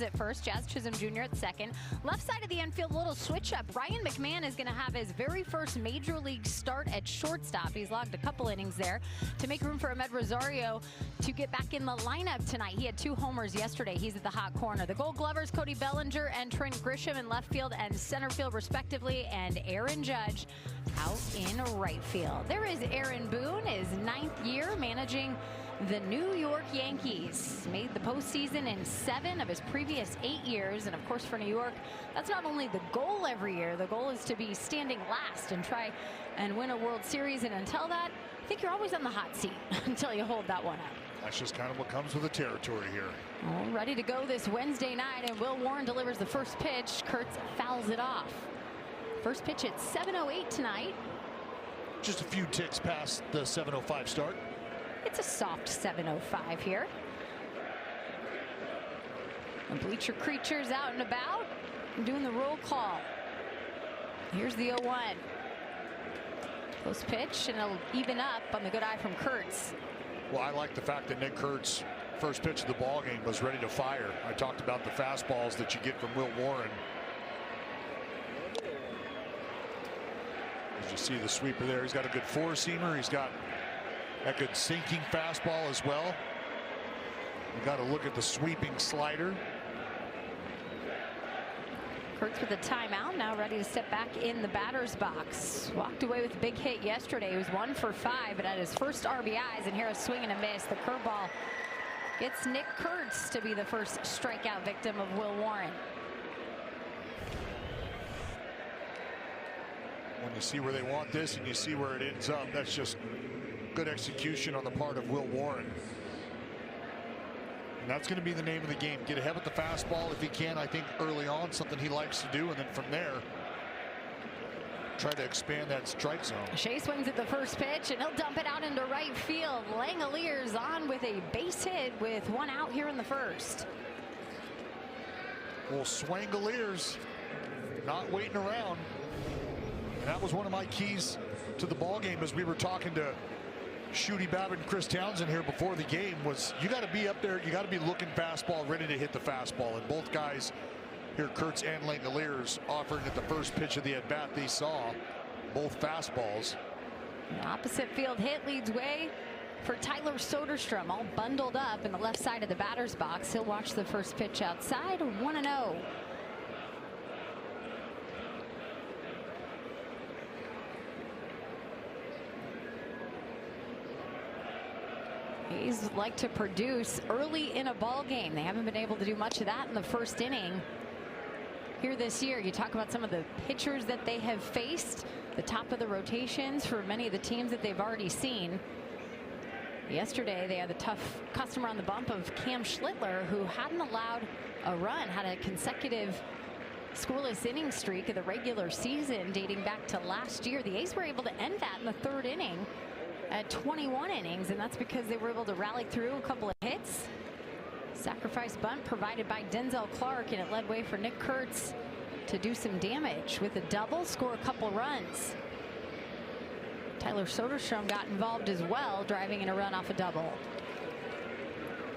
at first, Jazz Chisholm Jr. at second. Left side of the infield, a little switch up. Ryan McMahon is going to have his very first major league start at shortstop. He's logged a couple innings there to make room for Ahmed Rosario to get back in the lineup tonight. He had 2 homers yesterday. He's at the hot corner. The Gold Glovers, Cody Bellinger and Trent Grisham in left field and center field respectively, and Aaron Judge out in right field. There is Aaron Boone, his 9th year managing the New York Yankees. Made the postseason in 7 of his previous 8 years. And of course, for New York, that's not only the goal every year. The goal is to be standing last and try and win a World Series. And until that, I think you're always on the hot seat until you hold that one up. That's just kind of what comes with the territory here. All ready to go this Wednesday night, and Will Warren delivers the first pitch. Kurtz fouls it off. First pitch at 7:08 tonight. Just a few ticks past the 7:05 start. It's a soft 7:05 here. The bleacher creatures out and about doing the roll call. Here's the 0-1. Close pitch, and it'll even up on the good eye from Kurtz. Well, I like the fact that Nick Kurtz, first pitch of the ball game, was ready to fire. I talked about the fastballs that you get from Will Warren. As you see the sweeper there, he's got a good 4-seamer. He's got that good sinking fastball as well. You got to look at the sweeping slider. Kurtz with a timeout, now ready to step back in the batter's box. Walked away with a big hit yesterday. He was 1 for 5, but at his first RBIs, and here a swing and a miss. The curveball gets Nick Kurtz to be the first strikeout victim of Will Warren. When you see where they want this and you see where it ends up, that's just good execution on the part of Will Warren. And that's going to be the name of the game. Get ahead with the fastball if he can. I think early on, something he likes to do, and then from there try to expand that strike zone. Shea swings at the first pitch, and he'll dump it out into right field. Langoliers on with a base hit with 1 out here in the first. Well, Swangoliers not waiting around. And that was one of my keys to the ball game as we were talking to Shooty Babbitt and Chris Townsend here before the game. Was you got to be up there, you got to be looking fastball, ready to hit the fastball. And both guys here, Kurtz and Langoliers, offering at the first pitch of the at bat, they saw both fastballs. An opposite field hit leads way for Tyler Soderstrom, all bundled up in the left side of the batter's box. He'll watch the first pitch outside. 1-0. A's like to produce early in a ball game. They haven't been able to do much of that in the first inning here this year. You talk about some of the pitchers that they have faced, the top of the rotations for many of the teams that they've already seen. Yesterday they had the tough customer on the bump of Cam Schlittler, who hadn't allowed a run, had a consecutive scoreless inning streak of the regular season dating back to last year. The A's were able to end that in the 3rd inning at 21 innings, and that's because they were able to rally through a couple of hits. Sacrifice bunt provided by Denzel Clark, and it led way for Nick Kurtz to do some damage with a double, score a couple runs. Tyler Soderstrom got involved as well, driving in a run off a double.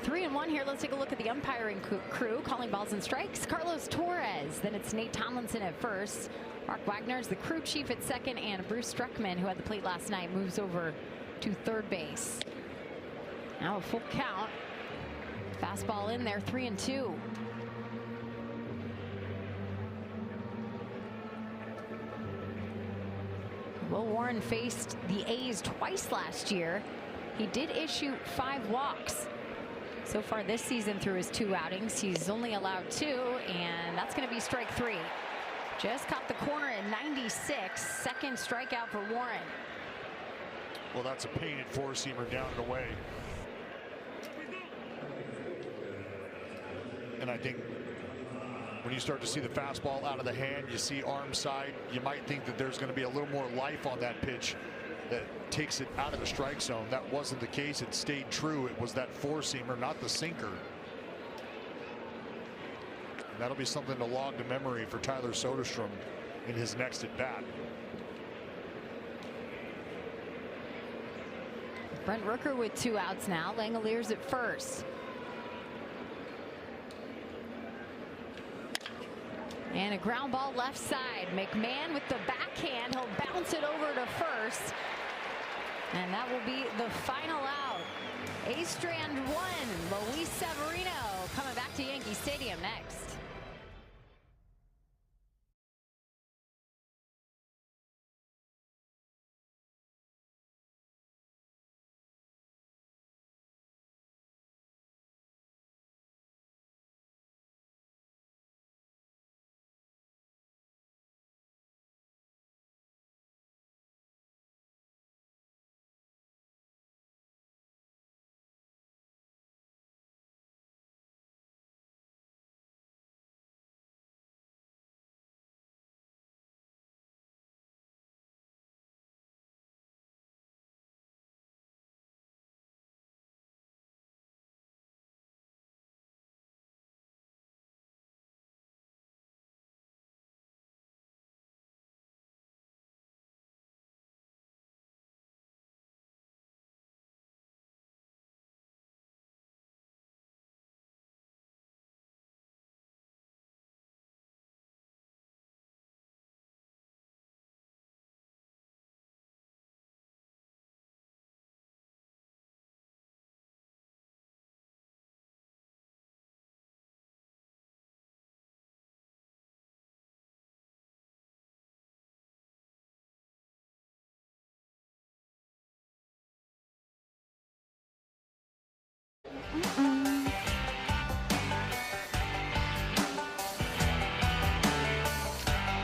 3-1 here. Let's take a look at the umpiring crew calling balls and strikes. Carlos Torres, then it's Nate Tomlinson at first. Mark Wagner is the crew chief at second, and Bruce Struckman, who had the plate last night, moves over to third base. Now a full count. Fastball in there, 3-2. Will Warren faced the A's twice last year. He did issue 5 walks. So far this season through his 2 outings, he's only allowed 2, and that's going to be strike 3. Just caught the corner at 96. Second strikeout for Warren. Well, that's a painted 4-seamer down and away. And I think when you start to see the fastball out of the hand, you see arm side, you might think that there's going to be a little more life on that pitch that takes it out of the strike zone. That wasn't the case. It stayed true. It was that 4-seamer, not the sinker. And that'll be something to log to memory for Tyler Soderstrom in his next at bat. Brent Rooker with 2 outs now. Langoliers at first. And a ground ball left side. McMahon with the backhand. He'll bounce it over to first. And that will be the final out. A-Strand 1. Luis Severino coming back to Yankee Stadium next.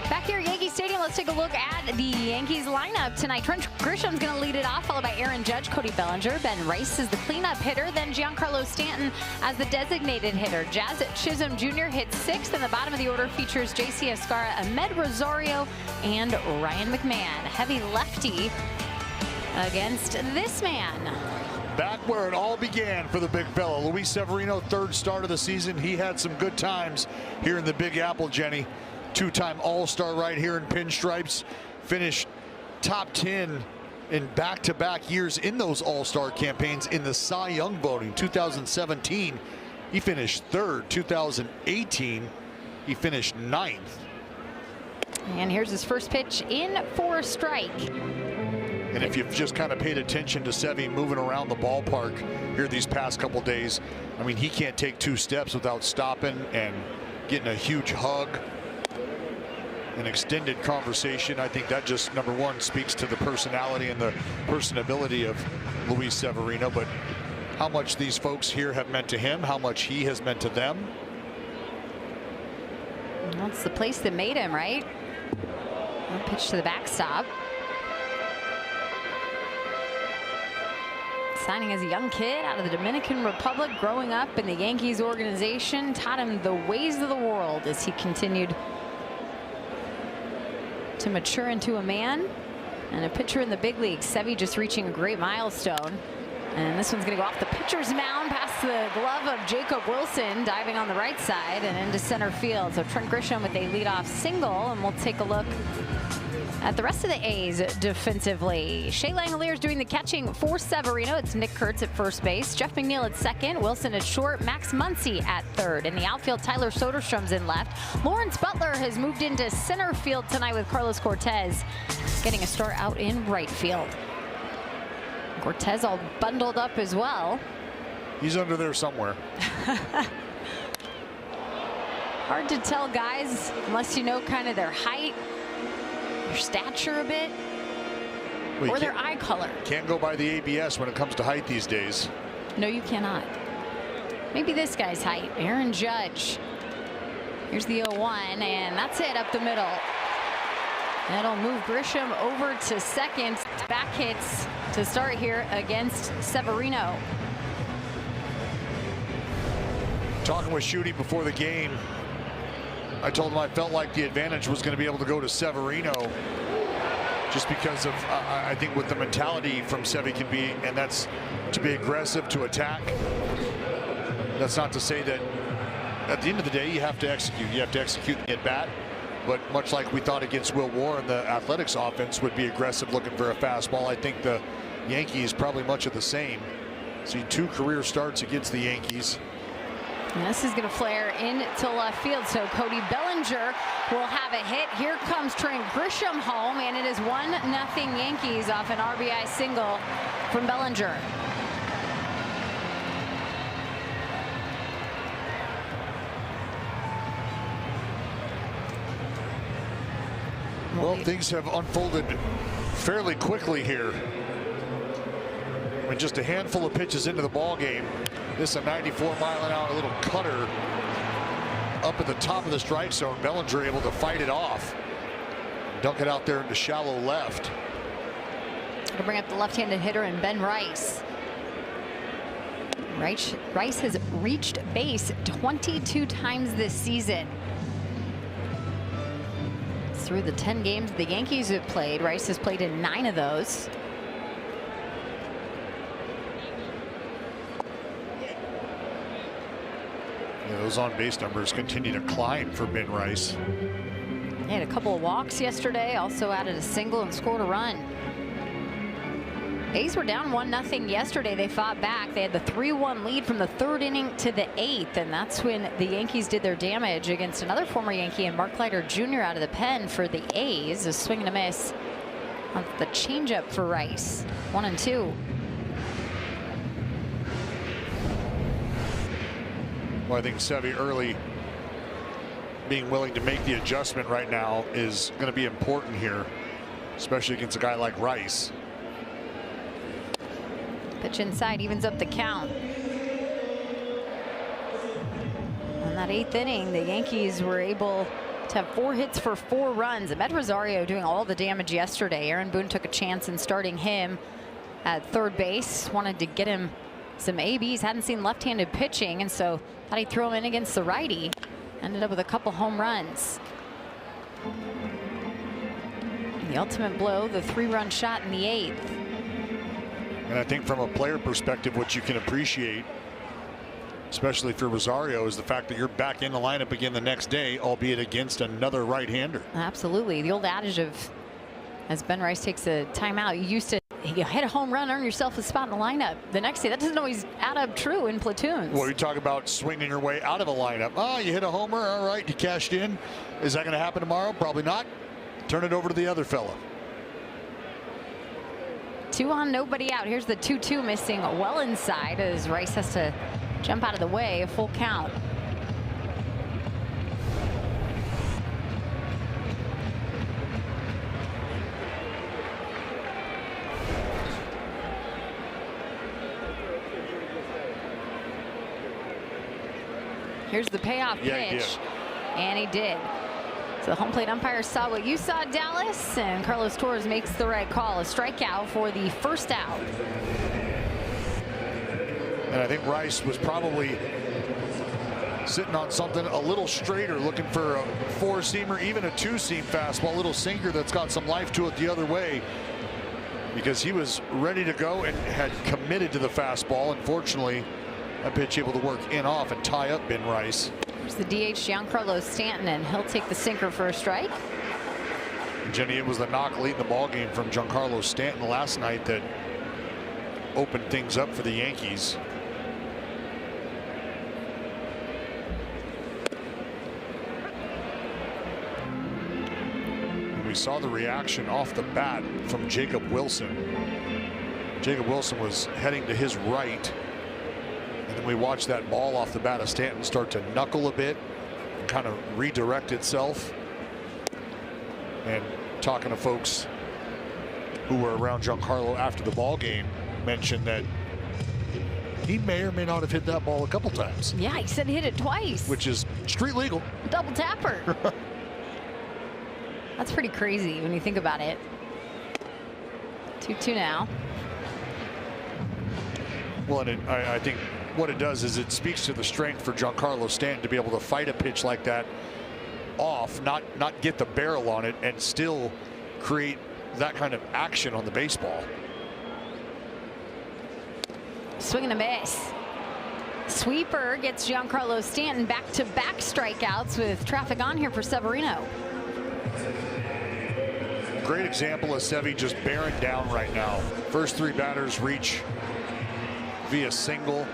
Back here at Yankee Stadium, let's take a look at the Yankees lineup tonight. Trent Grisham's going to lead it off, followed by Aaron Judge, Cody Bellinger, Ben Rice is the cleanup hitter, then Giancarlo Stanton as the designated hitter. Jazz Chisholm Jr. hits sixth, and the bottom of the order features J.C. Escara, Ahmed Rosario, and Ryan McMahon. Heavy lefty against this man. Back where it all began for the big fella. Luis Severino, third start of the season. He had some good times here in the Big Apple, Jenny. Two-time All-Star right here in pinstripes. Finished top 10 in back-to-back years in those All-Star campaigns in the Cy Young voting. 2017, he finished third. 2018, he finished ninth. And here's his first pitch in for a strike. And if you've just kind of paid attention to Sevy moving around the ballpark here these past couple days, I mean, he can't take two steps without stopping and getting a huge hug, an extended conversation. I think that just, number one, speaks to the personality and the personability of Luis Severino, but how much these folks here have meant to him, how much he has meant to them. Well, it's the place that made him, right? Pitch to the backstop. Signing as a young kid out of the Dominican Republic, growing up in the Yankees organization, taught him the ways of the world as he continued to mature into a man and a pitcher in the big leagues. Sevy just reaching a great milestone. And this one's going to go off the pitcher's mound past the glove of Jacob Wilson, diving on the right side and into center field. So Trent Grisham with a leadoff single, and we'll take a look at the rest of the A's defensively. Shea Langoliers doing the catching for Severino. It's Nick Kurtz at first base, Jeff McNeil at second, Wilson at short, Max Muncy at third. In the outfield, Tyler Soderstrom's in left. Lawrence Butler has moved into center field tonight with Carlos Cortez getting a start out in right field. Cortez all bundled up as well. He's under there somewhere. Hard to tell, guys, unless you know kind of their height, their stature a bit, or their eye color. Can't go by the ABS when it comes to height these days. No, you cannot. Maybe this guy's height. Aaron Judge. Here's the 0-1, and that's it up the middle. That'll move Grisham over to second. Back hits to start here against Severino. Talking with Shooty before the game, I told him I felt like the advantage was going to be able to go to Severino just because of, I think, what the mentality from Sevy can be, and that's to be aggressive, to attack. That's not to say that at the end of the day you have to execute. You have to execute at bat. But much like we thought against Will Warren, the Athletics offense would be aggressive looking for a fastball. I think the Yankees probably much of the same. See two career starts against the Yankees. And this is going to flare into left field, so Cody Bellinger will have a hit. Here comes Trent Grisham home, and it is 1-0 Yankees off an RBI single from Bellinger. Well, things have unfolded fairly quickly here. I mean, just a handful of pitches into the ball game. This is a 94-mile-an-hour little cutter up at the top of the strike zone. Bellinger able to fight it off, dunk it out there into shallow left. To bring up the left-handed hitter and Ben Rice. Rice has reached base 22 times this season. Through the 10 games the Yankees have played, Rice has played in 9 of those. Yeah, those on-base numbers continue to climb for Ben Rice. He had a couple of walks yesterday, also added a single and scored a run. A's were down 1-0 yesterday. They fought back. They had the 3-1 lead from the 3rd inning to the 8th, and that's when the Yankees did their damage against another former Yankee and Mark Leiter Jr. out of the pen for the A's. A swing and a miss on the changeup for Rice. 1-2. Well, I think Sevy early being willing to make the adjustment right now is going to be important here, especially against a guy like Rice. Pitch inside evens up the count. In that 8th inning, the Yankees were able to have 4 hits for 4 runs. Amed Rosario doing all the damage yesterday. Aaron Boone took a chance in starting him at 3rd base. Wanted to get him some ABs. Hadn't seen left-handed pitching, and so thought he'd throw him in against the righty. Ended up with a couple home runs. And the ultimate blow, the 3-run shot in the 8th. And I think from a player perspective, what you can appreciate, especially for Rosario, is the fact that you're back in the lineup again the next day, albeit against another right-hander. Absolutely. The old adage of, as Ben Rice takes a timeout, you used to hit a home run, earn yourself a spot in the lineup the next day. That doesn't always add up true in platoons. Well, you talk about swinging your way out of a lineup. Oh, you hit a homer. All right, you cashed in. Is that going to happen tomorrow? Probably not. Turn it over to the other fella. 2 on, nobody out. Here's the 2-2 missing well inside as Rice has to jump out of the way. A full count. Here's the payoff pitch, and he did. So the home plate umpire saw what you saw, Dallas, and Carlos Torres makes the right call. A strikeout for the 1st out. And I think Rice was probably sitting on something a little straighter, looking for a 4-seamer, even a 2-seam fastball, a little sinker that's got some life to it the other way, because he was ready to go and had committed to the fastball. Unfortunately, that pitch able to work in off and tie up Ben Rice. Here's the DH, Giancarlo Stanton, and he'll take the sinker for a strike. Jenny, it was the knock late in the ball game from Giancarlo Stanton last night that opened things up for the Yankees. And we saw the reaction off the bat from Jacob Wilson. Jacob Wilson was heading to his right, and then we watched that ball off the bat of Stanton start to knuckle a bit and kind of redirect itself. And talking to folks who were around Giancarlo after the ball game, mentioned that he may or may not have hit that ball a couple times. Yeah, he said he hit it twice. Which is street legal. Double tapper. That's pretty crazy when you think about it. 2-2 now. Well, and I think what it does is it speaks to the strength for Giancarlo Stanton to be able to fight a pitch like that off, not get the barrel on it, and still create that kind of action on the baseball. Swing and a miss. Sweeper gets Giancarlo Stanton back-to-back strikeouts with traffic on here for Severino. Great example of Sevy just bearing down right now. First 3 batters reach via single.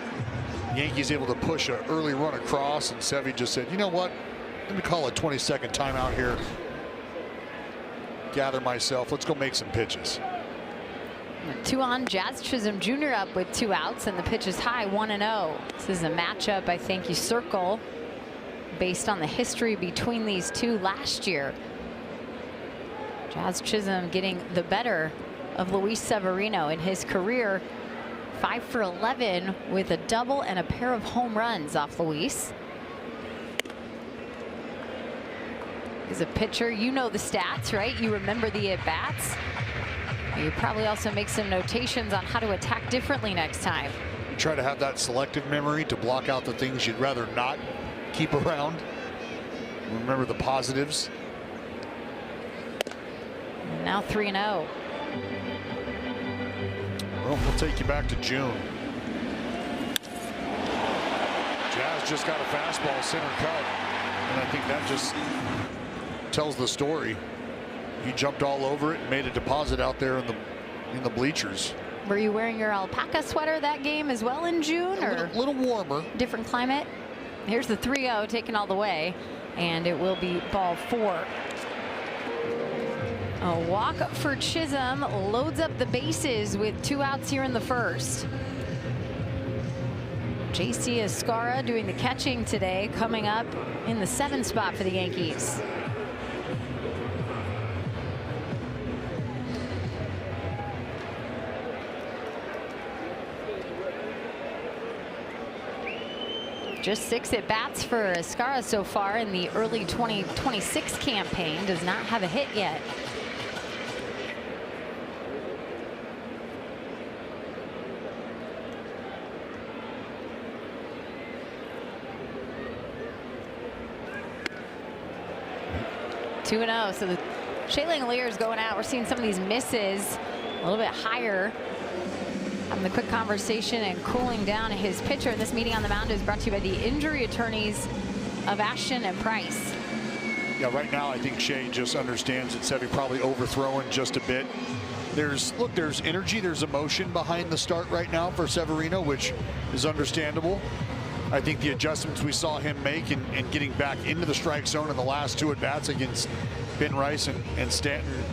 Yankees able to push an early run across, and Sevy just said, you know what, let me call a 20-second timeout here, gather myself, let's go make some pitches. 2 on. Jazz Chisholm Jr. up with 2 outs, and the pitch is high, 1-0. This is a matchup I think you circle based on the history between these two last year. Jazz Chisholm getting the better of Luis Severino in his career. 5 for 11 with a double and a pair of home runs off Luis. As a pitcher, you know the stats, right? You remember the at-bats. You probably also make some notations on how to attack differently next time. You try to have that selective memory to block out the things you'd rather not keep around. Remember the positives. Now 3-0. Well, we'll take you back to June. Jazz just got a fastball center cut, and I think that just tells the story. He jumped all over it and made a deposit out there in the bleachers. Were you wearing your alpaca sweater that game as well in June, or a little warmer? Different climate. Here's the 3-0 taken all the way, and it will be ball 4. A walk for Chisholm loads up the bases with 2 outs here in the first. J.C. Escarra doing the catching today, coming up in the 7th spot for the Yankees. Just 6 at-bats for Escarra so far in the early 2026 campaign. Does not have a hit yet. Two and 0. So the Shea Langeliers going out. We're seeing some of these misses a little bit higher. Having the quick conversation and cooling down his pitcher. This meeting on the mound is brought to you by the injury attorneys of Ashton and Price. Yeah, right now I think Shea just understands that Sevy probably overthrowing just a bit. There's energy, there's emotion behind the start right now for Severino, which is understandable. I think the adjustments we saw him make and getting back into the strike zone in the last 2 at-bats against Ben Rice and Stanton,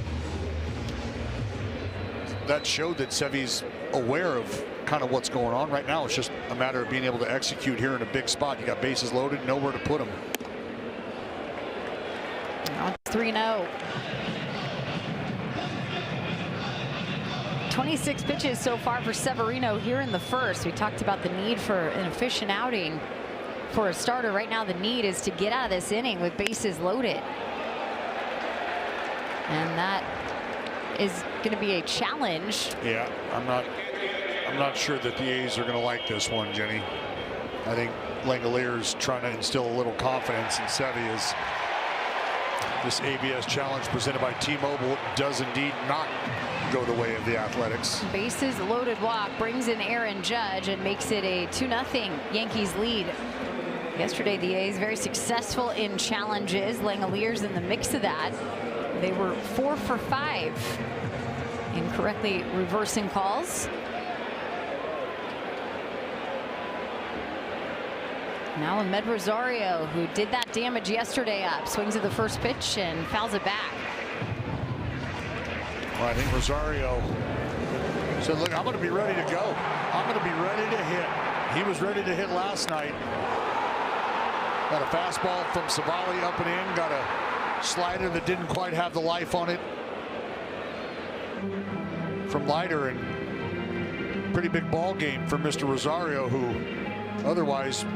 that showed that Sevy's aware of kind of what's going on right now. It's just a matter of being able to execute here in a big spot. You got bases loaded, nowhere to put them. Now it's 3-0. 26 pitches so far for Severino here in the first. We talked about the need for an efficient outing for a starter. Right now the need is to get out of this inning with bases loaded. And that is going to be a challenge. Yeah, I'm not sure that the A's are going to like this one, Jenny. I think Langeliers trying to instill a little confidence in Sevy as this ABS challenge presented by T-Mobile does indeed not go the way of the Athletics. Bases loaded walk brings in Aaron Judge and makes it a 2-0 Yankees lead. Yesterday the A's very successful in challenges. Langeliers in the mix of that. They were 4 for 5 in correctly reversing calls. Now Ahmed Rosario, who did that damage yesterday up, swings at the first pitch and fouls it back. Well, I think Rosario said, look, I'm going to be ready to go. I'm going to be ready to hit. He was ready to hit last night. Got a fastball from Savali up and in. Got a slider that didn't quite have the life on it from Leiter, and pretty big ball game for Mr. Rosario, who otherwise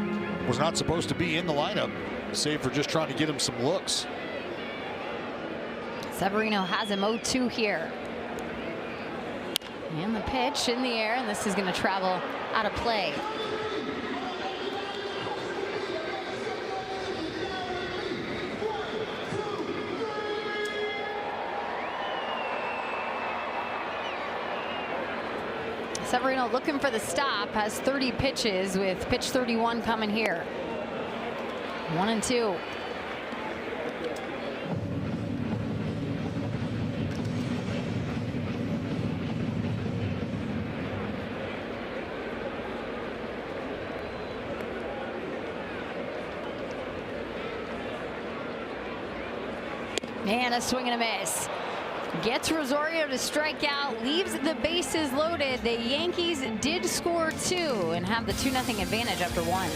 was not supposed to be in the lineup, save for just trying to get him some looks. Severino has him 0-2 here. And the pitch in the air, and this is going to travel out of play. Severino looking for the stop, has 30 pitches with pitch 31 coming here. 1-2. And a swing and a miss. Gets Rosario to strike out, leaves the bases loaded. The Yankees did score 2 and have the 2-0 advantage after 1.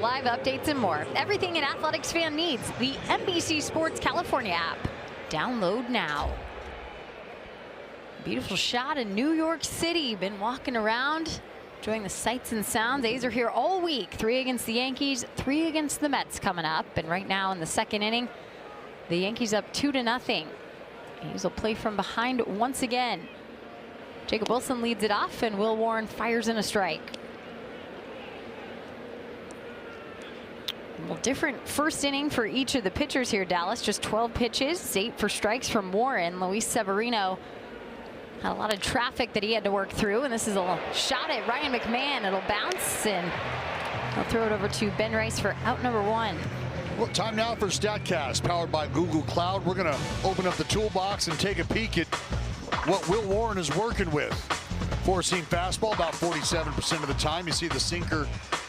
Live updates and more. Everything an athletics fan needs. The NBC Sports California app. Download now. Beautiful shot in New York City. Been walking around, enjoying the sights and sounds. A's are here all week. 3 against the Yankees, 3 against the Mets coming up. And right now in the second inning, the Yankees up 2-0. A's will play from behind once again. Jacob Wilson leads it off, and Will Warren fires in a strike. Well, different first inning for each of the pitchers here, Dallas. Just 12 pitches, 8 for strikes from Warren. Luis Severino had a lot of traffic that he had to work through, and this is a shot at Ryan McMahon. It'll bounce, and they'll throw it over to Ben Rice for out number 1. Well, time now for StatCast, powered by Google Cloud. We're going to open up the toolbox and take a peek at what Will Warren is working with. Four-seam fastball about 47% of the time. You see the sinker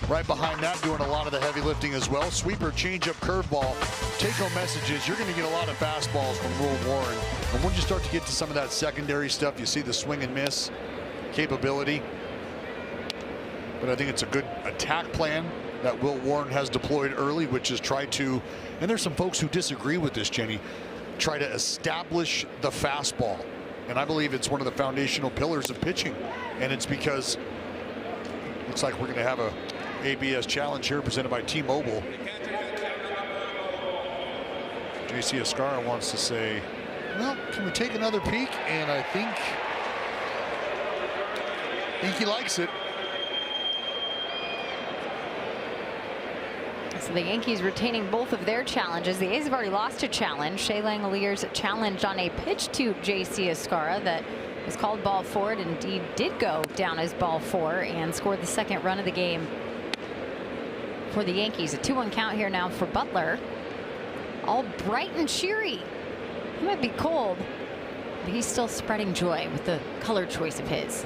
right behind that doing a lot of the heavy lifting as well. Sweeper, changeup, curveball. Take-home messages. You're going to get a lot of fastballs from Will Warren. And once you start to get to some of that secondary stuff, you see the swing and miss capability. But I think it's a good attack plan that Will Warren has deployed early, which is try to, and there's some folks who disagree with this, Jenny, try to establish the fastball. And I believe it's one of the foundational pillars of pitching. And it's because looks like we're going to have a ABS challenge here presented by T-Mobile. JC Escarra wants to say, well, can we take another peek? And I think he likes it. So the Yankees retaining both of their challenges. The A's have already lost a challenge. Shea Langoliers challenged on a pitch to JC Escarra that was called ball 4. It indeed did go down as ball 4 and scored the second run of the game for the Yankees. A 2-1 count here now for Butler. All bright and cheery. He might be cold, but he's still spreading joy with the color choice of his.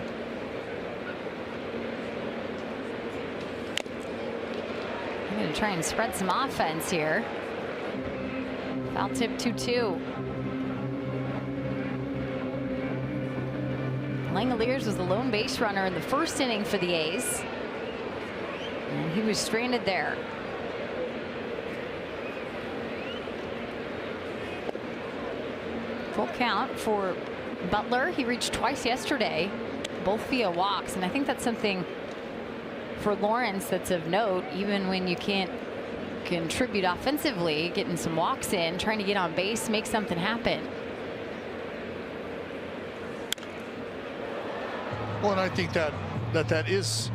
I'm going to try and spread some offense here. Foul tip 2-2. Langoliers was the lone base runner in the first inning for the A's. And he was stranded there. Full count for Butler. He reached twice yesterday, both via walks. And I think that's something for Lawrence that's of note, even when you can't contribute offensively, getting some walks in, trying to get on base, make something happen. Well, and I think that is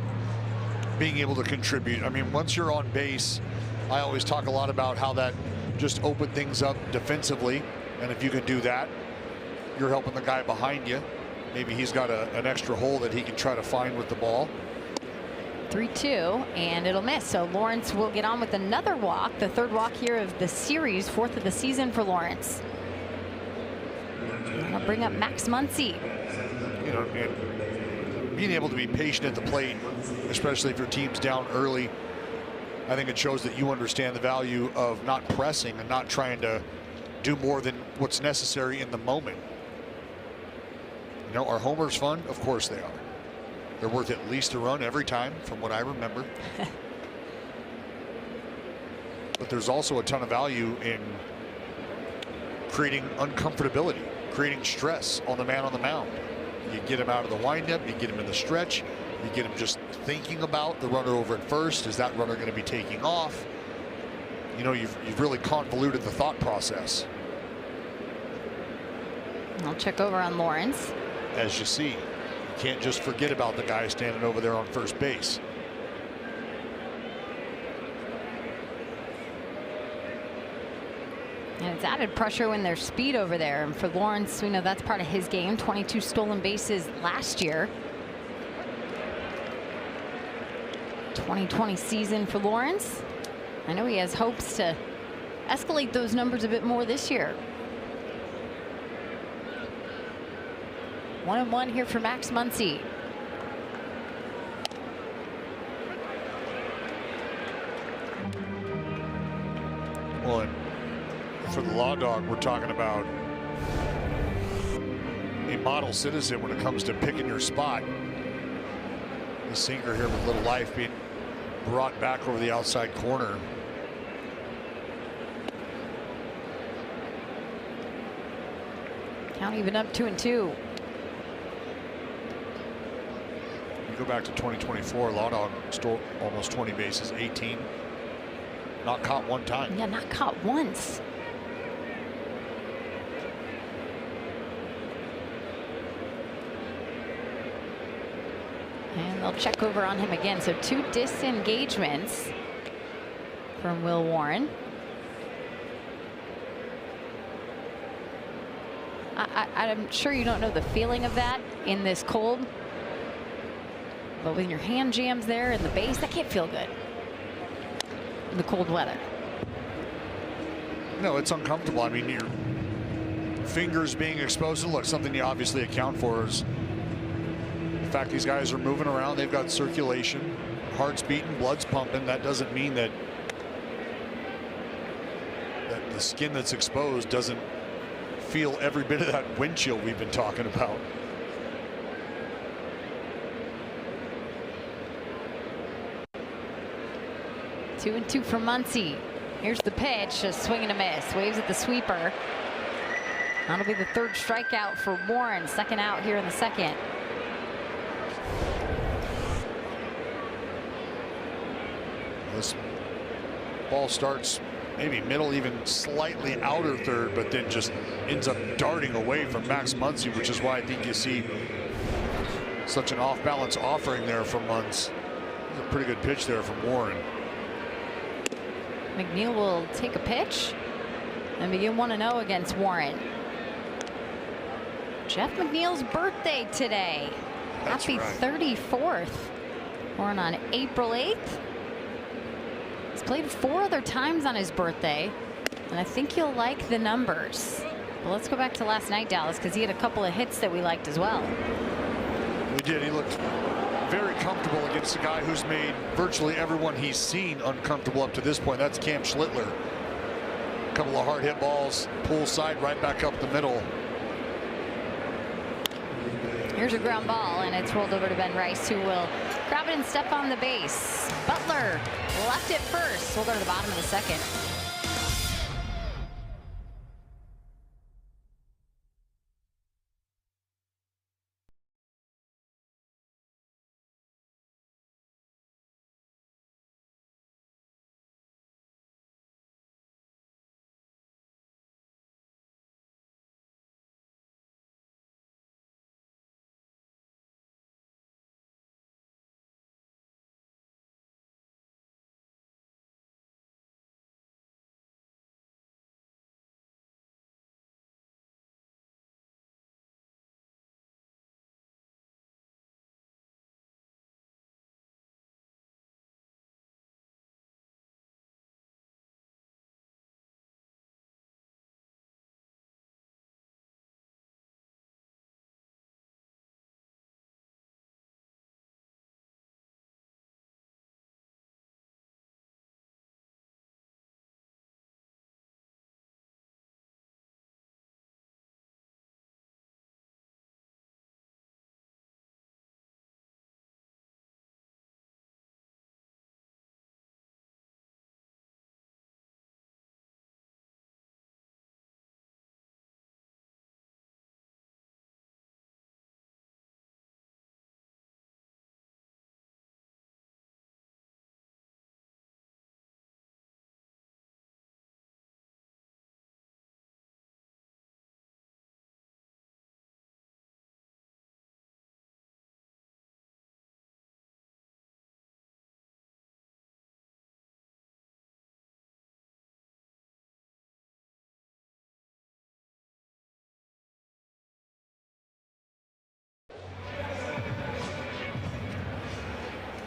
being able to contribute. I mean, once you're on base, I always talk a lot about how that just opened things up defensively. And if you can do that, you're helping the guy behind you. Maybe he's got an extra hole that he can try to find with the ball. 3-2, and it'll miss. So Lawrence will get on with another walk, the third walk here of the series, fourth of the season for Lawrence. And I'll bring up Max Muncy. You know, and being able to be patient at the plate, especially if your team's down early, I think it shows that you understand the value of not pressing and not trying to do more than what's necessary in the moment. You know, are homers fun? Of course they are. They're worth at least a run every time, from what I remember. But there's also a ton of value in creating uncomfortability, creating stress on the man on the mound. You get him out of the windup, you get him in the stretch, you get him just thinking about the runner over at first. Is that runner going to be taking off? You know, you've really convoluted the thought process. I'll check over on Lawrence. As you see, you can't just forget about the guy standing over there on first base. And it's added pressure when there's speed over there. And for Lawrence, we know that's part of his game. 22 stolen bases last year. 2020 season for Lawrence. I know he has hopes to escalate those numbers a bit more this year. 1-1 here for Max Muncy. Well, and for the Law Dog, we're talking about a model citizen when it comes to picking your spot. The sinker here with little life being brought back over the outside corner. Count even up 2-2. Go back to 2024, Law Dog stole almost 20 bases, 18. Not caught one time. Yeah, not caught once. And they'll check over on him again. So 2 disengagements from Will Warren. I'm sure you don't know the feeling of that in this cold. But when your hand jams there in the base, that can't feel good in the cold weather. No, it's uncomfortable. I mean, your fingers being exposed. And look, something you obviously account for is the fact these guys are moving around. They've got circulation, heart's beating, blood's pumping. That doesn't mean that the skin that's exposed doesn't feel every bit of that wind chill we've been talking about. Two and two for Muncy. Here's the pitch, a swing and a miss. Waves at the sweeper. That'll be the third strikeout for Warren. Second out here in the second. This ball starts maybe middle, even slightly outer third, but then just ends up darting away from Max Muncy, which is why I think you see such an off-balance offering there from Muncy. A pretty good pitch there from Warren. McNeil will take a pitch and begin 1-0 against Warren. Jeff McNeil's birthday today. That's Happy right. 34th. Born on April 8th. He's played 4 other times on his birthday, and I think you'll like the numbers. Well, let's go back to last night, Dallas, because he had a couple of hits that we liked as well. We did. He looked very comfortable against a guy who's made virtually everyone he's seen uncomfortable up to this point. That's Cam Schlittler. A couple of hard hit balls, pull side right back up the middle. Here's a ground ball, and it's rolled over to Ben Rice, who will grab it and step on the base. Butler left it first. We'll go to the bottom of the second.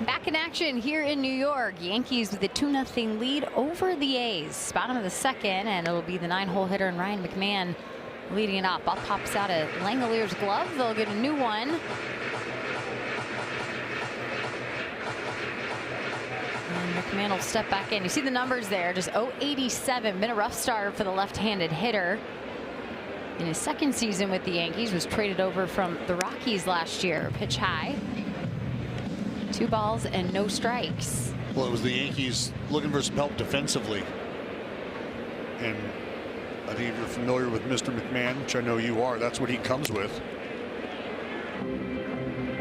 Back in action here in New York. Yankees with a 2-0 lead over the A's. Bottom of the second, and it'll be the 9-hole hitter and Ryan McMahon leading it off. Ball pops out of Langelier's glove. They'll get a new one. And McMahon will step back in. You see the numbers there, just 087. Been a rough start for the left-handed hitter. In his second season with the Yankees, was traded over from the Rockies last year. Pitch high. 2 balls and no strikes. Well, it was the Yankees looking for some help defensively. And I think if you're familiar with Mr. McMahon, which I know you are, that's what he comes with.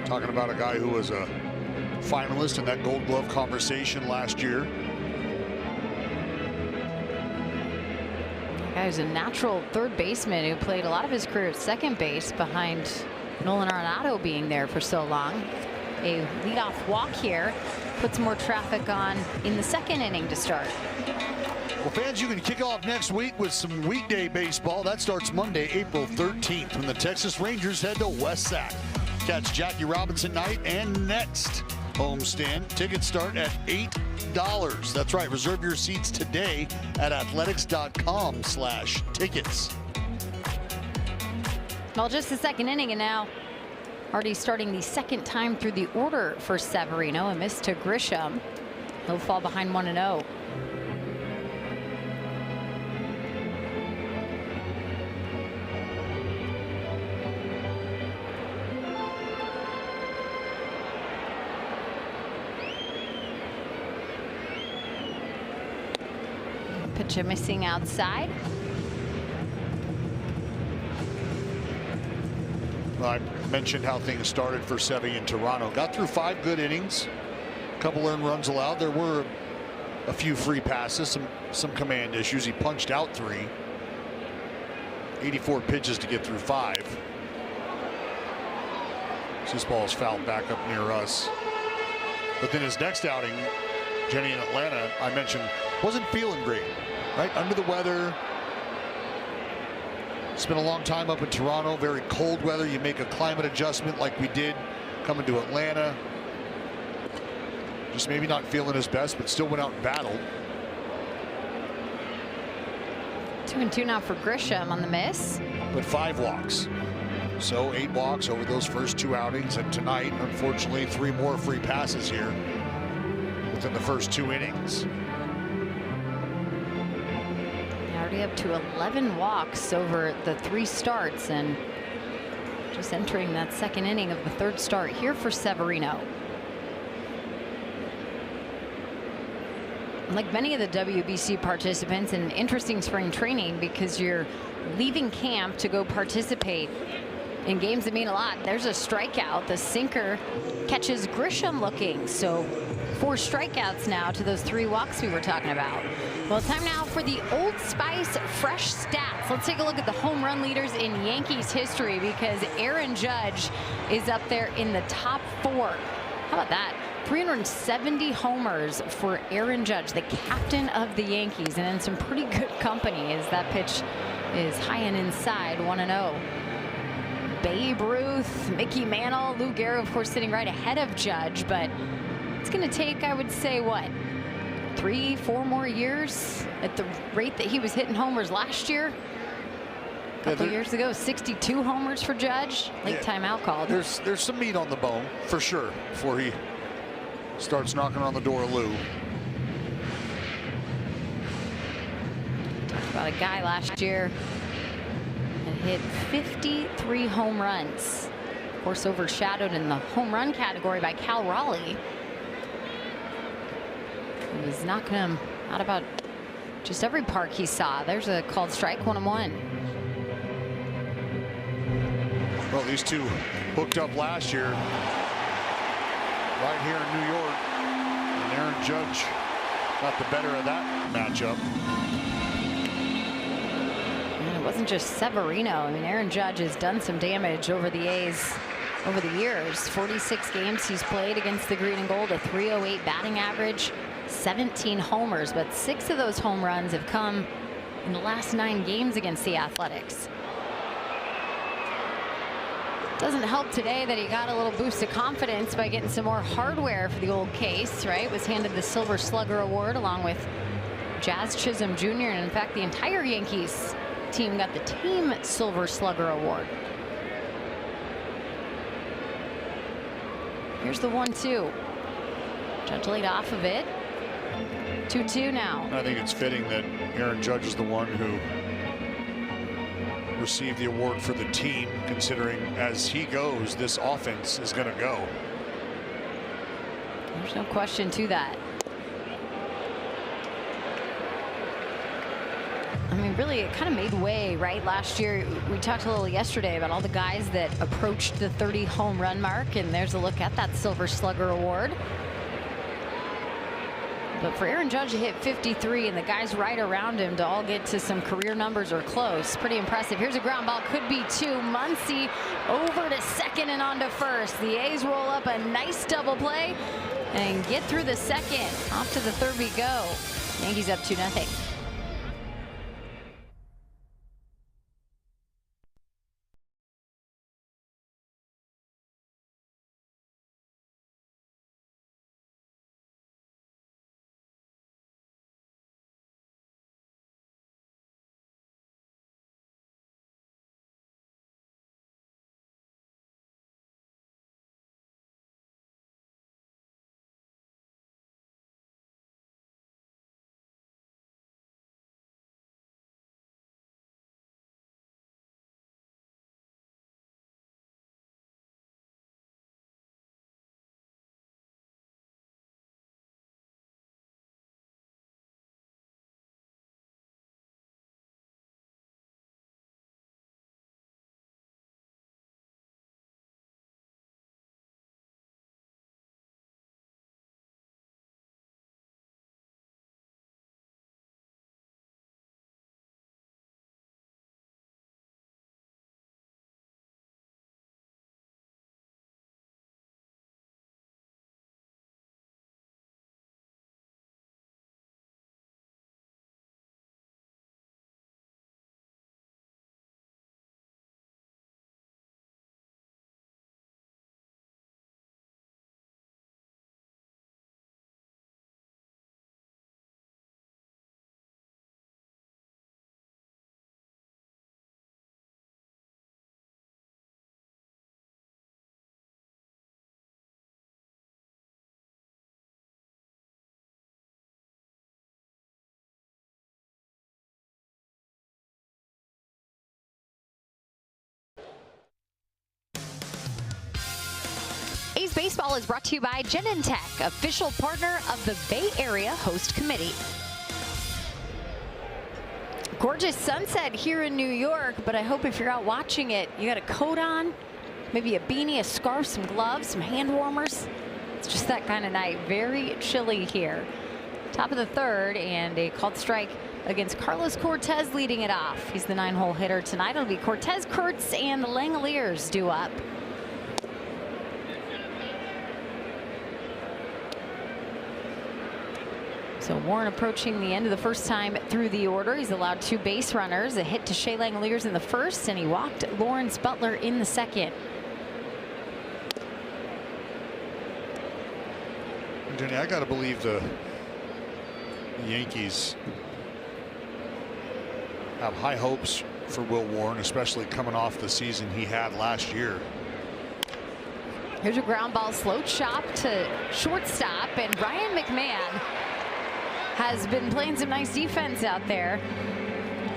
Talking about a guy who was a finalist in that Gold Glove conversation last year. The guy who's a natural third baseman who played a lot of his career at second base behind Nolan Arenado being there for so long. A leadoff walk here puts more traffic on in the second inning to start. Well, fans, you can kick off next week with some weekday baseball. That starts Monday, April 13th, when the Texas Rangers head to West Sac. Catch Jackie Robinson night and next homestand. Tickets start at $8. That's right. Reserve your seats today at athletics.com/tickets. Well, just the second inning, and now already starting the second time through the order for Severino. A miss to Grisham. He'll fall behind 1-0. Pitcher missing outside. Well, I mentioned how things started for Sevy in Toronto. Got through 5 good innings, a couple earned runs allowed. There were a few free passes, some command issues. He punched out 3. 84 pitches to get through 5. This ball is fouled back up near us. But then his next outing, Jenny in Atlanta, I mentioned, wasn't feeling great. Right under the weather. Spent a long time up in Toronto, very cold weather. You make a climate adjustment like we did coming to Atlanta. Just maybe not feeling his best, but still went out and battled. 2-2 now for Grisham on the miss. But 5 walks. So 8 walks over those first 2 outings. And tonight, unfortunately, 3 more free passes here within the first 2 innings. Already up to 11 walks over the 3 starts, and just entering that second inning of the 3rd start here for Severino. Like many of the WBC participants, an interesting spring training because you're leaving camp to go participate in games that mean a lot. There's a strikeout. The sinker catches Grisham looking. So 4 strikeouts now to those 3 walks we were talking about. Well, time now for the Old Spice Fresh Stats. Let's take a look at the home run leaders in Yankees history because Aaron Judge is up there in the top 4. How about that? 370 homers for Aaron Judge, the captain of the Yankees, and in some pretty good company as that pitch is high and inside, 1-0. Babe Ruth, Mickey Mantle, Lou Gehrig, of course, sitting right ahead of Judge, but it's going to take, I would say, what, 3-4 more years at the rate that he was hitting homers last year? A couple years ago, 62 homers for Judge. Late timeout called. There's some meat on the bone for sure before he starts knocking on the door of Lou. Talked about a guy last year that hit 53 home runs. Of course, overshadowed in the home run category by Cal Raleigh. He was knocking him out about just every park he saw. There's a called strike, 1-1. Well, these two hooked up last year right here in New York, and Aaron Judge got the better of that matchup. And it wasn't just Severino. I mean, Aaron Judge has done some damage over the A's over the years. 46 games he's played against the green and gold, a .308 batting average, 17 homers, but 6 of those home runs have come in the last 9 games against the Athletics. Doesn't help today that he got a little boost of confidence by getting some more hardware for the old case, right? Was handed the Silver Slugger Award along with Jazz Chisholm Jr. And in fact, the entire Yankees team got the Team Silver Slugger Award. Here's the 1-2. Judge laid off of it. 2-2 now. I think it's fitting that Aaron Judge is the one who received the award for the team, considering as he goes, this offense is going to go. There's no question to that. I mean, really, it kind of made way, right? Last year, we talked a little yesterday about all the guys that approached the 30 home run mark, and there's a look at that Silver Slugger Award. But for Aaron Judge to hit 53 and the guys right around him to all get to some career numbers or close, pretty impressive. Here's a ground ball, could be two. Muncy over to second and on to first. The A's roll up a nice double play and get through the second. Off to the third we go. Yankees up 2-0. A's Baseball is brought to you by Genentech, official partner of the Bay Area Host Committee. Gorgeous sunset here in New York, but I hope if you're out watching it, you got a coat on, maybe a beanie, a scarf, some gloves, some hand warmers. It's just that kind of night. Very chilly here. Top of the third, and a called strike against Carlos Cortez leading it off. He's the 9-hole hitter tonight. It'll be Cortez, Kurtz, and the Langoliers due up. So Warren approaching the end of the first time through the order. He's allowed 2 base runners, a hit to Shea Langoliers in the first, and he walked Lawrence Butler in the second. Jenny, I got to believe the Yankees have high hopes for Will Warren, especially coming off the season he had last year. Here's a ground ball, slow chop to shortstop, and Ryan McMahon has been playing some nice defense out there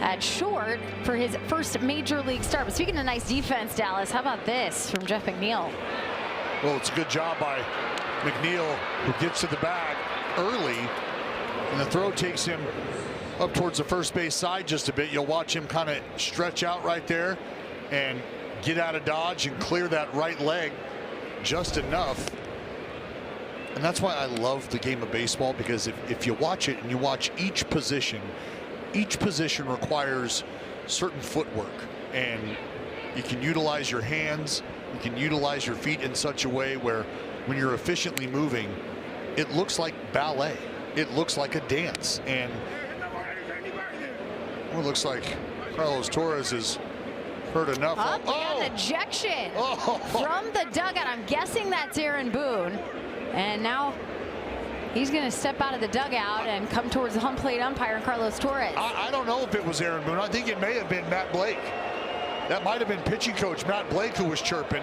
at short for his first major league start. But speaking of nice defense, Dallas, how about this from Jeff McNeil? Well, it's a good job by McNeil, who gets to the bag early, and the throw takes him up towards the first base side just a bit. You'll watch him kind of stretch out right there and get out of dodge and clear that right leg just enough. And that's why I love the game of baseball, because if you watch it and you watch each position requires certain footwork, and you can utilize your hands, you can utilize your feet in such a way where when you're efficiently moving, it looks like ballet. It looks like a dance. And well, it looks like Carlos Torres is Heard enough. Oh, we got an ejection from the dugout. I'm guessing that's Aaron Boone. And now he's going to step out of the dugout and come towards the home plate umpire, Carlos Torres. I don't know if it was Aaron Boone. I think it may have been Matt Blake. That might have been pitching coach Matt Blake who was chirping.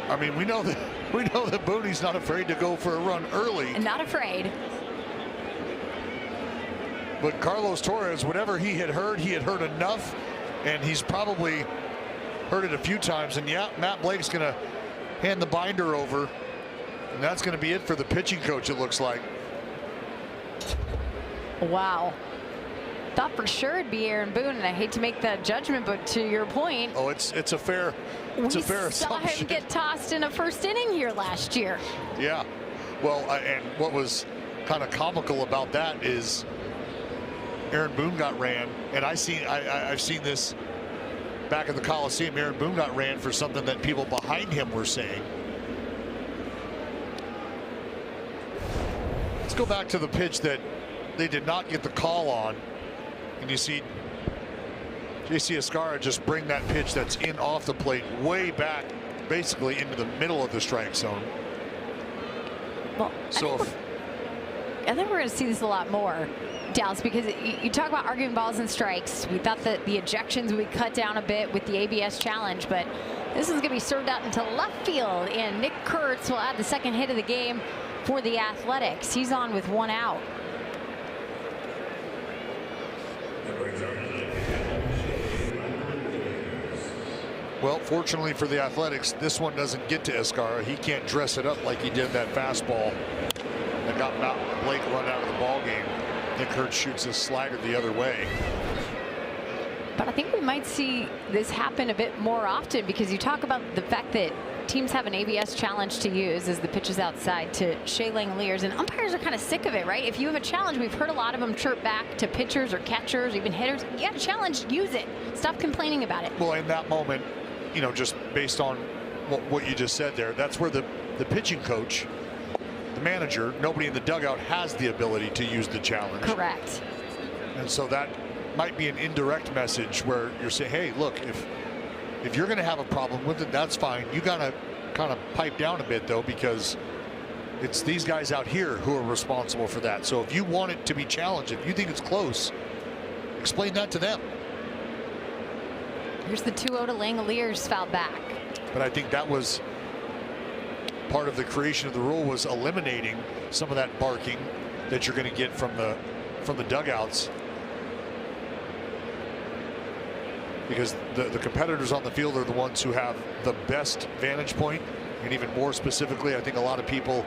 I mean, we know that Boone's not afraid to go for a run early. Not afraid. But Carlos Torres, whatever he had heard enough, and he's probably heard it a few times. And yeah, Matt Blake's going to hand the binder over, and that's going to be it for the pitching coach, it looks like. Wow. Thought for sure it'd be Aaron Boone, and I hate to make that judgment, but to your point, oh, it's a fair assumption. We saw him get tossed in a first inning here last year. Yeah. Well, and what was kind of comical about that is Aaron Boone got ran, and I've seen this back in the Coliseum. Aaron Boone got ran for something that people behind him were saying. Let's go back to the pitch that they did not get the call on, and you see J.C. Escarra just bring that pitch that's in off the plate way back, basically into the middle of the strike zone. Well, I think we're going to see this a lot more, Dallas, because you talk about arguing balls and strikes. We thought that the ejections would cut down a bit with the ABS challenge, but this is going to be served out into left field, and Nick Kurtz will add the second hit of the game for the Athletics. He's on with one out. Well, fortunately for the Athletics, this one doesn't get to Escarra. He can't dress it up like he did that fastball that got Blake run out of the ball game. Nick Kurtz shoots his slider the other way. But I think we might see this happen a bit more often, because you talk about the fact that teams have an ABS challenge to use as the pitch is outside to Shea Langoliers, and umpires are kind of sick of it, right? If you have a challenge, we've heard a lot of them chirp back to pitchers or catchers, even hitters. You got a challenge, use it. Stop complaining about it. Well, in that moment, you know, just based on what you just said there, that's where the pitching coach, the manager, nobody in the dugout has the ability to use the challenge. Correct. And so that might be an indirect message where you're saying, hey, look, if you're going to have a problem with it, that's fine. You got to kind of pipe down a bit, though, because it's these guys out here who are responsible for that. So if you want it to be challenged, if you think it's close, explain that to them. Here's the 2-0 to Langoliers, foul back. But I think that was part of the creation of the rule, was eliminating some of that barking that you're going to get from the dugouts, because the competitors on the field are the ones who have the best vantage point, and even more specifically, I think a lot of people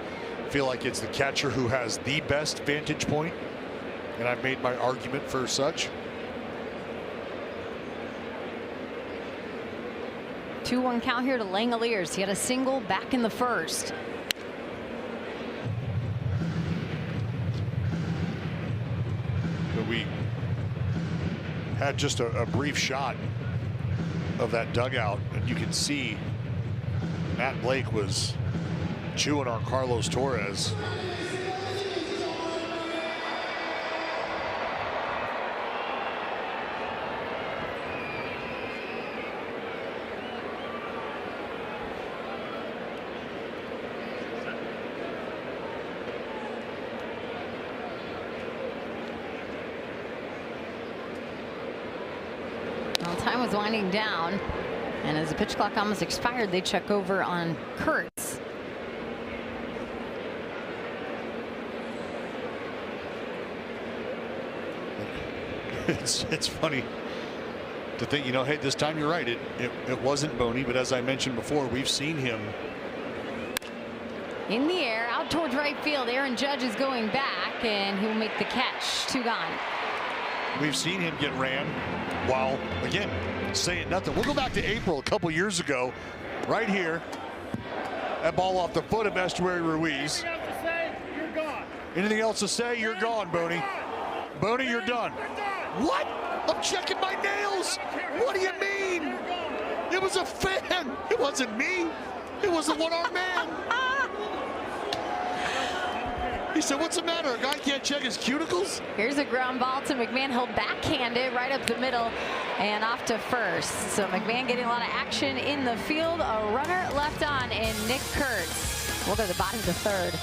feel like it's the catcher who has the best vantage point, and I've made my argument for such. 2-1 count here to Langoliers. He had a single back in the first. But we had just a brief shot of that dugout, and you can see Matt Blake was chewing on Carlos Torres. Time was winding down, and as the pitch clock almost expired, they check over on Kurtz. It's funny to think, you know, hey, this time you're right, it wasn't Boney, but as I mentioned before, we've seen him in the air out towards right field. Aaron Judge is going back, and he'll make the catch. 2 gone. We've seen him get ran while, again, saying nothing. We'll go back to April a couple years ago, right here. That ball off the foot of Estuary Ruiz. Anything else to say? You're gone, Boney. Boney, you're done. What? I'm checking my nails. What do you mean? It was a fan. It wasn't me. It was a one-armed man. He said, what's the matter? A guy can't check his cuticles? Here's a ground ball to McMahon. He'll backhand it right up the middle and off to first. So McMahon getting a lot of action in the field. A runner left on in Nick Kurtz. We'll go to the bottom of the third.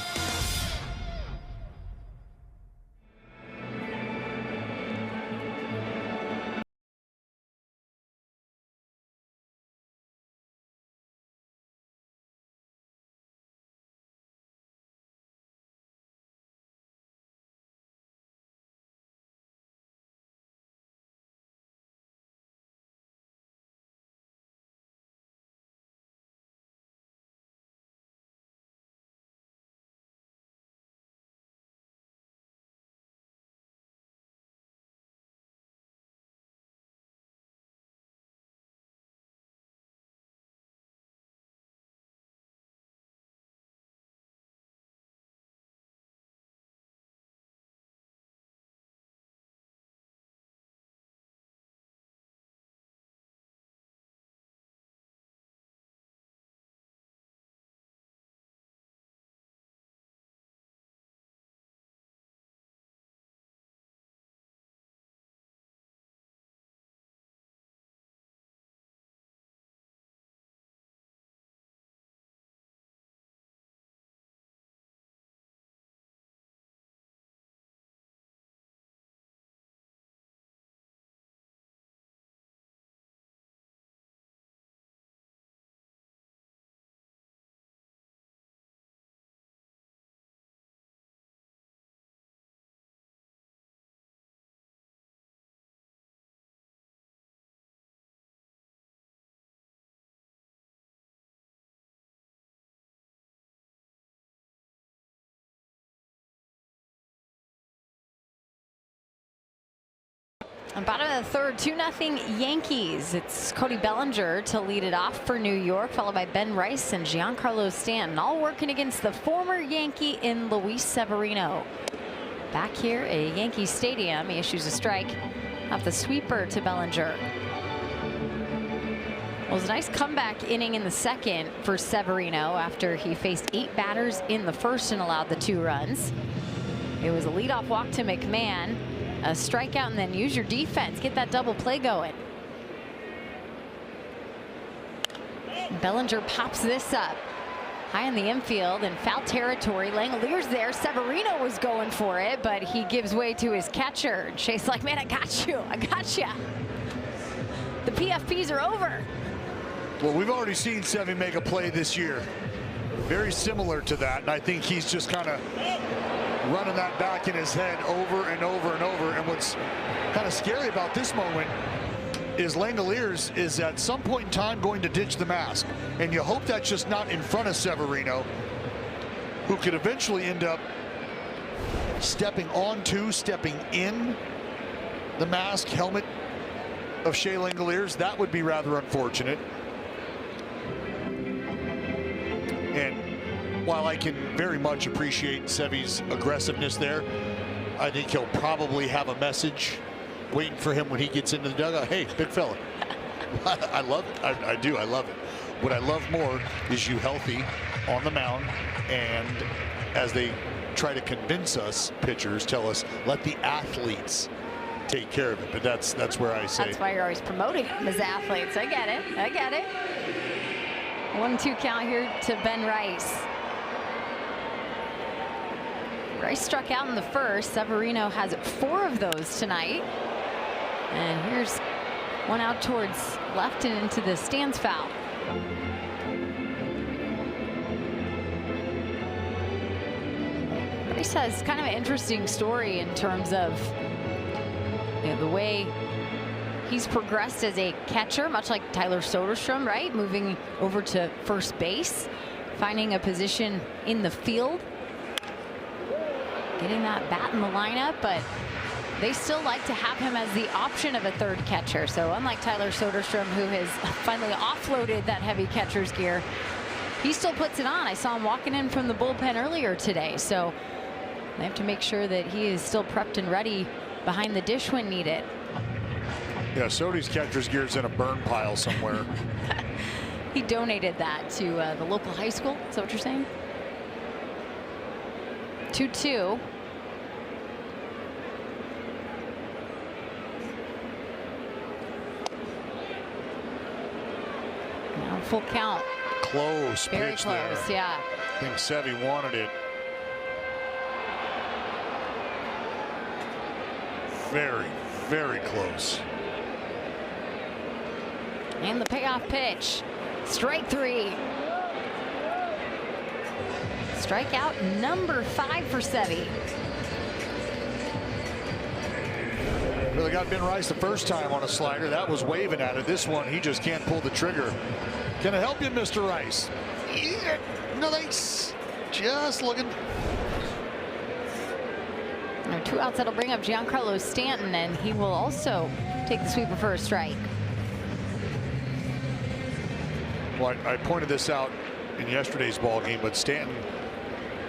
And bottom of the third, 2-0 Yankees. It's Cody Bellinger to lead it off for New York, followed by Ben Rice and Giancarlo Stanton, all working against the former Yankee in Luis Severino. Back here at Yankee Stadium, he issues a strike off the sweeper to Bellinger. Well, it was a nice comeback inning in the second for Severino after he faced 8 batters in the first and allowed the 2 runs. It was a leadoff walk to McMahon, a strikeout, and then use your defense. Get that double play going. Bellinger pops this up high in the infield in foul territory. Langoliers there. Severino was going for it, but he gives way to his catcher. Chase like, man, I got you. I got you. The PFPs are over. Well, we've already seen Sevy make a play this year. Very similar to that, and I think he's just kind of running that back in his head over and over and over. And what's kind of scary about this moment is Langoliers is at some point in time going to ditch the mask. And you hope that's just not in front of Severino, who could eventually end up stepping in the mask helmet of Shea Langoliers. That would be rather unfortunate. And while I can very much appreciate Sevy's aggressiveness there, I think he'll probably have a message waiting for him when he gets into the dugout. Hey, big fella. I love it. I do. I love it. What I love more is you healthy on the mound, and as they try to convince us, pitchers tell us, let the athletes take care of it. But that's where I say. That's why you're always promoting them as athletes. I get it. I get it. 1-2 count here to Ben Rice. Rice struck out in the first. Severino has 4 of those tonight. And here's one out towards left and into the stands foul. Rice has kind of an interesting story in terms of the way he's progressed as a catcher, much like Tyler Soderstrom, right? Moving over to first base, finding a position in the field, getting that bat in the lineup, but they still like to have him as the option of a third catcher. So unlike Tyler Soderstrom, who has finally offloaded that heavy catcher's gear, he still puts it on. I saw him walking in from the bullpen earlier today. So they have to make sure that he is still prepped and ready behind the dish when needed. Yeah, Sody's catcher's gear is in a burn pile somewhere. He donated that to the local high school. Is that what you're saying? 2-2. Now full count. Close Very pitch close, there. yeah. I think Sevy wanted it. Very, very close. And the payoff pitch. Strike 3. Strikeout number 5 for Sevy. Really got Ben Rice the first time on a slider. That was waving at it. This one, he just can't pull the trigger. Can I help you, Mr. Rice? Yeah, no thanks. Just looking. Now 2 outs, that'll bring up Giancarlo Stanton, and he will also take the sweeper for a strike. Well, I pointed this out in yesterday's ball game, but Stanton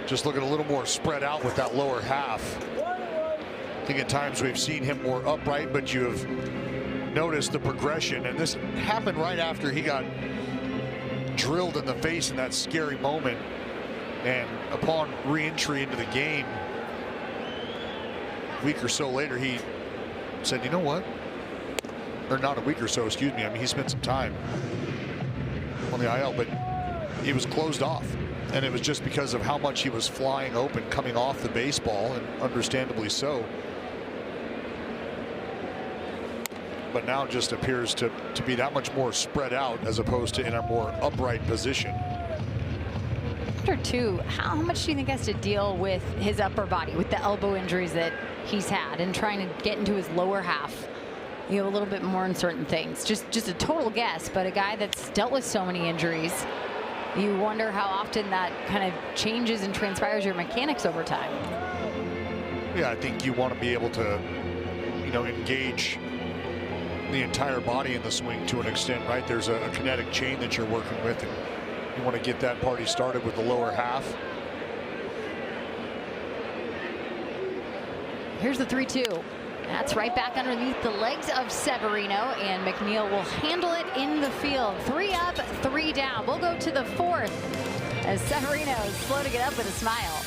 just looking a little more spread out with that lower half. I think at times we've seen him more upright, but you have noticed the progression, and this happened right after he got drilled in the face in that scary moment, and upon re-entry into the game a week or so later, he said, you know what, or not a week or so, excuse me, I mean, he spent some time on the IL, but he was closed off, and it was just because of how much he was flying open coming off the baseball, and understandably so. But now just appears to be that much more spread out as opposed to in a more upright position. After 2, how much do you think has to deal with his upper body, with the elbow injuries that he's had, and trying to get into his lower half? You know, a little bit more in certain things. Just a total guess, but a guy that's dealt with so many injuries, you wonder how often that kind of changes and transpires your mechanics over time. Yeah, I think you want to be able to, you know, engage the entire body in the swing to an extent, right? There's a kinetic chain that you're working with, and you want to get that party started with the lower half. Here's the 3-2. That's right back underneath the legs of Severino, and McNeil will handle it in the field. 3 up, 3 down. We'll go to the 4th as Severino is slow to get up with a smile.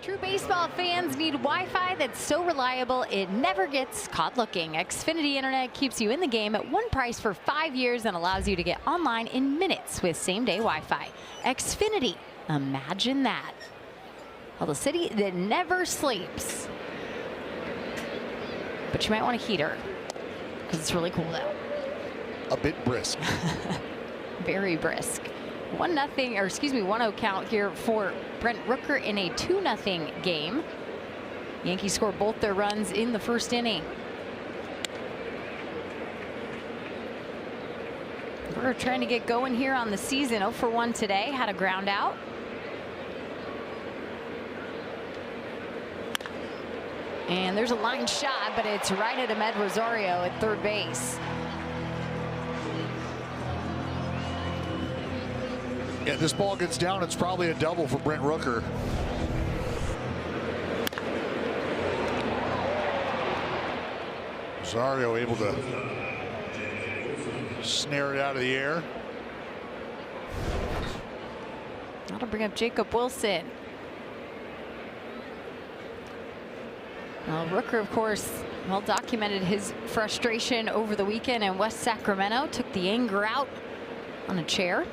True baseball fans need Wi-Fi that's so reliable it never gets caught looking. Xfinity Internet keeps you in the game at one price for 5 years and allows you to get online in minutes with same-day Wi-Fi. Xfinity, imagine that. Well, the city that never sleeps. But you might want a heater because it's really cool though. A bit brisk. Very brisk. 1-0 count here for Brent Rooker in a 2-0 game. Yankees score both their runs in the first inning. We're trying to get going here on the season. 0 for 1 today. Had a ground out. And there's a line shot, but it's right at Ahmed Rosario at third base. Yeah, this ball gets down, it's probably a double for Brent Rooker. Rosario able to snare it out of the air. That'll bring up Jacob Wilson. Well, Rooker, of course, well documented his frustration over the weekend in West Sacramento. Took the anger out on a chair.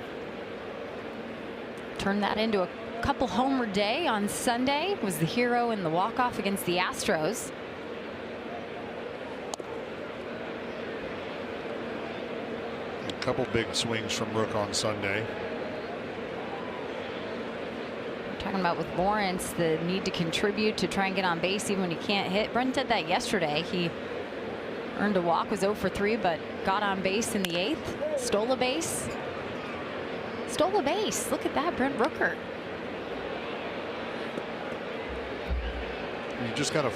Turned that into a couple homer day on Sunday. Was the hero in the walk-off against the Astros. A couple big swings from Rook on Sunday. Talking about with Lawrence, the need to contribute to try and get on base even when you can't hit. Brent did that yesterday. He earned a walk, was 0 for 3, but got on base in the 8th. Stole a base. Stole a base. Look at that, Brent Rooker. You just gotta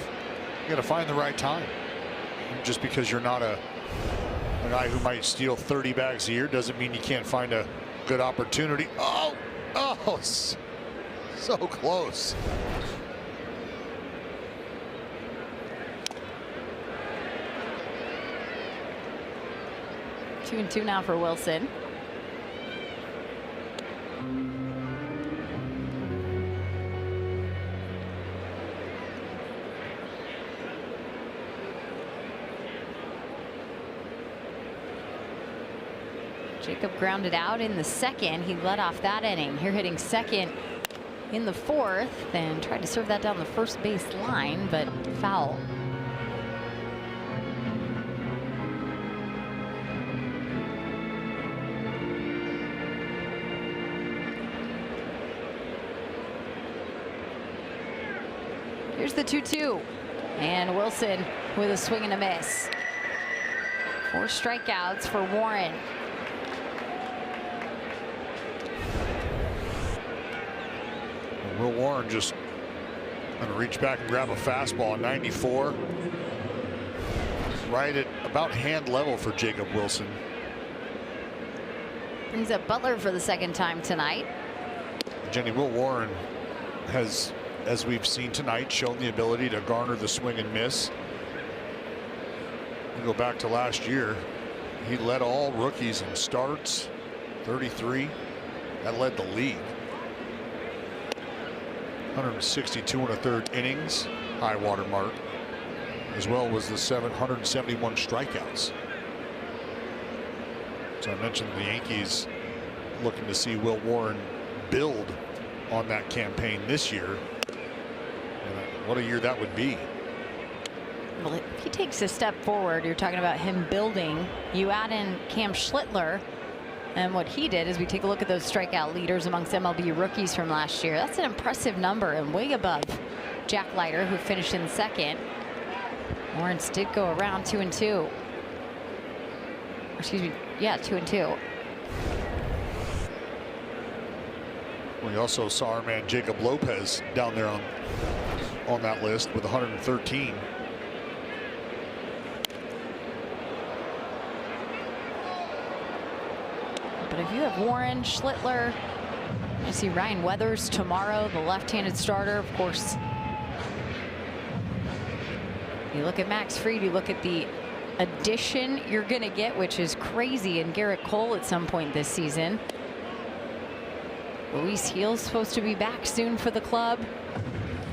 find the right time. Just because you're not a guy who might steal 30 bags a year doesn't mean you can't find a good opportunity. Oh, so close. Two and two now for Wilson. Jacob grounded out in the 2nd. He led off that inning. Here hitting 2nd in the 4th and tried to serve that down the first base line, but foul. Here's the 2-2, and Wilson with a swing and a miss. 4 strikeouts for Warren. Will Warren just going to reach back and grab a fastball. 94, right at about hand level for Jacob Wilson. Brings up Butler for the 2nd time tonight. Jenny, Will Warren has, as we've seen tonight, shown the ability to garner the swing and miss. You go back to last year, he led all rookies in starts, 33. That led the league. 162 and a third innings, high water mark, as well was the 771 strikeouts. So I mentioned the Yankees looking to see Will Warren build on that campaign this year. And what a year that would be. Well, if he takes a step forward, you're talking about him building. You add in Cam Schlittler, and what he did is we take a look at those strikeout leaders amongst MLB rookies from last year. That's an impressive number and way above Jack Leiter, who finished in 2nd. Lawrence did go around 2 and 2. Excuse me, yeah, 2 and 2. We also saw our man Jacob Lopez down there on that list with 113. But if you have Warren, Schlittler, you see Ryan Weathers tomorrow, the left-handed starter, of course. You look at Max Fried, you look at the addition you're going to get, which is crazy, and Garrett Cole at some point this season. Luis Gil's supposed to be back soon for the club.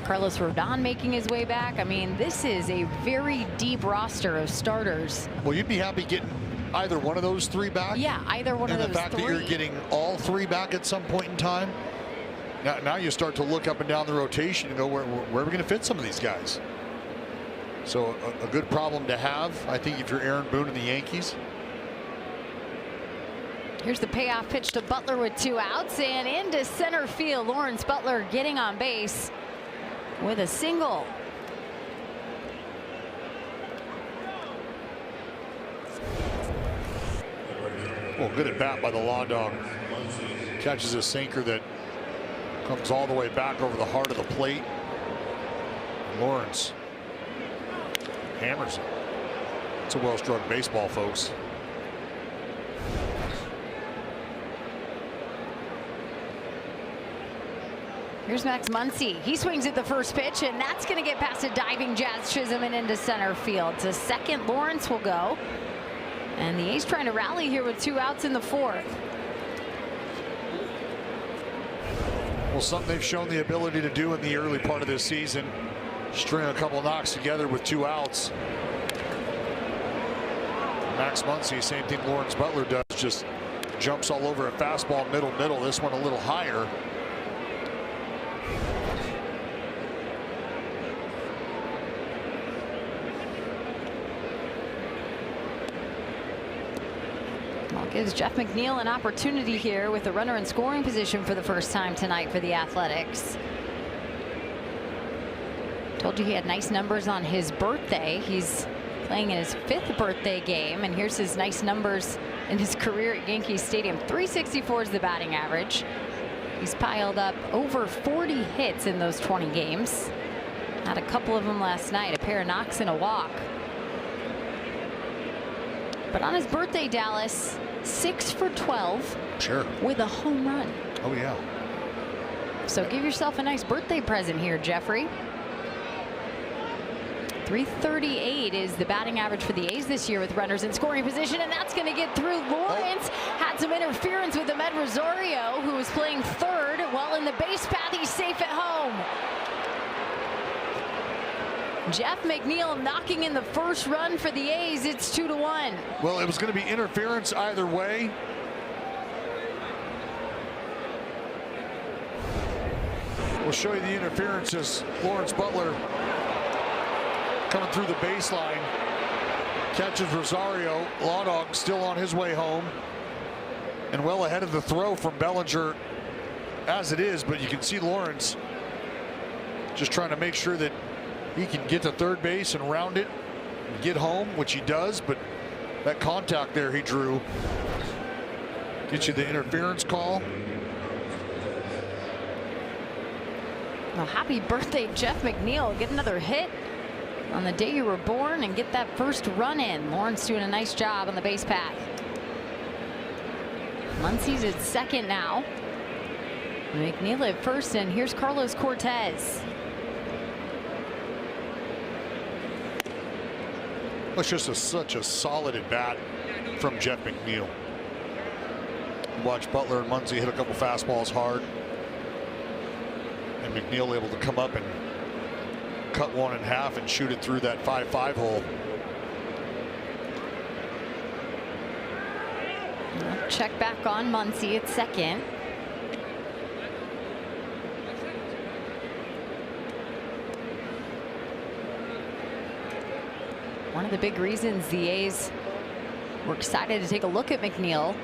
Carlos Rodon making his way back. I mean, this is a very deep roster of starters. Well, you'd be happy getting either one of those 3 back. Yeah, either one of those 3. And the fact that you're getting all 3 back at some point in time. Now you start to look up and down the rotation and go, where are we going to fit some of these guys? So a good problem to have, I think, if you're Aaron Boone and the Yankees. Here's the payoff pitch to Butler with 2 outs, and into center field. Lawrence Butler getting on base with a single. Well, good at bat by the Law Dog. Catches a sinker that comes all the way back over the heart of the plate. Lawrence hammers it. It's a well-struck baseball, folks. Here's Max Muncy. He swings at the first pitch, and that's going to get past a diving Jazz Chisholm and into center field. To second, Lawrence will go. And the A's trying to rally here with 2 outs in the 4th. Well, something they've shown the ability to do in the early part of this season. String a couple knocks together with 2 outs. Max Muncy, same thing Lawrence Butler does, just jumps all over a fastball middle. This one a little higher. Gives Jeff McNeil an opportunity here with a runner in scoring position for the first time tonight for the Athletics. Told you he had nice numbers on his birthday. He's playing in his 5th birthday game, and here's his nice numbers in his career at Yankee Stadium. .364 is the batting average. He's piled up over 40 hits in those 20 games. Had a couple of them last night, a pair of knocks and a walk. But on his birthday, Dallas, 6 for 12. Sure. With a home run. Oh, yeah. So give yourself a nice birthday present here, Jeffrey. .338 is the batting average for the A's this year with runners in scoring position, and that's going to get through. Lawrence had some interference with Ahmed Rosario, who was playing third, while in the base path he's safe at home. Jeff McNeil knocking in the first run for the A's. It's 2-1. Well, it was going to be interference either way. We'll show you the interferences. Lawrence Butler coming through the baseline, catches Rosario. Law Dog still on his way home and well ahead of the throw from Bellinger as it is, but you can see Lawrence just trying to make sure that he can get to third base and round it and get home, which he does, but that contact there he drew gets you the interference call. Well, happy birthday, Jeff McNeil. Get another hit on the day you were born and get that first run in. Lawrence doing a nice job on the base path. Muncy's at second now. McNeil at first, and here's Carlos Cortez. It's just such a solid at bat from Jeff McNeil. Watch Butler and Muncy hit a couple fastballs hard, and McNeil able to come up and cut one in half and shoot it through that 5-5 hole. Check back on Muncy at second. One of the big reasons the A's were excited to take a look at McNeil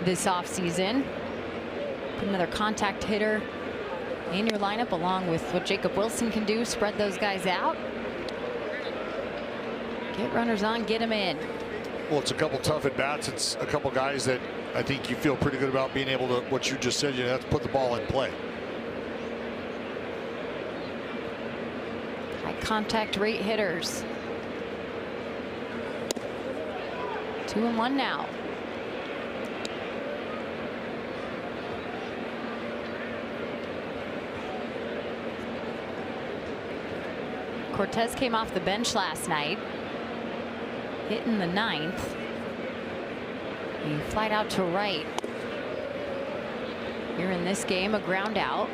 this offseason. Put another contact hitter in your lineup along with what Jacob Wilson can do. Spread those guys out. Get runners on, get them in. Well, it's a couple tough at bats. It's a couple guys that I think you feel pretty good about being able to, what you just said, you have to put the ball in play. High contact rate hitters. 2-1 now. Cortez came off the bench last night. Hit in the 9th. He flied out to right. Here in this game, a ground out.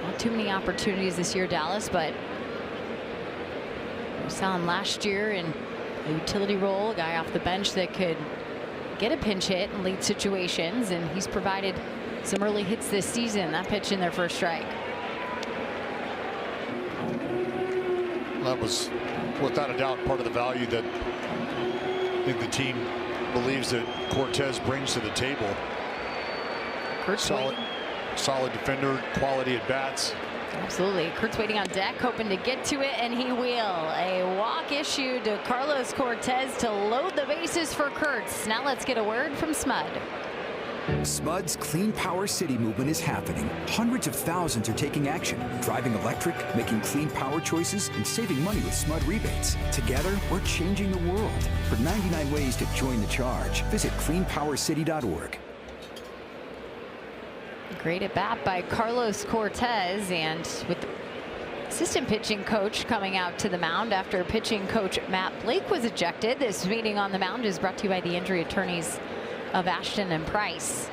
Not too many opportunities this year, Dallas, but we saw him last year in a utility role, a guy off the bench that could get a pinch hit in lead situations, and he's provided some early hits this season. That pitch in their first strike. That was without a doubt part of the value that I think the team believes that Cortez brings to the table. Solid defender, quality at bats. Absolutely. Kurt's waiting on deck, hoping to get to it, and he will. A walk issued to Carlos Cortez to load the bases for Kurtz. Now let's get a word from Smud. SMUD's Clean Power City movement is happening. Hundreds of thousands are taking action, driving electric, making clean power choices, and saving money with SMUD rebates. Together, we're changing the world. For 99 ways to join the charge, visit cleanpowercity.org. Great at bat by Carlos Cortez, and with the assistant pitching coach coming out to the mound after pitching coach Matt Blake was ejected. This meeting on the mound is brought to you by the injury attorneys of Ashton and Price.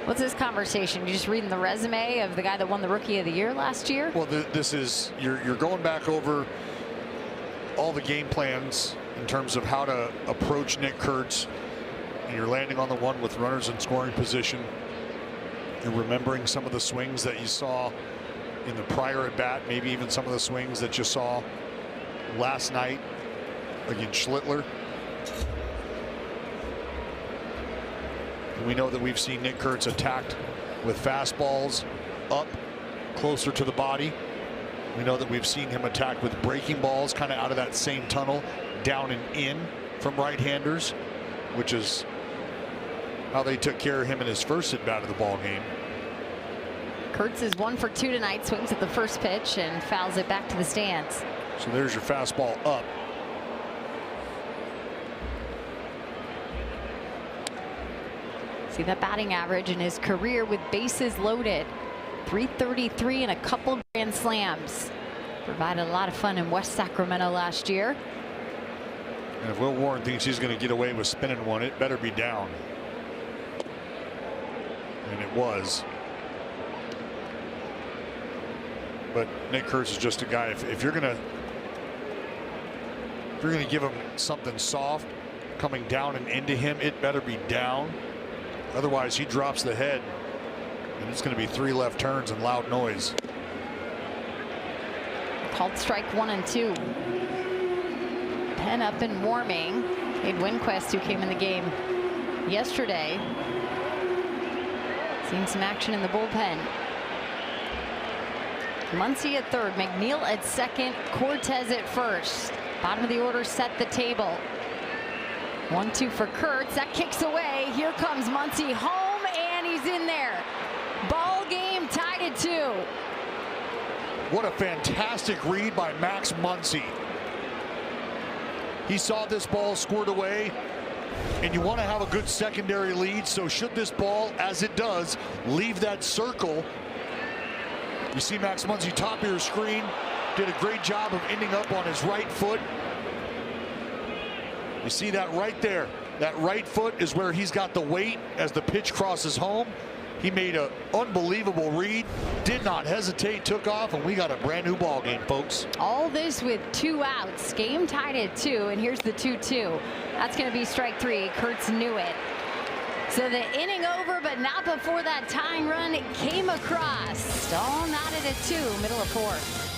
What's this conversation? You just reading the resume of the guy that won the Rookie of the Year last year? Well, this is you're going back over all the game plans in terms of how to approach Nick Kurtz, and you're landing on the one with runners in scoring position. You're remembering some of the swings that you saw in the prior at bat, maybe even some of the swings that you saw last night against Schlittler. And we know that we've seen Nick Kurtz attacked with fastballs up closer to the body. We know that we've seen him attacked with breaking balls kind of out of that same tunnel, down and in from right-handers, which is how they took care of him in his first at bat of the ball game. Kurtz is 1 for 2 tonight, swings at the first pitch and fouls it back to the stands. So there's your fastball up. See that batting average in his career with bases loaded. 333 and a couple grand slams. Provided a lot of fun in West Sacramento last year. And if Will Warren thinks he's going to get away with spinning one, it better be down. And it was. But Nick Kurtz is just a guy. If you're going to give him something soft coming down and into him, it better be down. Otherwise, he drops the head, and it's going to be 3 left turns and loud noise. Called strike 1 and 2. Pen up and warming. Cade Winquist, who came in the game yesterday, seen some action in the bullpen. Muncy at third, McNeil at second, Cortez at first. Bottom of the order set the table. 1-2 for Kurtz. That kicks away. Here comes Muncy home, and he's in there. Ball game tied at 2. What a fantastic read by Max Muncy. He saw this ball squared away, and you want to have a good secondary lead. So should this ball, as it does, leave that circle, you see Max Muncy top of your screen, did a great job of ending up on his right foot. You see that right there. That right foot is where he's got the weight as the pitch crosses home. He made an unbelievable read, did not hesitate, took off, and we got a brand new ball game, folks. All this with 2 outs. Game tied at 2, and here's the 2-2. That's going to be strike 3. Kurtz knew it. So the inning over, but not before that tying run came across. All knotted at 2, middle of 4th.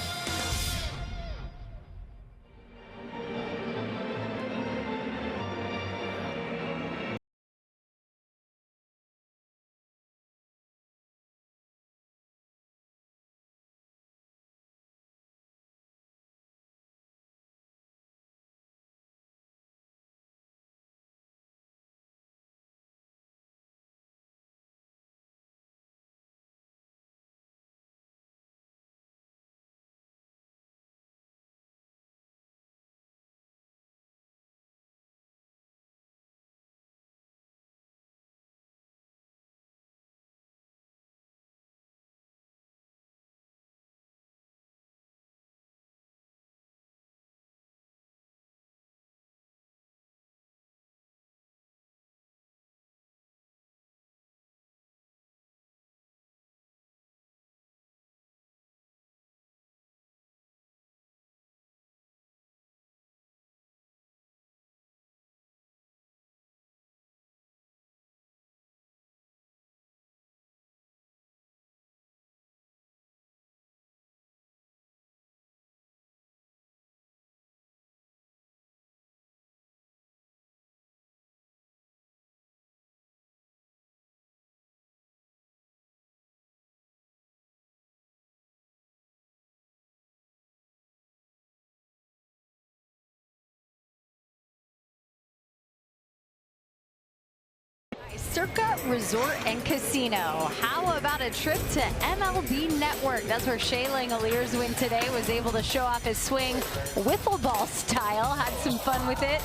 Circa Resort and Casino. How about a trip to MLB Network? That's where Shea Langoliers win today. Was able to show off his swing wiffle ball style. Had some fun with it.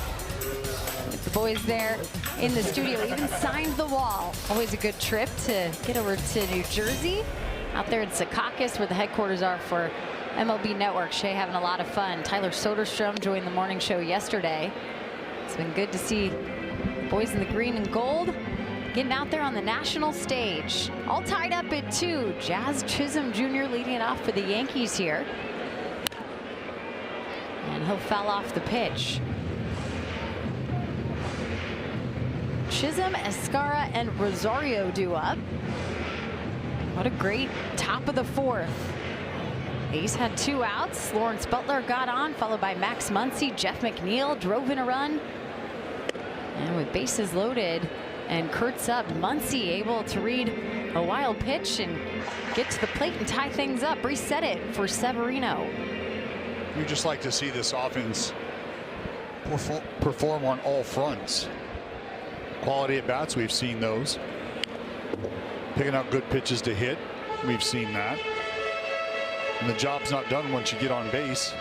With the boys there in the studio, even signed the wall. Always a good trip to get over to New Jersey. Out there in Secaucus, where the headquarters are for MLB Network. Shea having a lot of fun. Tyler Soderstrom joined the morning show yesterday. It's been good to see the boys in the green and gold getting out there on the national stage. All tied up at 2. Jazz Chisholm Jr. leading it off for the Yankees here. And he'll foul off the pitch. Chisholm, Escara, and Rosario due up. What a great top of the 4th. Ace had 2 outs. Lawrence Butler got on, followed by Max Muncy. Jeff McNeil drove in a run. And with bases loaded and Kurtz up, Muncy able to read a wild pitch and get to the plate and tie things up. Reset it for Severino. We just like to see this offense perform on all fronts. Quality at bats, we've seen those. Picking out good pitches to hit, we've seen that. And the job's not done once you get on base,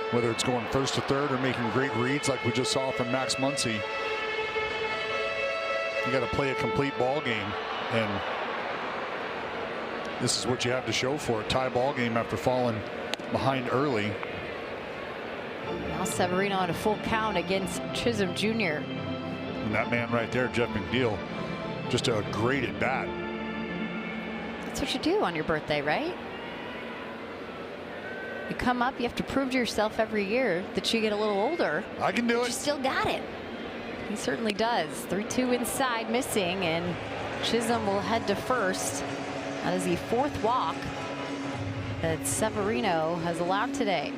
whether it's going first to third or making great reads like we just saw from Max Muncy. You got to play a complete ball game, and this is what you have to show for it. Tie ball game after falling behind early. Now Severino on a full count against Chisholm Jr. And that man right there, Jeff McNeil, just a great at bat. That's what you do on your birthday, right? You come up, you have to prove to yourself every year that you get a little older. I can do it. You still got it. He certainly does. 3-2 inside, missing, and Chisholm will head to first. That is the 4th walk that Severino has allowed today.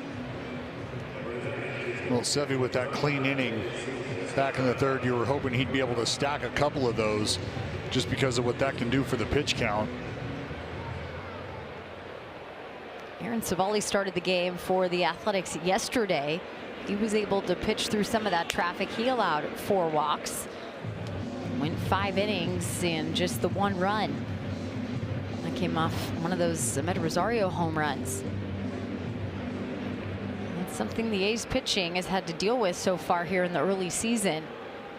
Well, Sevy with that clean inning back in the 3rd, you were hoping he'd be able to stack a couple of those just because of what that can do for the pitch count. Aaron Savali started the game for the Athletics yesterday. He was able to pitch through some of that traffic. He allowed 4 walks. Went 5 innings and just the 1 run. That came off one of those Ahmed Rosario home runs. It's something the A's pitching has had to deal with so far here in the early season.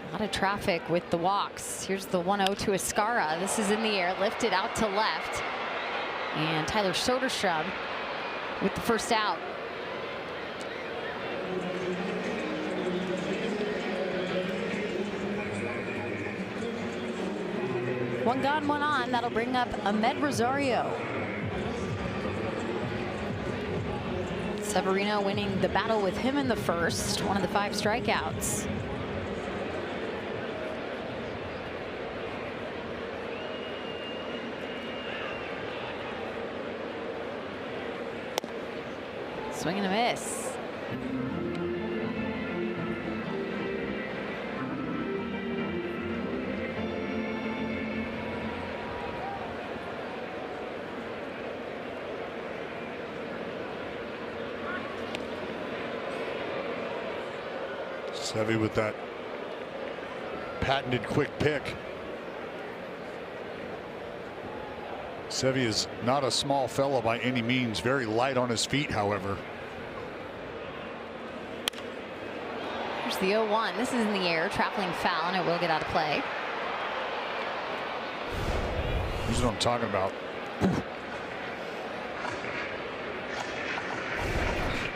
A lot of traffic with the walks. Here's the 1-0 to Escara. This is in the air, lifted out to left. And Tyler Soderstrom with the first out. One gone, one on. That'll bring up Ahmed Rosario. Severino winning the battle with him in the first, one of the 5 strikeouts. Swing and a miss. Sevy with that patented quick pick. Sevy is not a small fellow by any means. Very light on his feet, however. Here's the 0-1. This is in the air, traveling foul, and it will get out of play. This is what I'm talking about.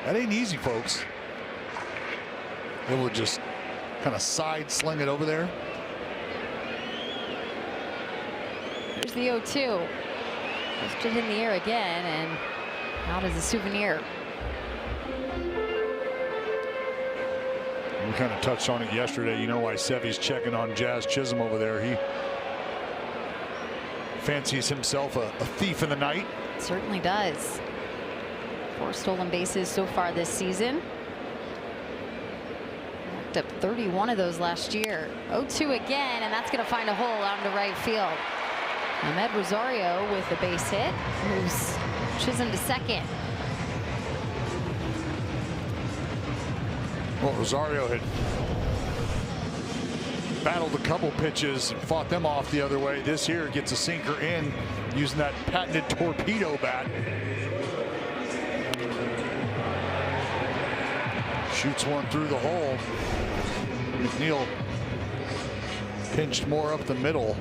That ain't easy, folks. Able to just kind of side sling it over there. Here's the 0-2. Lifted in the air again and out as a souvenir. We kind of touched on it yesterday. You know why Sevy's checking on Jazz Chisholm over there. He fancies himself a thief in the night. Certainly does. 4 stolen bases so far this season. Racked up 31 of those last year. 0-2 again, and that's going to find a hole out into right field. Ahmed Rosario with a base hit moves Chisholm to second. Well, Rosario had battled a couple pitches and fought them off the other way. This here gets a sinker in using that patented torpedo bat. Shoots one through the hole. McNeil pinched more up the middle.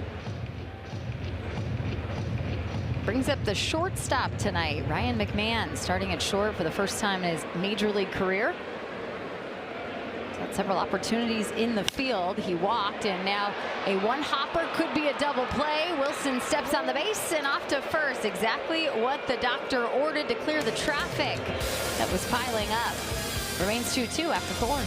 Brings up the shortstop tonight. Ryan McMahon starting at short for the first time in his major league career. He's had several opportunities in the field. He walked, and now a one-hopper could be a double play. Wilson steps on the base and off to first. Exactly what the doctor ordered to clear the traffic that was piling up. Remains 2-2 after 4.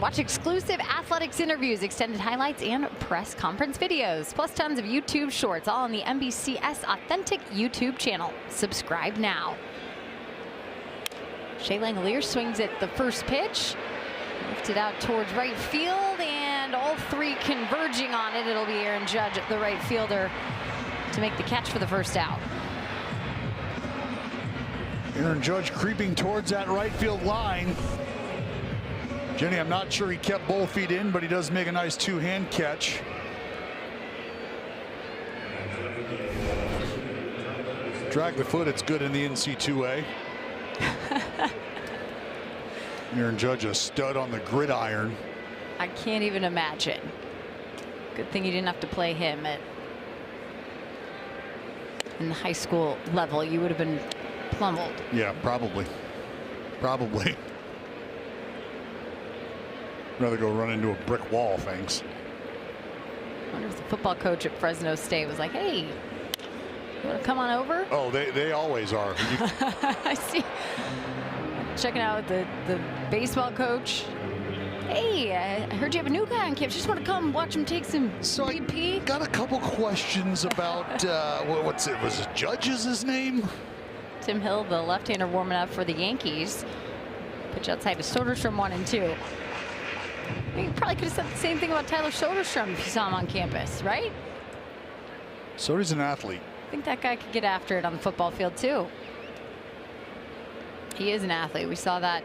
Watch exclusive athletics interviews, extended highlights, and press conference videos, plus tons of YouTube shorts, all on the NBCS Authentic YouTube channel. Subscribe now. Shea Langeliers swings at the first pitch. Lifted out towards right field, and all three converging on it. It'll be Aaron Judge, the right fielder, to make the catch for the first out. Aaron Judge creeping towards that right field line. Jenny, I'm not sure he kept both feet in, but he does make a nice two-hand catch. Drag the foot, it's good in the NC2A. Aaron Judge, a stud on the gridiron. I can't even imagine. Good thing you didn't have to play him in the high school level. You would have been pummeled. Yeah, probably. Probably. Rather go run into a brick wall, thanks. I wonder if the football coach at Fresno State was like, hey, you want to come on over? Oh, they always are. I see. Checking out the baseball coach. Hey, I heard you have a new guy on campus. Just want to come watch him take some BP. I got a couple questions about what's it? Was it Judge's his name? Tim Hill, the left-hander, warming up for the Yankees. Pitch outside to Soderstrom, 1-2. You probably could have said the same thing about Tyler Soderstrom if you saw him on campus, right? Soder's an athlete. I think that guy could get after it on the football field too. He is an athlete. We saw that,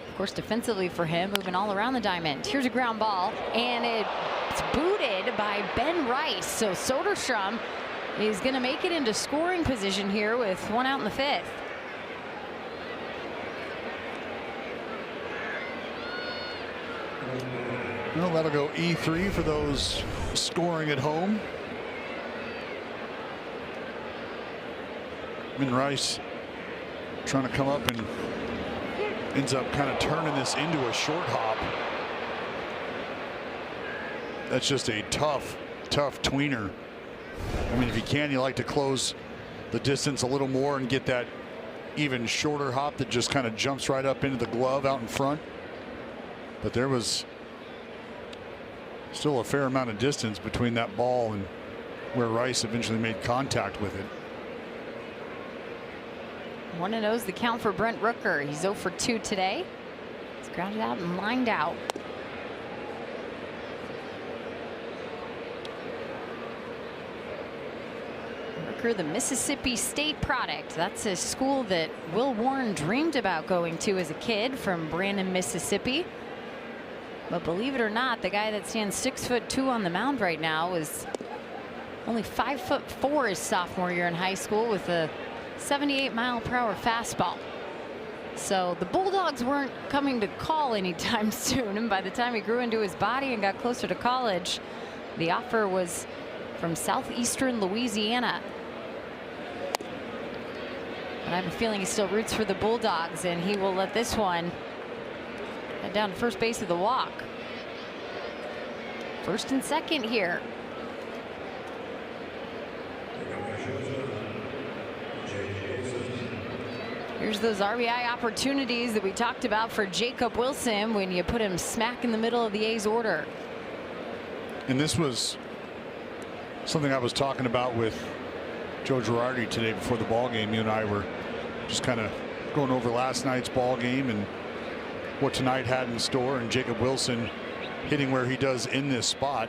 of course, defensively for him, moving all around the diamond. Here's a ground ball, and it's booted by Ben Rice. So Soderstrom is going to make it into scoring position here with one out in the fifth. Well, that'll go E3 for those scoring at home. Ben Rice trying to come up and ends up kind of turning this into a short hop. That's just a tough tweener. I mean, if you can, you like to close the distance a little more and get that even shorter hop that just kind of jumps right up into the glove out in front. But there was still a fair amount of distance between that ball and where Rice eventually made contact with it. 1-0 is the count for Brent Rooker. He's 0 for 2 today. He's grounded out and lined out. Rooker, the Mississippi State product. That's a school that Will Warren dreamed about going to as a kid from Brandon, Mississippi. But believe it or not, the guy that stands 6'2" on the mound right now is only 5'4" his sophomore year in high school with a 78-mile-per-hour fastball. So the Bulldogs weren't coming to call anytime soon, and by the time he grew into his body and got closer to college, the offer was from southeastern Louisiana. But I have a feeling he still roots for the Bulldogs, and he will let this one head down to first base of the walk. First and second here. Here's those RBI opportunities that we talked about for Jacob Wilson when you put him smack in the middle of the A's order. And this was something I was talking about with Joe Girardi today before the ball game. You and I were just kind of going over last night's ball game and what tonight had in store, and Jacob Wilson hitting where he does in this spot.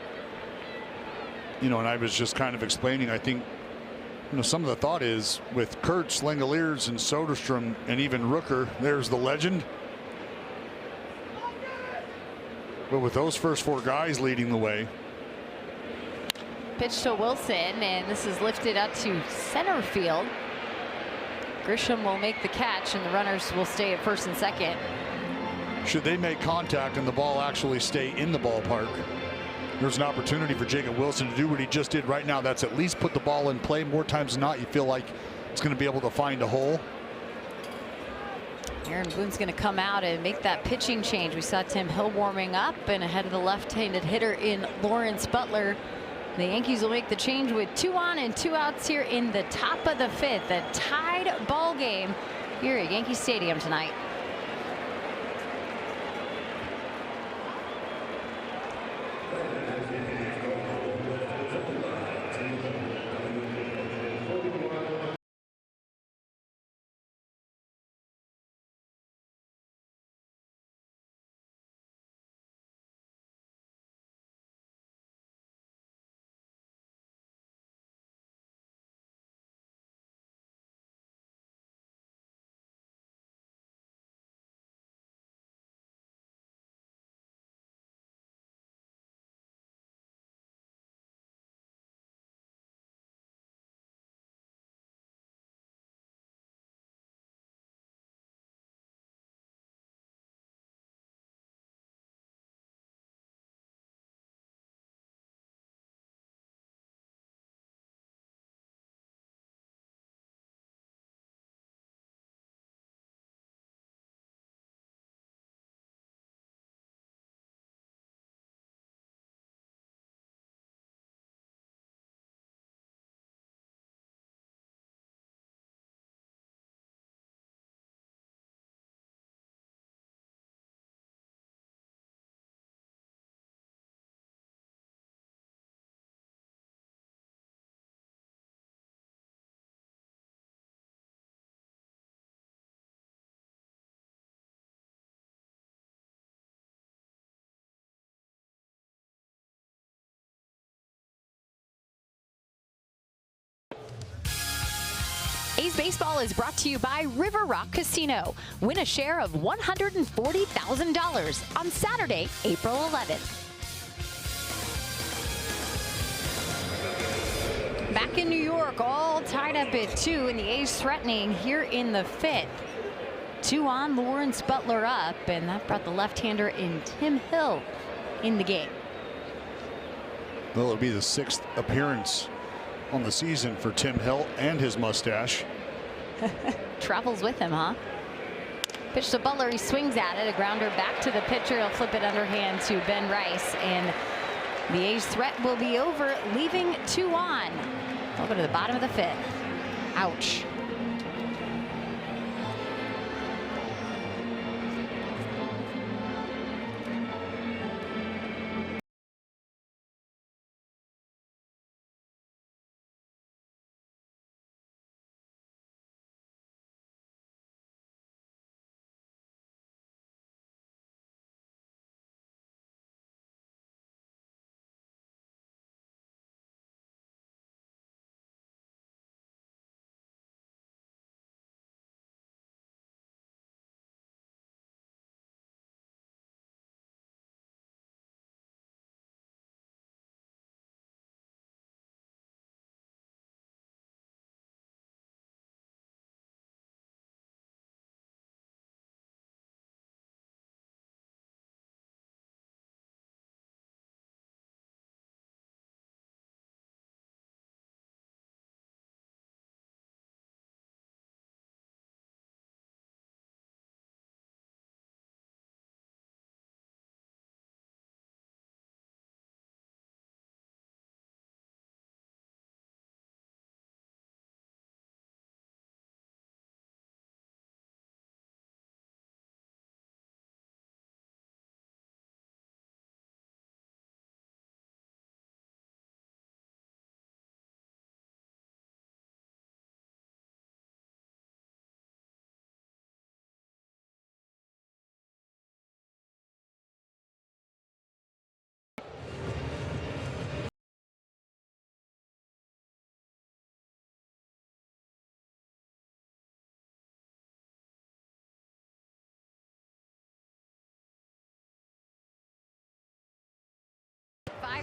You know, and I was just kind of explaining, I think, you know, some of the thought is with Kurtz, Langeliers, and Soderstrom, and even Rooker, there's the legend. But with those first four guys leading the way. Pitch to Wilson, and this is lifted up to center field. Grisham will make the catch, and the runners will stay at first and second. Should they make contact and the ball actually stay in the ballpark, there's an opportunity for Jacob Wilson to do what he just did right now. That's at least put the ball in play. More times than not, you feel like it's going to be able to find a hole. Aaron Boone's going to come out and make that pitching change. We saw Tim Hill warming up, and ahead of the left-handed hitter in Lawrence Butler. The Yankees will make the change with 2 on and 2 outs here in the top of the 5th. A tied ball game here at Yankee Stadium tonight. A's Baseball is brought to you by River Rock Casino. Win a share of $140,000 on Saturday, April 11th. Back in New York, all tied up at 2, and the A's threatening here in the 5th. 2 on, Lawrence Butler up, and that brought the left-hander in Tim Hill in the game. Well, it'll be the 6th appearance on the season for Tim Hill and his mustache. Travels with him, huh? Pitch to Butler, he swings at it, a grounder back to the pitcher. He'll flip it underhand to Ben Rice, and the A's threat will be over, leaving 2 on. We'll go to the bottom of the 5th. Ouch.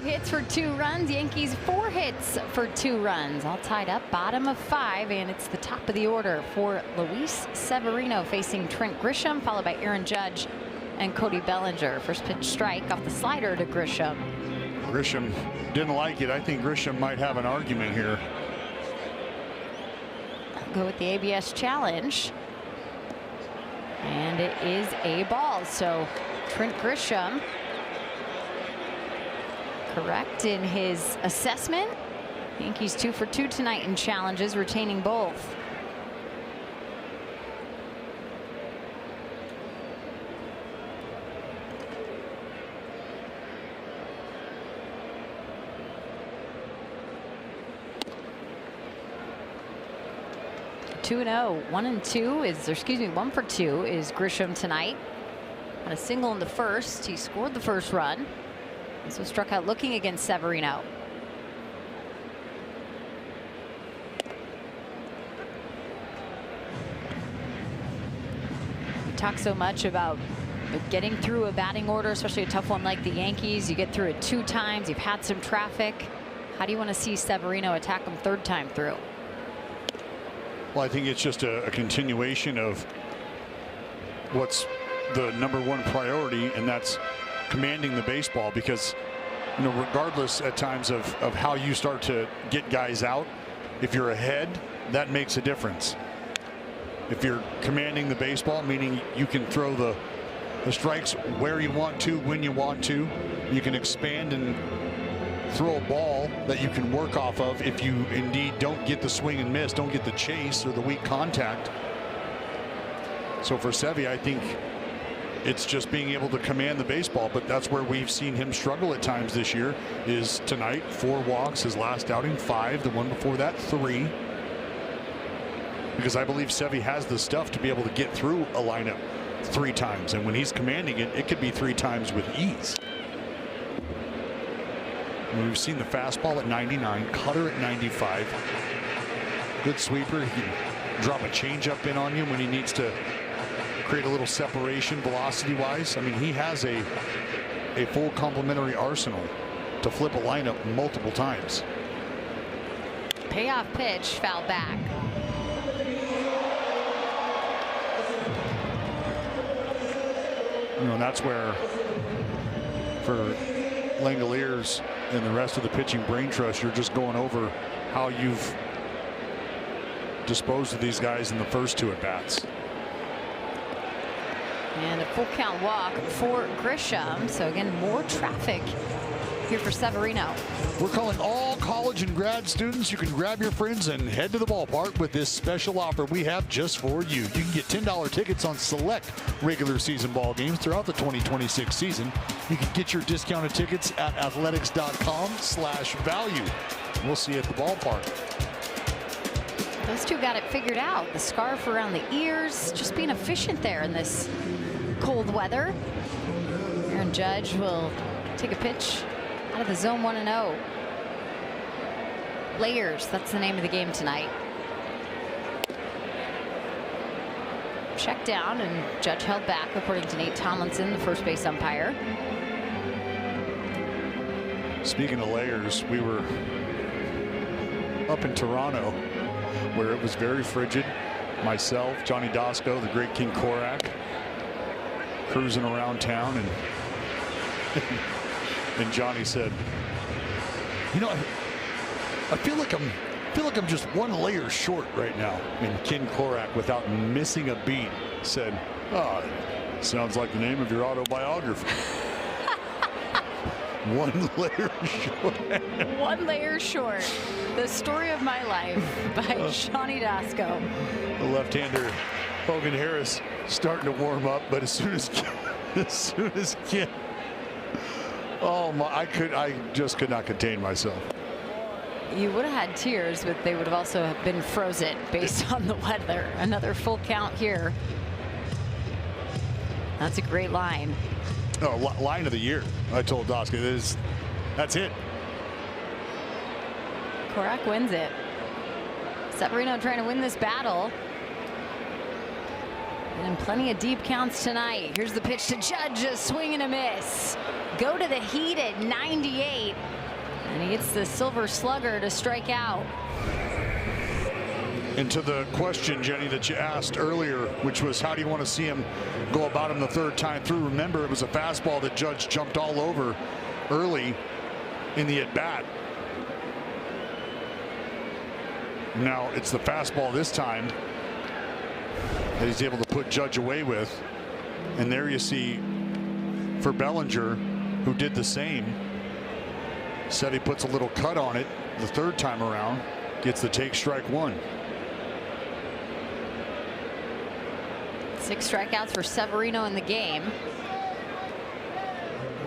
5 hits for 2 runs. Yankees 4 hits for 2 runs. All tied up, bottom of 5, and it's the top of the order for Luis Severino facing Trent Grisham, followed by Aaron Judge and Cody Bellinger. First pitch strike off the slider to Grisham. Grisham didn't like it. I think Grisham might have an argument here. I'll go with the ABS challenge. And it is a ball. So Trent Grisham correct in his assessment. Yankees 2 for 2 tonight in challenges, retaining both. Two and 0, 1 and 2 is, or excuse me, 1 for 2 is Grisham tonight. Had a single in the first. He scored the first run. And so struck out looking against Severino. We talk so much about getting through a batting order, especially a tough one like the Yankees. You get through it 2 times. You've had some traffic. How do you want to see Severino attack him 3rd time through? Well, I think it's just a continuation of what's the #1 priority, and that's commanding the baseball, because, you know, regardless at times of how you start to get guys out, if you're ahead, that makes a difference. If you're commanding the baseball, meaning you can throw the strikes where you want to, when you want to, you can expand and throw a ball that you can work off of if you indeed don't get the swing and miss, don't get the chase or the weak contact. So for Sevy, I think it's just being able to command the baseball, but that's where we've seen him struggle at times this year. Is tonight 4 walks, his last outing 5, the one before that 3. Because I believe Sevy has the stuff to be able to get through a lineup 3 times, and when he's commanding it, it could be 3 times with ease. And we've seen the fastball at 99, cutter at 95. Good sweeper. He can drop a changeup in on you when he needs to create a little separation velocity-wise. I mean, he has a full complementary arsenal to flip a lineup multiple times. Payoff pitch, foul back. You know, and that's where, for Langoliers and the rest of the pitching brain trust, you're just going over how you've disposed of these guys in the first 2 at-bats. And a full count walk for Grisham. So again, more traffic here for Severino. We're calling all college and grad students. You can grab your friends and head to the ballpark with this special offer we have just for you. You can get $10 tickets on select regular season ball games throughout the 2026 season. You can get your discounted tickets at athletics.com/value. We'll see you at the ballpark. Those 2 got it figured out. The scarf around the ears, just being efficient there in this cold weather. Aaron Judge will take a pitch out of the zone 1-0. Layers, that's the name of the game tonight. Check down, and Judge held back, according to Nate Tomlinson, the first base umpire. Speaking of layers, we were up in Toronto where it was very frigid. Myself, Johnny Dasco, the great King Korak, cruising around town, and and Johnny said, "You know, I feel like I'm just 1 layer short right now." And King Korak, without missing a beat, said, "Oh, sounds like the name of your autobiography." 1 layer short. 1 layer short. The story of my life by Johnny Dasco. The left-hander Hogan Harris starting to warm up, but as soon as Ken, oh my, I just could not contain myself. You would have had tears, but they would have also been frozen based on the weather. Another full count here. That's a great line. Oh, line of the year. I told Dasco, that's it. Korak wins it. Severino trying to win this battle. And plenty of deep counts tonight. Here's the pitch to Judge, a swing and a miss. go to the heat at 98. And he gets the silver slugger to strike out. And to the question, Jenny, that you asked earlier, which was how do you want to see him go about him the third time through? Remember, it was a fastball that Judge jumped all over early in the at-bat. Now it's the fastball this time that he's able to put Judge away with. And there you see for Bellinger, who did the same, said he puts a little cut on it the third time around, gets the take, strike one. 6 strikeouts for Severino in the game.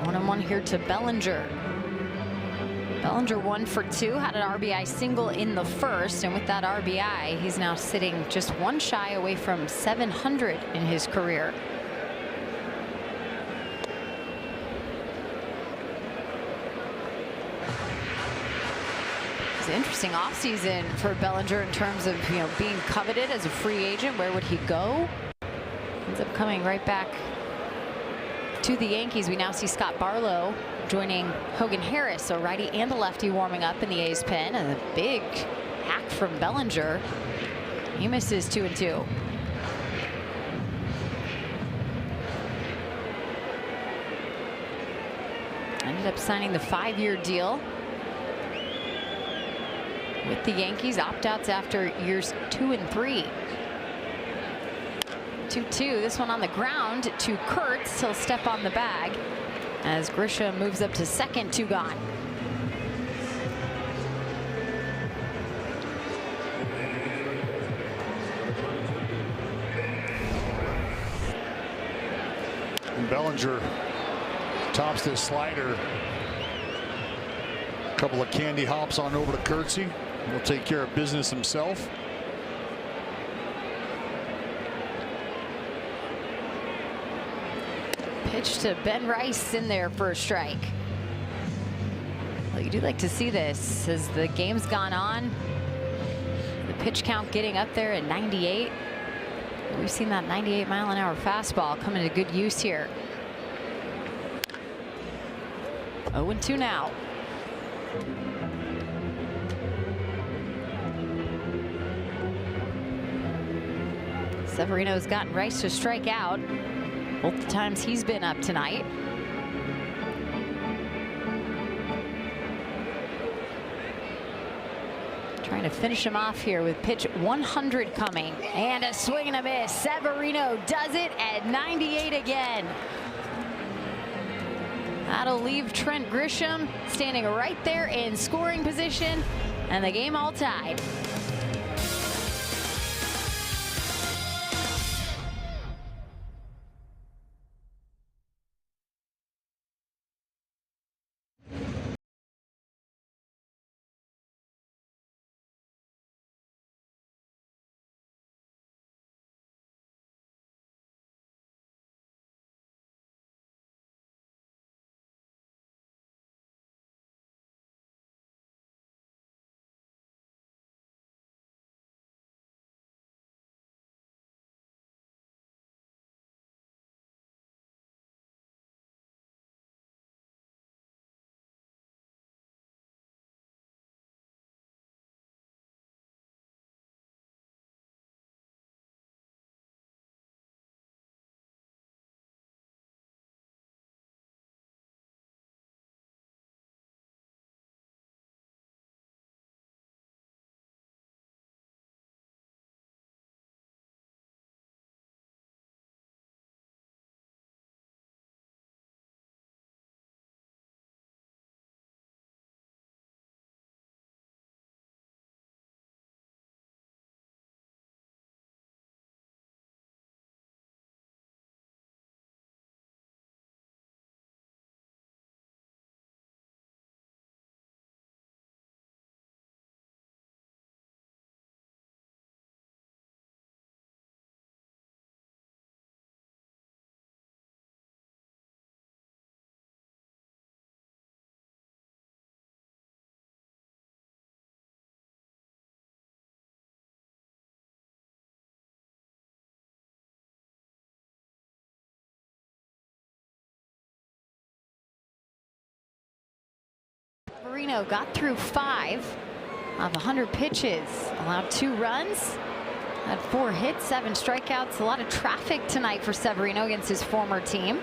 1-1 here to Bellinger. Bellinger 1 for 2, had an RBI single in the first, and with that RBI, he's now sitting just one shy away from 700 in his career. It's an interesting offseason for Bellinger in terms of being coveted as a free agent. Where would he go? Ends up coming right back to the Yankees. We now see Scott Barlow joining Hogan Harris, so righty and a lefty warming up in the A's pen, and a big hack from Bellinger. He misses 2-2. Ended up signing the 5-year deal with the Yankees. Opt-outs after years 2 and 3. 2-2. This one on the ground to Kurtz. He'll step on the bag as Grisham moves up to second, 2 gone. And Bellinger tops this slider. A couple of candy hops on over to Kurtzy. He'll take care of business himself. Pitch to Ben Rice in there for a strike. Well, you do like to see this as the game's gone on. The pitch count getting up there at 98. We've seen that 98-mile-an-hour fastball come into good use here. 0-2 now. Severino's gotten Rice to strike out both the times he's been up tonight. Trying to finish him off here with pitch 100 coming, and a swing and a miss. Severino does it at 98 again. That'll leave Trent Grisham standing right there in scoring position, and the game all tied. Severino got through 5 of 100 pitches, allowed 2 runs, had 4 hits, 7 strikeouts. A lot of traffic tonight for Severino against his former team.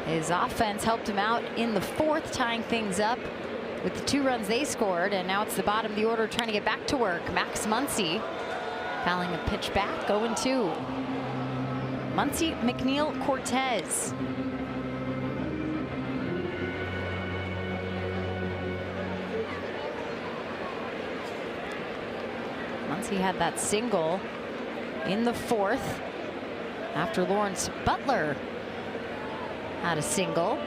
His offense helped him out in the 4th, tying things up with the 2 runs they scored, and now it's the bottom of the order trying to get back to work. Max Muncy fouling a pitch back, 0-2. Muncy, McNeil, Cortez. Muncy had that single in the 4th after Lawrence Butler had a single.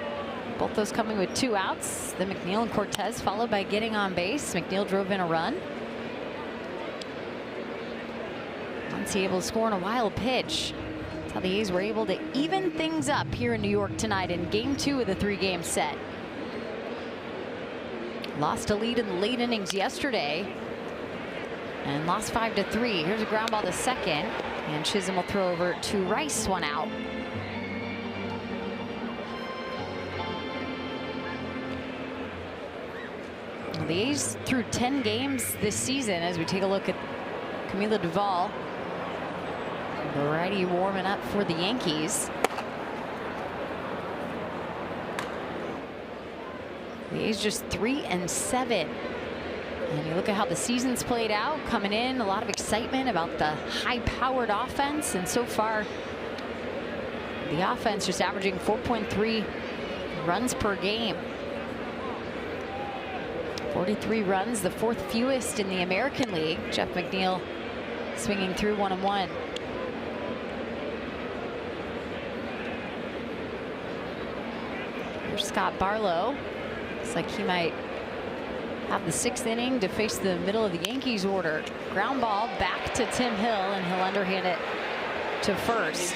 Both those coming with 2 outs. Then McNeil and Cortez followed by getting on base. McNeil drove in a run. Muncy able to score on a wild pitch. That's how the A's were able to even things up here in New York tonight in Game 2 of the 3-game set. Lost a lead in the late innings yesterday and lost 5-3. Here's a ground ball to second, and Chisholm will throw over to Rice, 1 out. The A's through 10 games this season as we take a look at Camilo Duvall. The righty warming up for the Yankees. The A's just 3-7. And you look at how the season's played out, coming in, a lot of excitement about the high-powered offense, and so far the offense just averaging 4.3 runs per game. 43 runs, the 4th fewest in the American League. Jeff McNeil swinging through 1-1. Here's Scott Barlow. Looks like he might have the 6th inning to face the middle of the Yankees order. Ground ball back to Tim Hill, and he'll underhand it to first.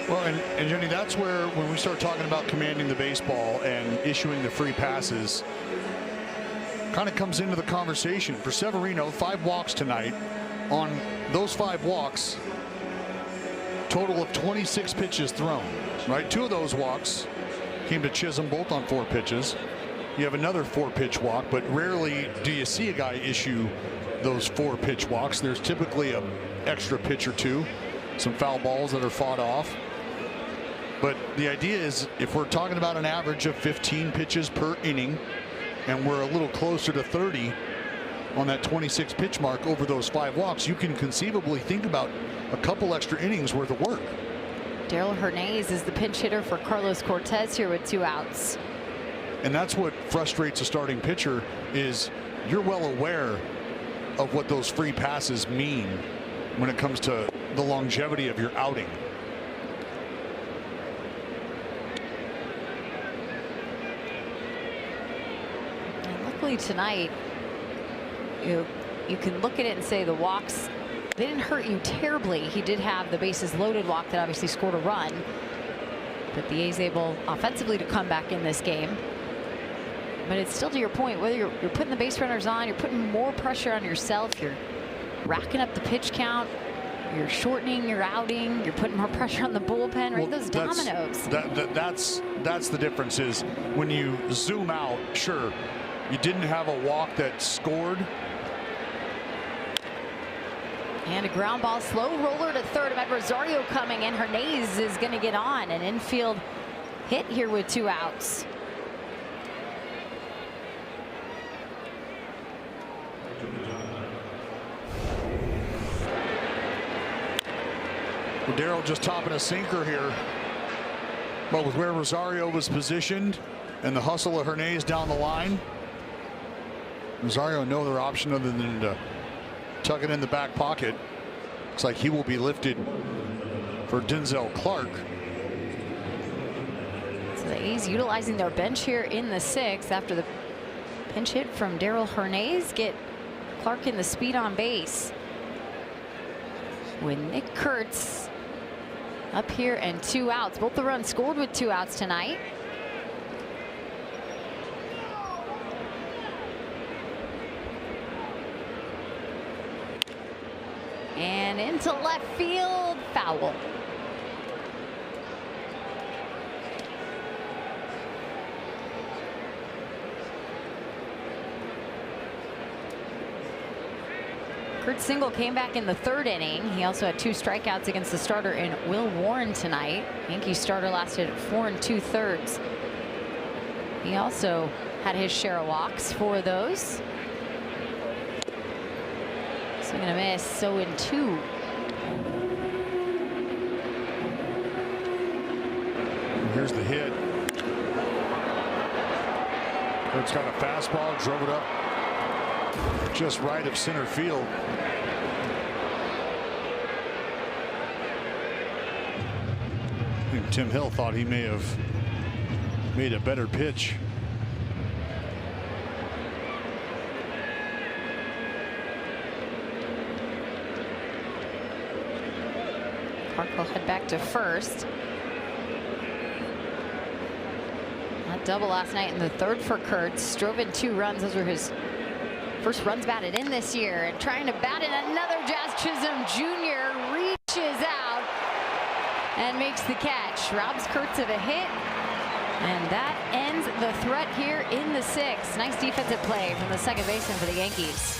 Well, and Jenny, that's where when we start talking about commanding the baseball and issuing the free passes, kind of comes into the conversation. For Severino, 5 walks tonight. On those 5 walks, total of 26 pitches thrown, right? 2 of those walks came to Chisholm, both on 4 pitches. You have another 4-pitch walk, but rarely do you see a guy issue those 4-pitch walks. There's typically an extra pitch or 2, some foul balls that are fought off. But the idea is, if we're talking about an average of 15 pitches per inning, and we're a little closer to 30 on that 26 pitch mark over those 5 walks, you can conceivably think about a couple extra innings worth of work. Darell Hernandez is the pinch hitter for Carlos Cortez here with 2 outs. And that's what frustrates a starting pitcher, is you're well aware of what those free passes mean when it comes to the longevity of your outing. Tonight, you can look at it and say the walks, they didn't hurt you terribly. He did have the bases loaded walk that obviously scored a run, but the A's able offensively to come back in this game. But it's still, to your point, whether you're putting the base runners on, you're putting more pressure on yourself, you're racking up the pitch count, you're shortening your outing, you're putting more pressure on the bullpen, right? Well, those dominoes. That's the difference, is when you zoom out, sure, you didn't have a walk that scored. And a ground ball, slow roller to third. About Rosario coming in. Hernandez is going to get on an infield hit here with 2 outs. Well, Darrell just topping a sinker here. But with where Rosario was positioned and the hustle of Hernandez down the line, Rosario no other option other than to tuck it in the back pocket. Looks like he will be lifted for Denzel Clark. So the A's utilizing their bench here in the 6th after the pinch hit from Darell Hernandez. Get Clark in the speed on base. With Nick Kurtz up here and 2 outs. Both the runs scored with 2 outs tonight. And into left field, foul. Kurt Single came back in the 3rd inning. He also had 2 strikeouts against the starter in Will Warren tonight. Yankees starter lasted 4 2/3. He also had his share of walks for those. Swing and a miss, 0-2. Here's the hit. Kurt's got a fastball, drove it up just right of center field. I think Tim Hill thought he may have made a better pitch. Park will head back to first. That double last night in the 3rd for Kurtz. Drove in 2 runs. Those were his first runs batted in this year. And trying to bat in another, Jazz Chisholm Jr. reaches out and makes the catch. Robs Kurtz of a hit. And that ends the threat here in the 6th. Nice defensive play from the second baseman for the Yankees.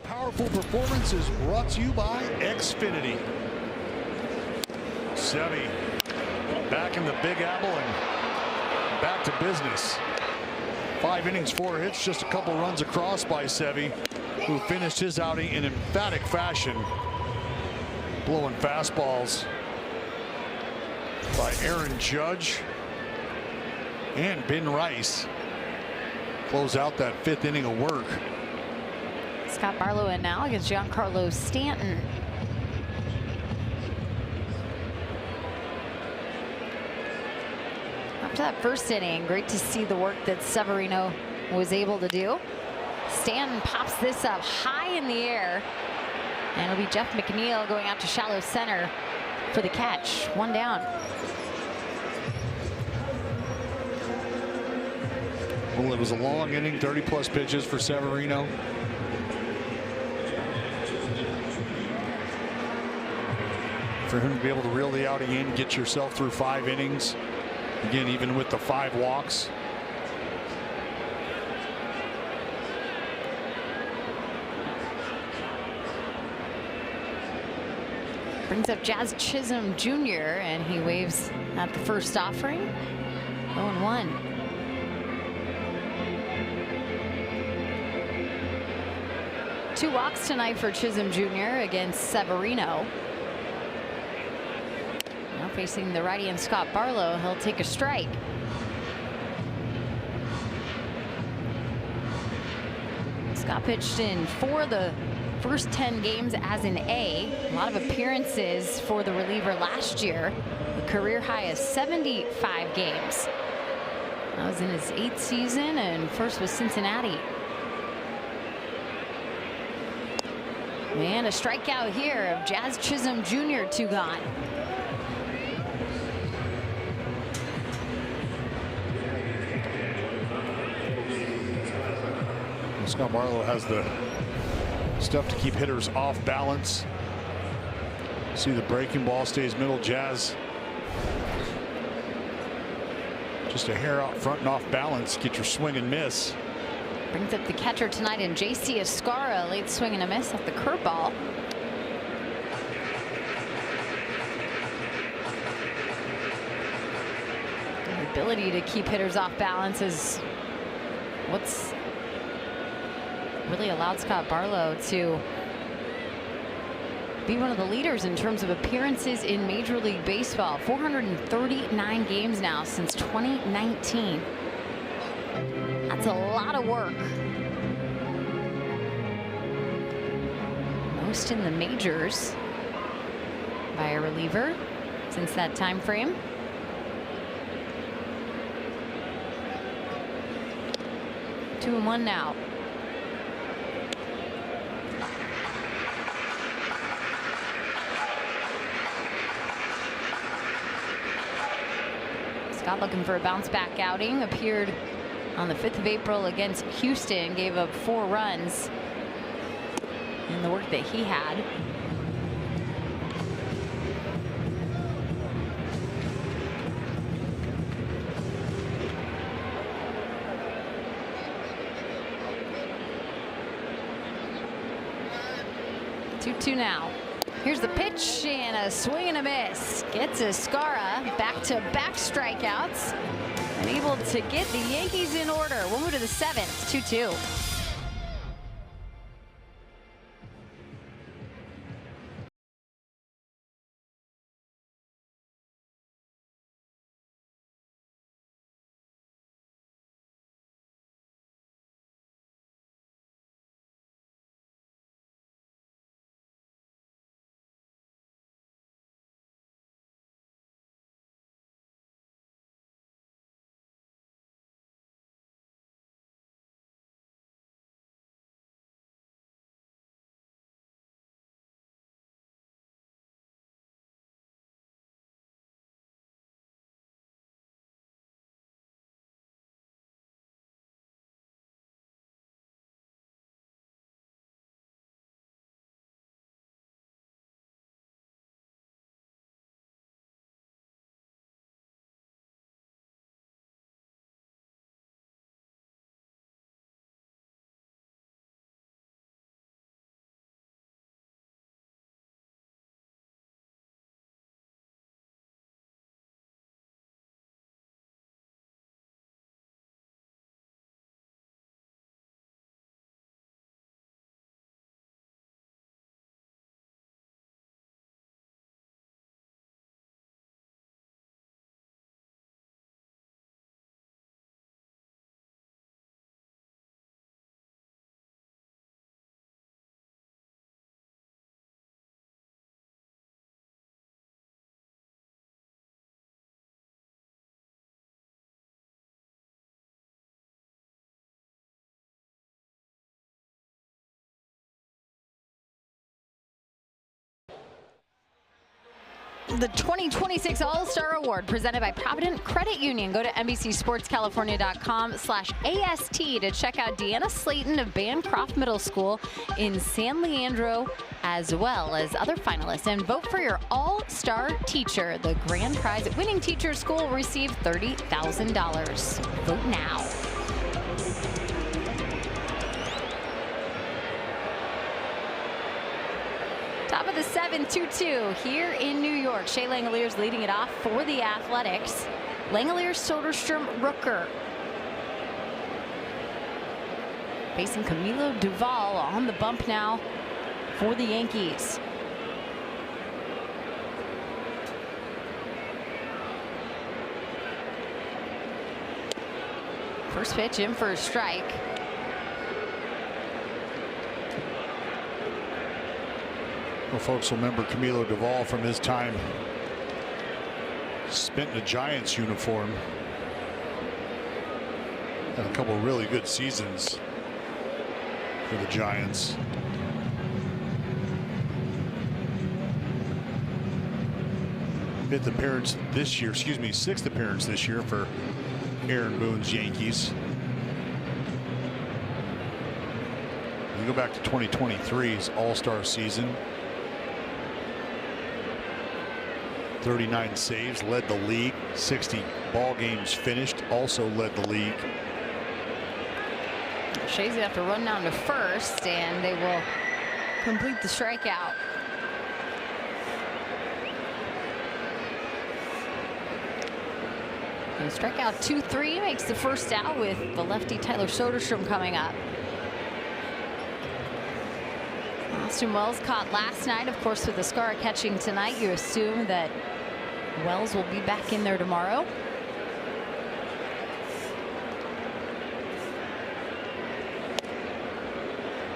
Powerful Performance is brought to you by Xfinity. Sevy back in the Big Apple and back to business. 5 innings, 4 hits, just a couple runs across by Sevy, who finished his outing in emphatic fashion, blowing fastballs by Aaron Judge and Ben Rice. Close out that 5th inning of work. Scott Barlow in now against Giancarlo Stanton. After that 1st inning, great to see the work that Severino was able to do. Stanton pops this up high in the air, and it'll be Jeff McNeil going out to shallow center for the catch. 1 down. Well, it was a long inning, 30+ pitches for Severino. For him to be able to reel the outing in, get yourself through 5 innings. Again, even with the 5 walks. Brings up Jazz Chisholm Jr. and he waves at the first offering. 0-1. Two walks tonight for Chisholm Jr. against Severino. Now facing the righty and Scott Barlow, he'll take a strike. Scott pitched in 4 of the first 10 games as an A. A lot of appearances for the reliever last year. A career high of 75 games. That was in his 8th season, and first with Cincinnati. And a strikeout here of Jazz Chisholm Jr. 2 gone. Scott Barlow has the stuff to keep hitters off balance. See the breaking ball stays middle. Jazz just a hair out front and off balance. Get your swing and miss. Brings up the catcher tonight in J.C. Escara. Late swing and a miss off the curveball. The ability to keep hitters off balance is what's really allowed Scott Barlow to be one of the leaders in terms of appearances in Major League Baseball. 439 games now since 2019. That's a lot of work. Most in the majors by a reliever since that time frame. Two and one now. Scott looking for a bounce back outing. Appeared on the 5th of April against Houston. Gave up 4 runs in the work that he had. Two now. Here's the pitch and a swing and a miss. Gets Escara back-to-back strikeouts and able to get the Yankees in order. We'll move to the 7th, 2-2. The 2026 All-Star Award presented by Provident Credit Union. Go to NBCSportsCalifornia.com/AST to check out Deanna Slayton of Bancroft Middle School in San Leandro, as well as other finalists. And vote for your All-Star Teacher. The grand prize at Winning Teacher School will receive $30,000. Vote now. Top of the 7th, 2-2 here in New York. Shea Langoliers leading it off for the Athletics. Langoliers, Soderstrom, Rooker. Facing Camilo Duval on the bump now for the Yankees. First pitch in for a strike. Well, folks will remember Camilo Duval from his time spent in a Giants uniform. Had a couple of really good seasons for the Giants. Fifth appearance this year, excuse me, sixth appearance this year for Aaron Boone's Yankees. You go back to 2023's All-Star season. 39 saves, led the league. 60 ball games finished, also led the league. Shea's gonna have to run down to first, and they will complete the strikeout. And strikeout 2-3 makes the first out, with the lefty Tyler Soderstrom coming up. Austin Wells caught last night, of course, with Escara catching tonight. You assume that Wells will be back in there tomorrow.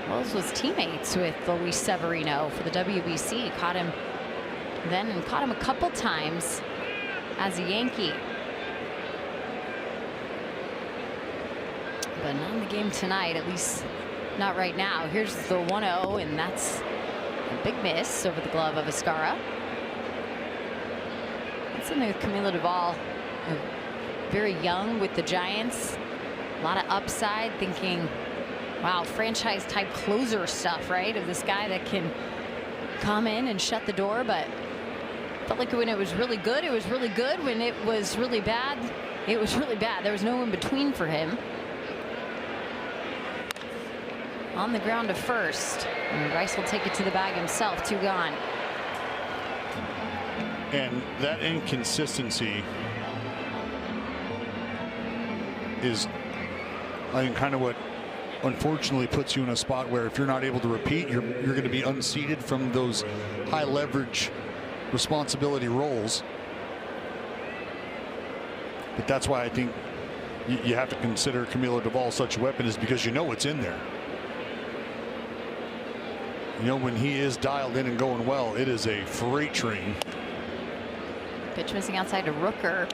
Wells was teammates with Luis Severino for the WBC. Caught him then and caught him a couple times as a Yankee. But not in the game tonight, at least not right now. Here's the 1-0, and that's a big miss over the glove of Escara. That's something with Camilo Doval, very young with the Giants. A lot of upside, thinking, wow, franchise type closer stuff, right? Of this guy that can come in and shut the door. But felt like when it was really good, it was really good. When it was really bad, it was really bad. There was no in between for him. On the ground to first, and Rice will take it to the bag himself. 2 gone. And that inconsistency is, I think, kind of what unfortunately puts you in a spot where if you're not able to repeat, you're going to be unseated from those high leverage responsibility roles. But that's why I think you have to consider Camilo Doval such a weapon, is because you know what's in there. You know, when he is dialed in and going well, it is a freight train. Pitch missing outside to Rooker.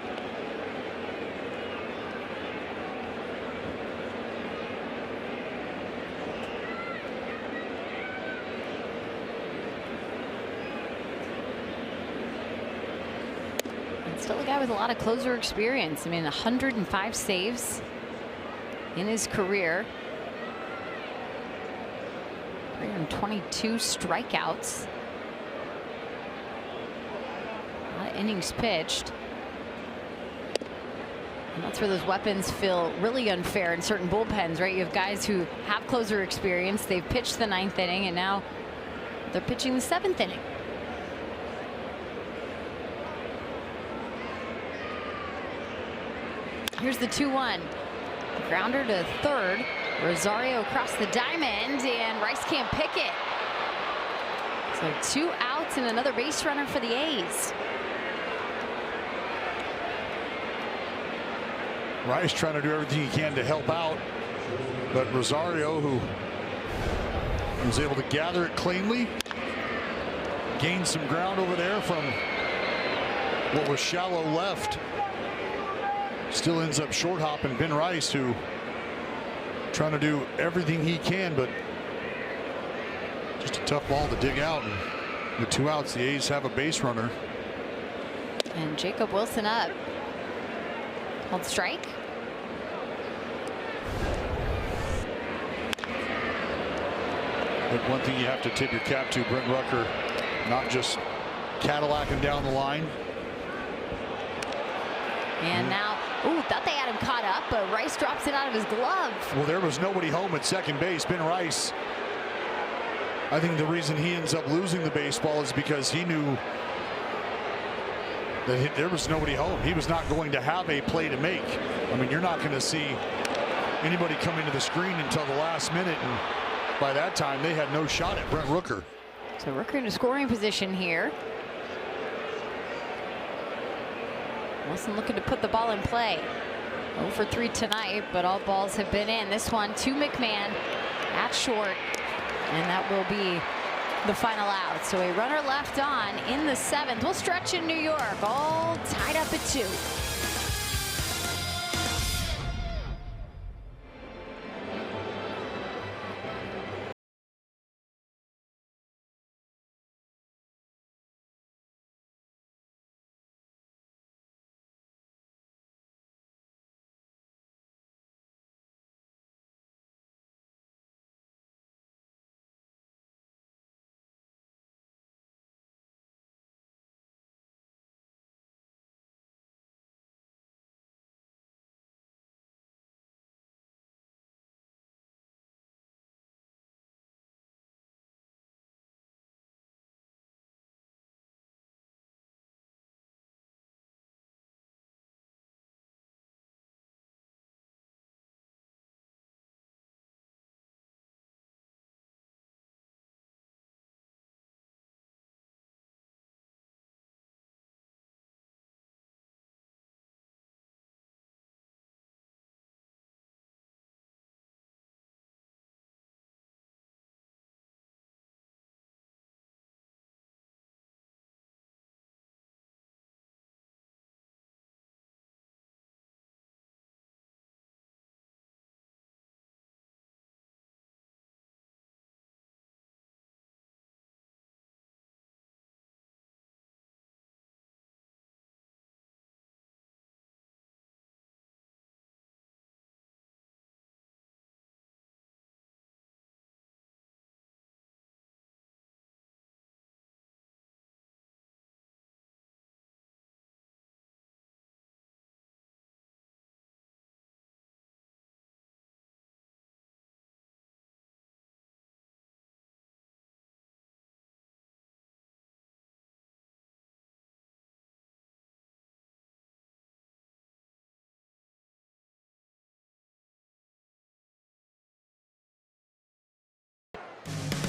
And still a guy with a lot of closer experience. I mean, 105 saves in his career. 322 strikeouts. A lot of innings pitched. And that's where those weapons feel really unfair in certain bullpens, right? You have guys who have closer experience. They've pitched the 9th inning, and now they're pitching the 7th inning. Here's the 2-1. Grounder to third. Rosario across the diamond, and Rice can't pick it. So 2 outs and another base runner for the A's. Rice trying to do everything he can to help out, but Rosario, who was able to gather it cleanly, gained some ground over there from what was shallow left. Still ends up short hopping Ben Rice, who trying to do everything he can, but just a tough ball to dig out. And with 2 outs, the A's have a base runner. And Jacob Wilson up. Called strike. But one thing you have to tip your cap to, Brent Rucker, not just Cadillacing down the line. And now, ooh, thought they had him caught up, but Rice drops it out of his glove. Well, there was nobody home at second base. Ben Rice, I think the reason he ends up losing the baseball is because he knew that there was nobody home. He was not going to have a play to make. I mean, you're not going to see anybody come into the screen until the last minute, and by that time they had no shot at Brent Rooker. So Rooker in a scoring position here. Wilson looking to put the ball in play. 0 for 3 tonight, but all balls have been in. This one to McMahon at short, and that will be the final out. So a runner left on in the 7th. We'll stretch in New York, all tied up at 2.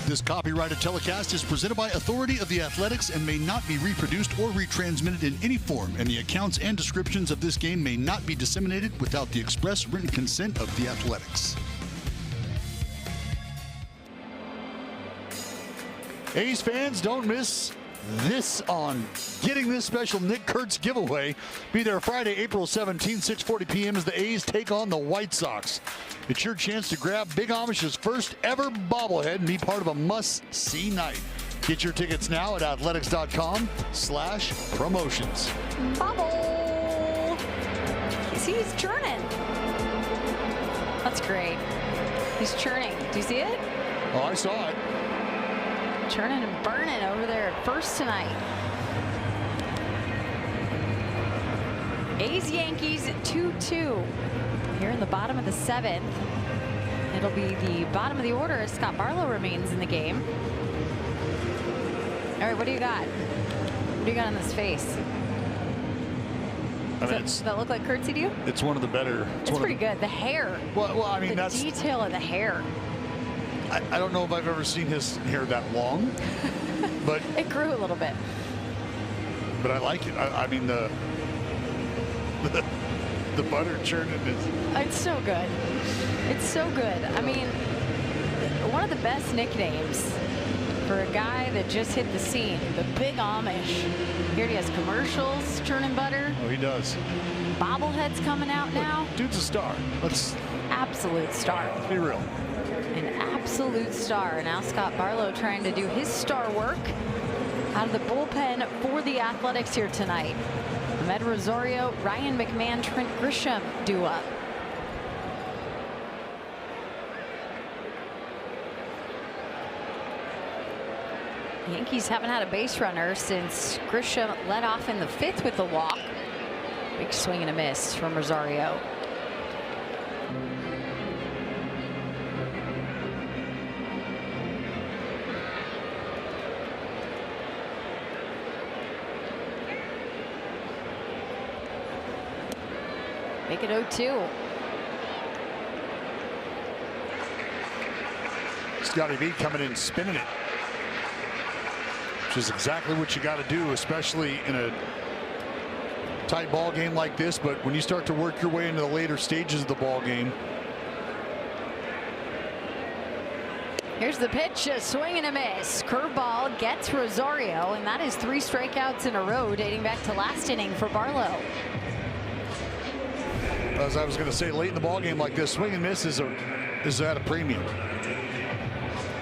This copyrighted telecast is presented by authority of the Athletics and may not be reproduced or retransmitted in any form, and the accounts and descriptions of this game may not be disseminated without the express written consent of the Athletics. A's fans, don't miss this on Getting This special Nick Kurtz giveaway. Be there Friday, April 17th, 6:40 p.m. as the A's take on the White Sox. It's your chance to grab Big Amish's first ever bobblehead and be part of a must-see night. Get your tickets now at athletics.com/promotions. Bobble! See, he's churning. That's great. He's churning. Do you see it? Oh, I saw it. Churning and burning over there at first tonight. A's Yankees 2-2 here in the bottom of the 7th. It'll be the bottom of the order as Scott Barlow remains in the game. All right, what do you got? What do you got on this face? I mean, does that look like curtsy to you? It's one of the better. It's pretty good. The hair. Well, I mean, the that's detail of the hair. I don't know if I've ever seen his hair that long, but it grew a little bit. But I like it. I mean the butter churning is. It's so good. It's so good. I mean, one of the best nicknames for a guy that just hit the scene, the Big Amish. Here he has commercials, churning butter. Oh, he does. Bobbleheads coming out now. Dude's a star. Let's absolute star. Let's be real. An absolute star. Now Scott Barlow trying to do his star work out of the bullpen for the Athletics here tonight. Ahmed Rosario, Ryan McMahon, Trent Grisham due up. Yankees haven't had a base runner since Grisham led off in the 5th with the walk. Big swing and a miss from Rosario. Make it 0-2. Scotty B coming in spinning it, which is exactly what you got to do, especially in a tight ball game like this. But when you start to work your way into the later stages of the ball game. Here's the pitch, a swing and a miss. Curveball gets Rosario, and that is 3 strikeouts in a row dating back to last inning for Barlow. As I was going to say, late in the ball game like this, swing and miss is at a premium.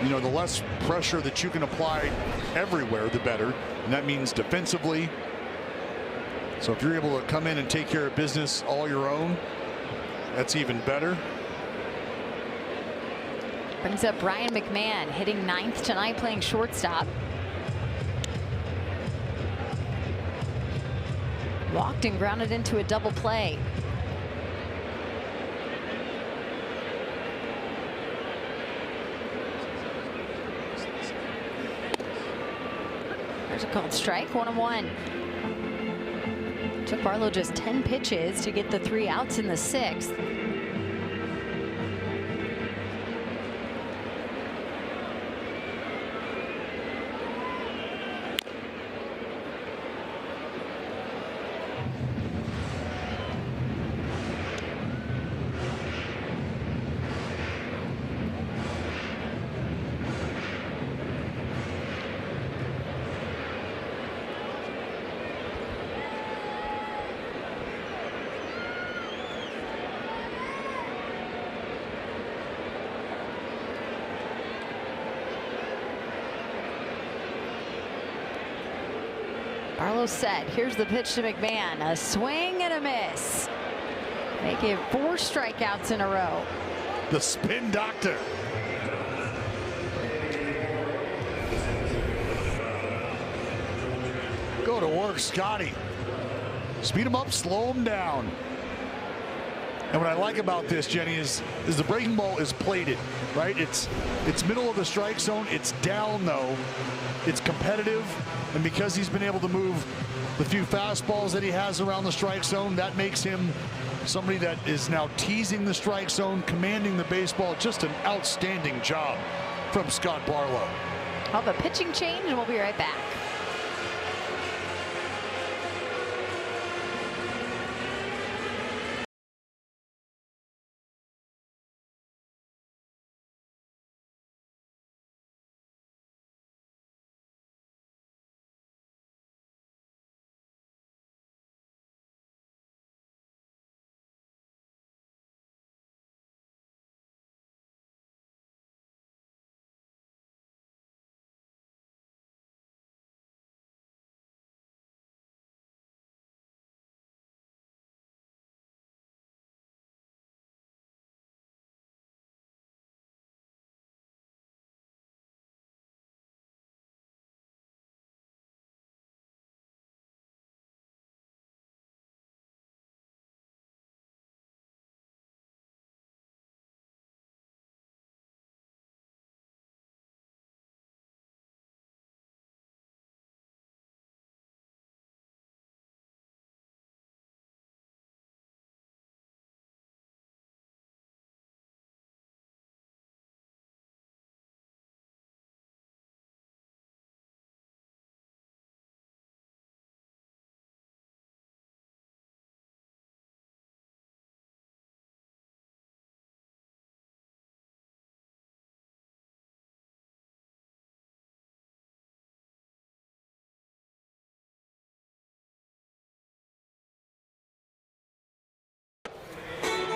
You know, the less pressure that you can apply everywhere, the better, and that means defensively. So if you're able to come in and take care of business all your own, that's even better. Brings up Ryan McMahon, hitting 9th tonight, playing shortstop. Walked and grounded into a double play. There's a called strike, 1-1. Took Barlow just 10 pitches to get the 3 outs in the 6th. Barlow set. Here's the pitch to McMahon. A swing and a miss. Make it 4 strikeouts in a row. The spin doctor. Go to work, Scotty. Speed him up, slow him down. And what I like about this, Jenny, is the breaking ball is plated, right? It's middle of the strike zone. It's down, though. It's competitive. And because he's been able to move the few fastballs that he has around the strike zone, that makes him somebody that is now teasing the strike zone, commanding the baseball. Just an outstanding job from Scott Barlow. I'll have a pitching change, and we'll be right back.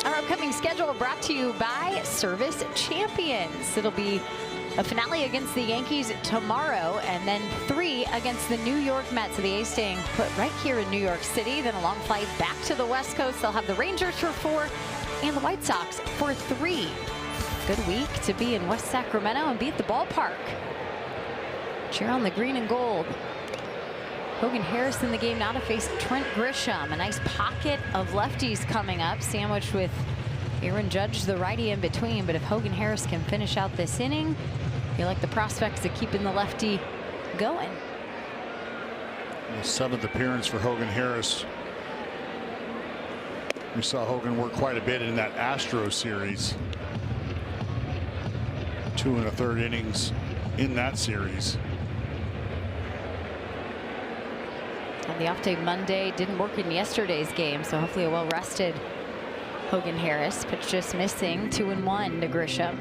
Our upcoming schedule brought to you by Service Champions. It'll be a finale against the Yankees tomorrow, and then 3 against the New York Mets. So the A's staying put right here in New York City. Then a long flight back to the West Coast. They'll have the Rangers for 4 and the White Sox for 3. Good week to be in West Sacramento and be at the ballpark. Cheer on the green and gold. Hogan Harris in the game now to face Trent Grisham. A nice pocket of lefties coming up, sandwiched with Aaron Judge, the righty, in between. But if Hogan Harris can finish out this inning, you like the prospects of keeping the lefty going. The 7th appearance for Hogan Harris. We saw Hogan work quite a bit in that Astro series. 2 1/3 innings in that series. And the off day Monday didn't work in yesterday's game, so hopefully a well-rested Hogan Harris. Pitch just missing, 2-1 to Grisham.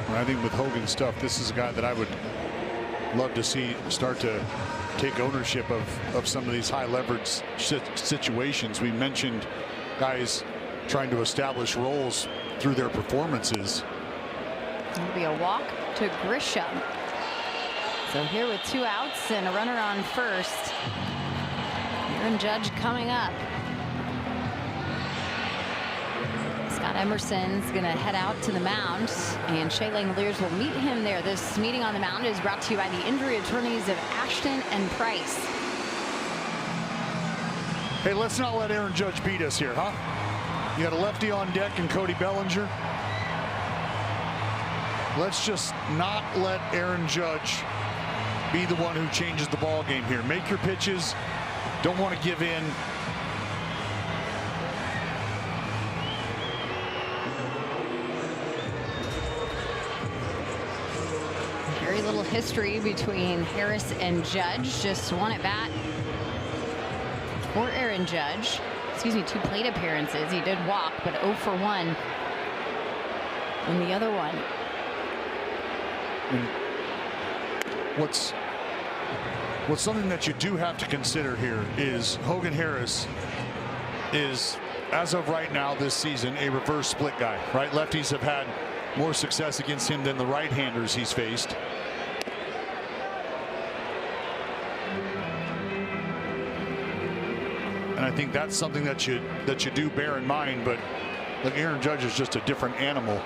I think with Hogan's stuff, this is a guy that I would love to see start to take ownership of some of these high leverage situations. We mentioned guys trying to establish roles through their performances. It'll be a walk to Grisham. So here with 2 outs and a runner on first. Aaron Judge coming up. Scott Emerson's going to head out to the mound, and Shea Langoliers will meet him there. This meeting on the mound is brought to you by the injury attorneys of Ashton and Price. Hey, let's not let Aaron Judge beat us here, huh? You got a lefty on deck and Cody Bellinger. Let's just not let Aaron Judge be the one who changes the ball game here. Make your pitches. Don't want to give in. Very little history between Harris and Judge. Just 1 at bat for Aaron Judge. Excuse me, 2 plate appearances. He did walk, but 0 for 1 in the other one. What's something that you do have to consider here is Hogan Harris is, as of right now this season, a reverse split guy, right? Lefties have had more success against him than the right-handers he's faced. And I think that's something that you do bear in mind. But look, Aaron Judge is just a different animal.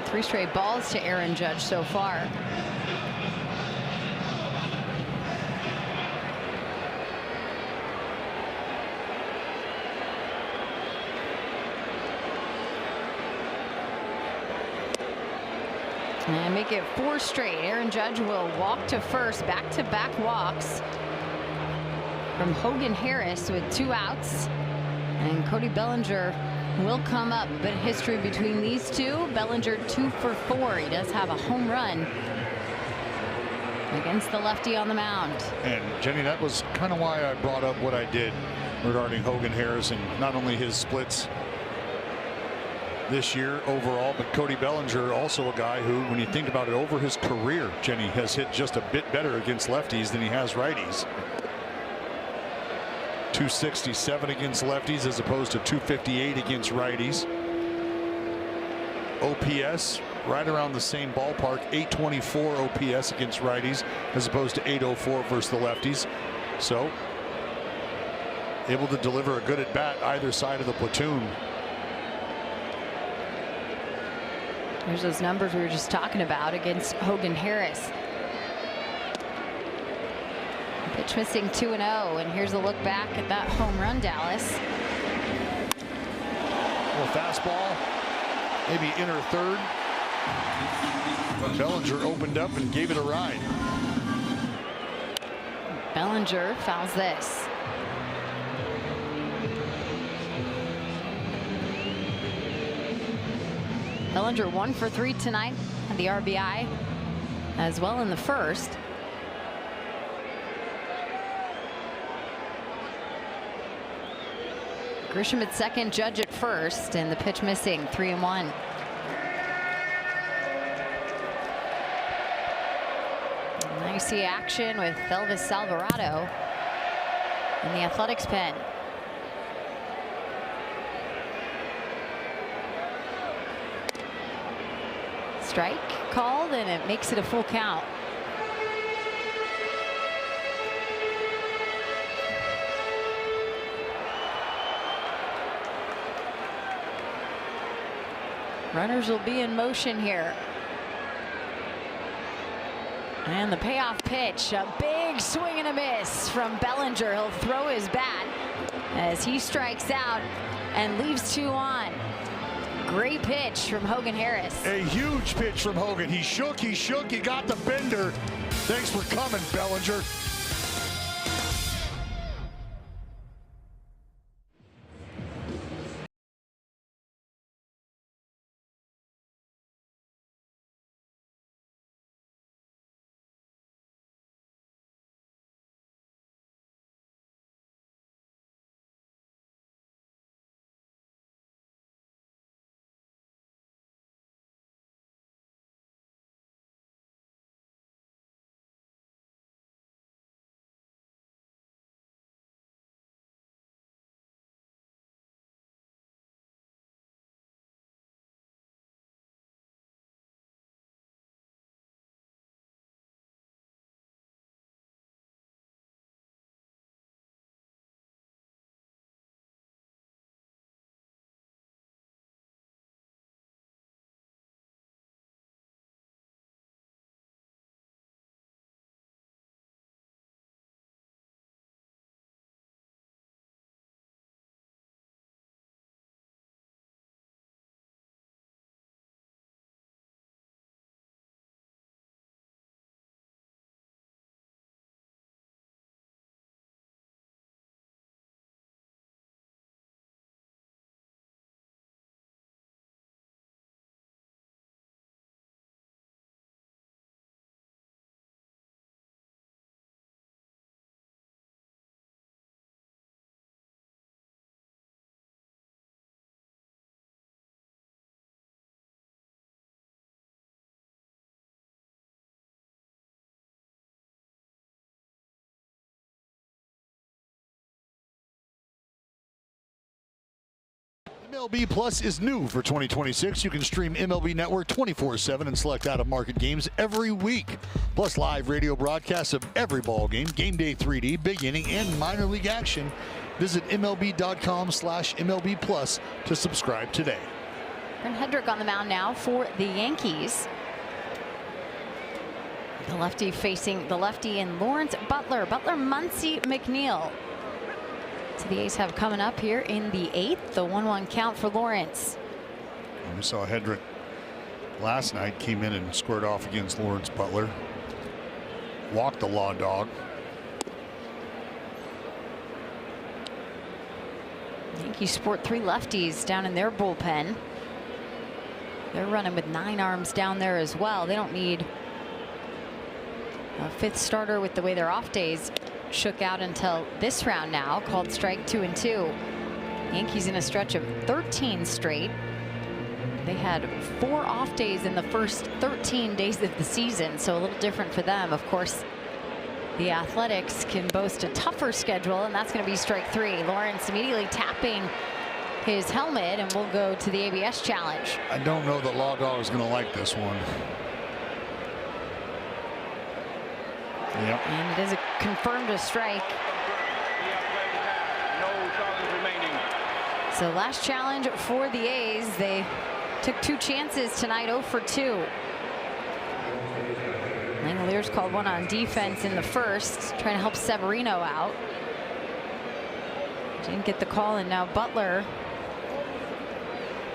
3 straight balls to Aaron Judge so far. And make it 4 straight. Aaron Judge will walk to first. Back-to-back walks from Hogan Harris with 2 outs. And Cody Bellinger will come up. But history between these two. Bellinger 2 for 4. He does have a home run against the lefty on the mound. And Jenny, that was kind of why I brought up what I did regarding Hogan Harris and not only his splits this year overall, but Cody Bellinger, also a guy who, when you think about it, over his career, Jenny, has hit just a bit better against lefties than he has righties. 267 against lefties as opposed to 258 against righties. OPS right around the same ballpark, 824 OPS against righties as opposed to 804 versus the lefties. So able to deliver a good at bat either side of the platoon. There's those numbers we were just talking about against Hogan Harris. Pitch missing 2-0, and here's a look back at that home run, Dallas. A little fastball, maybe inner third. Bellinger opened up and gave it a ride. Bellinger fouls this. Bellinger 1 for 3 tonight at the RBI as well in the first. Grisham at second, Judge at first, and the pitch missing, 3-1. Now you see action with Elvis Alvarado in the Athletics pen. Strike called, and it makes it a full count. Runners will be in motion here. And the payoff pitch, a big swing and a miss from Bellinger. He'll throw his bat as he strikes out and leaves 2 on. Great pitch from Hogan Harris. A huge pitch from Hogan. He shook, he got the bender. Thanks for coming, Bellinger. MLB Plus is new for 2026. You can stream MLB Network 24/7 and select out-of-market games every week. Plus live radio broadcasts of every ball game, game day 3D, big inning, and minor league action. Visit MLB.com/MLB Plus to subscribe today. Brent Hendrick on the mound now for the Yankees. The lefty facing the lefty and Lawrence Butler. Muncy, McNeil. So the A's have coming up here in the 8th. The 1-1 count for Lawrence. We saw Hendrick last night came in and squared off against Lawrence Butler. Walked the Law Dog. Yankees sport 3 lefties down in their bullpen. They're running with 9 arms down there as well. They don't need a 5th starter with the way their off days shook out until this round now, called strike 2 and 2. Yankees in a stretch of 13 straight. They had 4 off days in the first 13 days of the season, so a little different for them. Of course, the Athletics can boast a tougher schedule, and that's going to be strike 3. Lawrence immediately tapping his helmet, and we'll go to the ABS challenge. I don't know that Law Dog is going to like this one. Yep. And it is confirmed a strike. No charges remaining. So last challenge for the A's. They took 2 chances tonight, 0 for 2. Langoliers called one on defense in the first, trying to help Severino out. Didn't get the call, and now Butler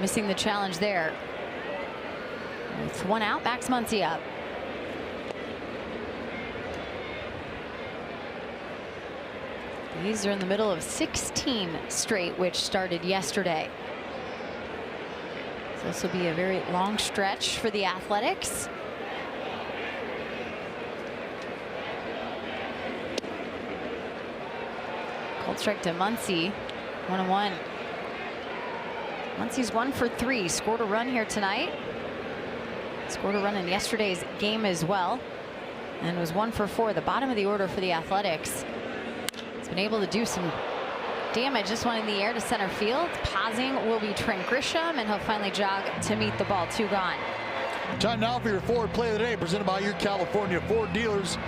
missing the challenge there. With 1 out, Max Muncy up. These are in the middle of 16 straight, which started yesterday. So this will be a very long stretch for the Athletics. Called strike to Muncy. 1-1. Muncy's 1 for 3. Scored a run here tonight. Scored a run in yesterday's game as well. And was 1 for 4. The bottom of the order for the Athletics. He's been able to do some damage. This one in the air to center field. Pausing will be Trent Grisham, and he'll finally jog to meet the ball. 2 gone. Time now for your Ford Play of the Day, presented by your California Ford dealers.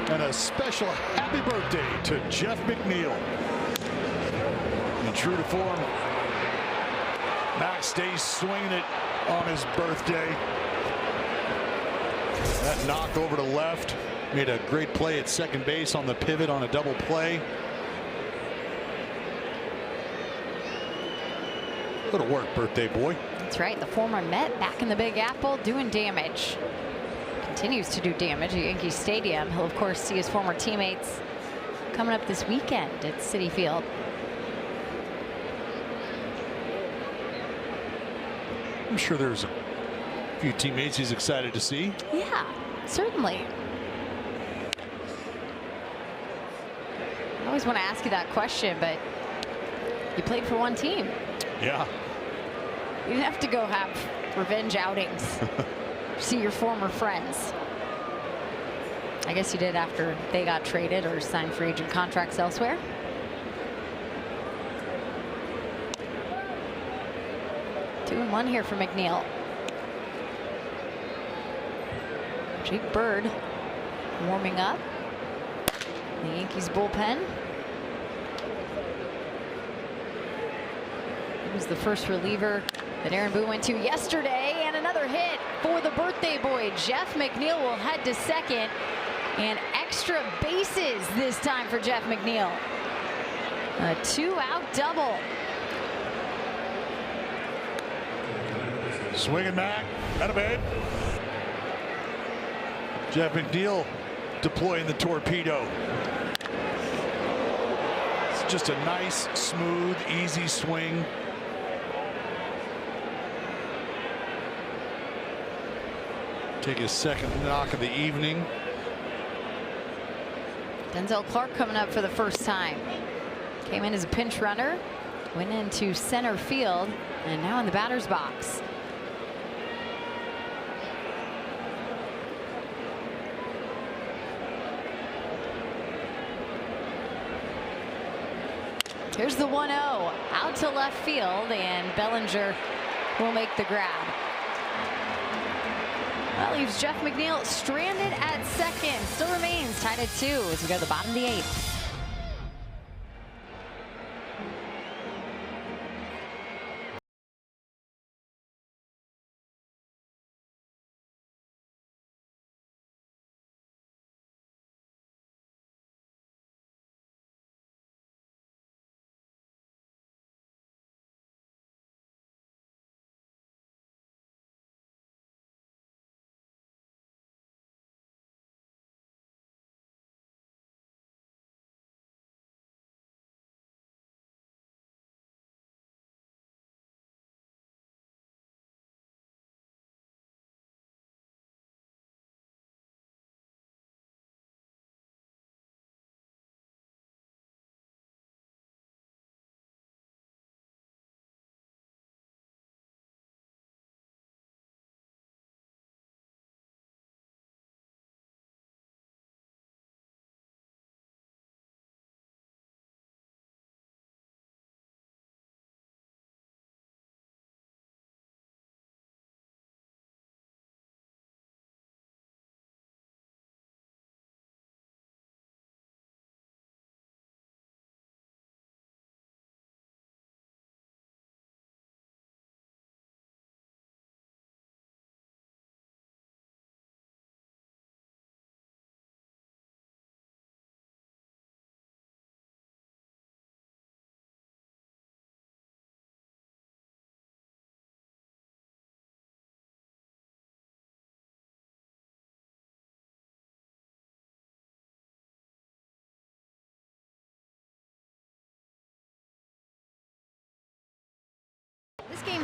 And a special happy birthday to Jeff McNeil. And true to form, Max stays swinging it on his birthday. That knock over to left. Made a great play at second base on the pivot on a double play. Good work, birthday boy. That's right. The former Met back in the Big Apple doing damage. Continues to do damage at Yankee Stadium. He'll, of course, see his former teammates coming up this weekend at Citi Field. I'm sure there's a few teammates he's excited to see. Yeah, certainly. I always want to ask you that question, but you played for one team. Yeah. You didn't have to go have revenge outings. See your former friends. I guess you did after they got traded or signed free agent contracts elsewhere. Two and one here for McNeil. Jake Bird warming up. The Yankees bullpen. He was the first reliever that Aaron Boone went to yesterday, and another hit for the birthday boy. Jeff McNeil will head to second, and extra bases this time for Jeff McNeil. A 2-out double. Swinging back, out of bed. Jeff McNeil deploying the torpedo. It's just a nice, smooth, easy swing. Take his second knock of the evening. Denzel Clark coming up for the first time. Came in as a pinch runner, went into center field, and now in the batter's box. Here's the 1-0 out to left field, and Bellinger will make the grab. That leaves Jeff McNeil stranded at second. Still remains tied at 2 as we go to the bottom of the 8th.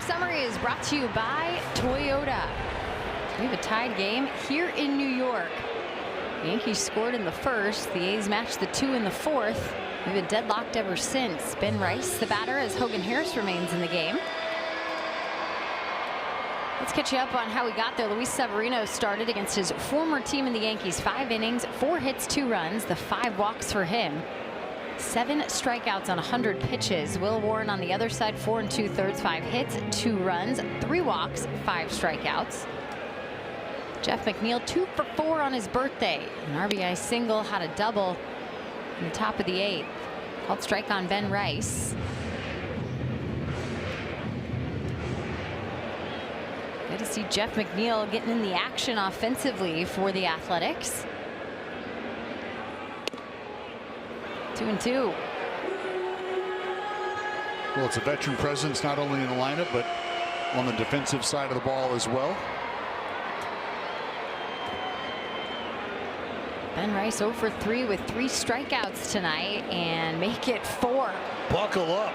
Game summary is brought to you by Toyota. We have a tied game here in New York. The Yankees scored in the first. The A's matched the 2 in the fourth. We've been deadlocked ever since. Ben Rice, the batter, as Hogan Harris remains in the game. Let's catch you up on how we got there. Luis Severino started against his former team in the Yankees. 5 innings, 4 hits, 2 runs, the 5 walks for him. 7 strikeouts on 100 pitches. Will Warren on the other side, 4 2/3, 5 hits, 2 runs, 3 walks, 5 strikeouts. Jeff McNeil 2 for 4 on his birthday. An RBI single, had a double in the top of the 8th. Called strike on Ben Rice. Good to see Jeff McNeil getting in the action offensively for the Athletics. 2-2. Well, it's a veteran presence not only in the lineup but on the defensive side of the ball as well. Ben Rice 0 for 3 with 3 strikeouts tonight and make it 4. Buckle up.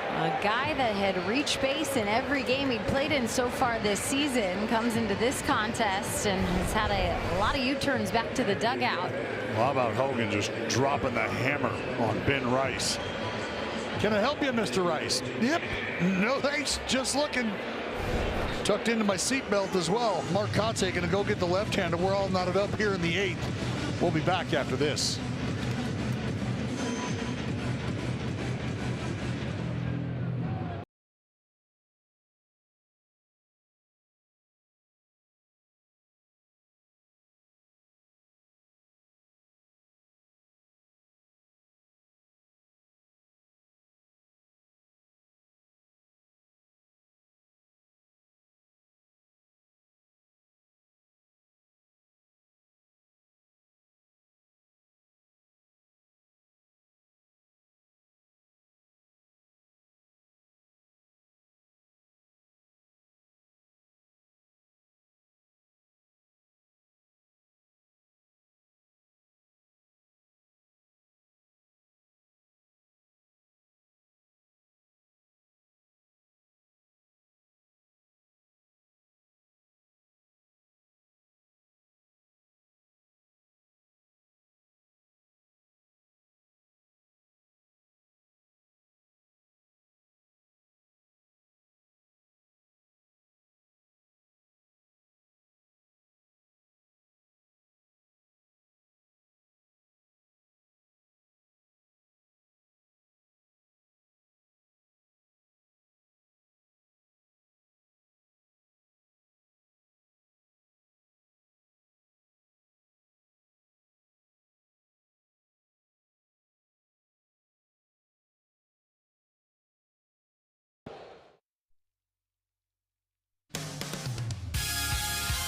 A guy that had reached base in every game he played in so far this season comes into this contest and has had a lot of U-turns back to the dugout. Well, how about Hogan just dropping the hammer on Ben Rice? Can I help you, Mr. Rice? Yep. No thanks. Just looking. Tucked into my seatbelt as well. Mark Kotsay going to go get the left-hander. We're all knotted up here in the 8th. We'll be back after this.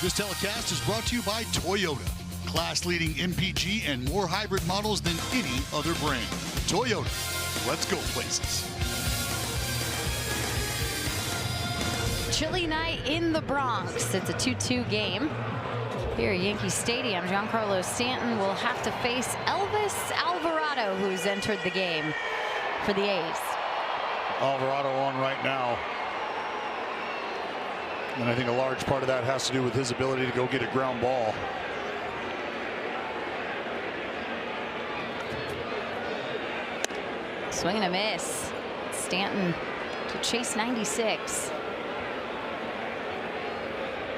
This telecast is brought to you by Toyota. Class-leading MPG and more hybrid models than any other brand. Toyota. Let's go places. Chilly night in the Bronx. It's a 2-2 game here at Yankee Stadium. Giancarlo Stanton will have to face Elvis Alvarado, who's entered the game for the A's. Alvarado on right now. And I think a large part of that has to do with his ability to go get a ground ball. Swing and a miss. Stanton to chase 96.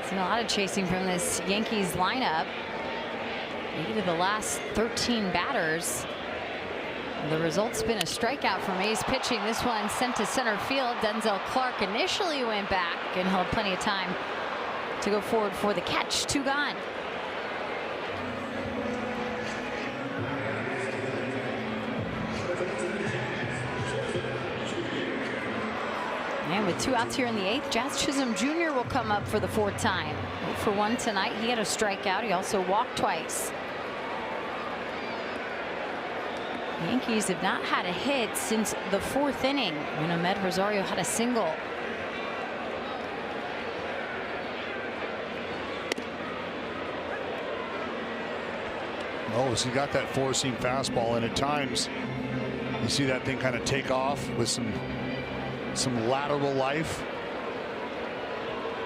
Seen a lot of chasing from this Yankees lineup. 8 of the last 13 batters. The result's been a strikeout from A's pitching. This one sent to center field. Denzel Clark initially went back and held plenty of time to go forward for the catch. 2 gone. And with 2 outs here in the 8th, Jazz Chisholm Jr. will come up for the 4th time. 0 for 1 tonight. He had a strikeout. He also walked twice. The Yankees have not had a hit since the 4th inning when Ahmed Rosario had a single. Oh, so you got that 4-seam fastball, and at times you see that thing kind of take off with some lateral life.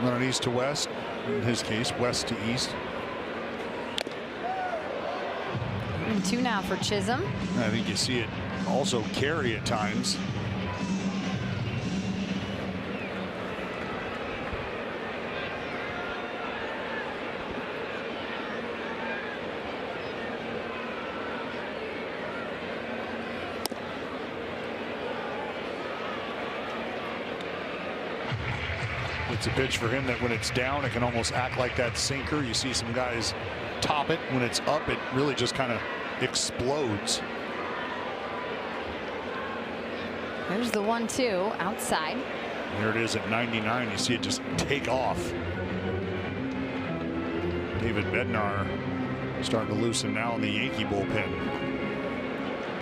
Running east to west. In his case, west to east. 2 now for Chisholm. I think you see it also carry at times. It's a pitch for him that when it's down, it can almost act like that sinker. You see some guys top it. When it's up, it really just kind of explodes. There's the 1-2 outside. There it is at 99. You see it just take off. David Bednar starting to loosen now in the Yankee bullpen.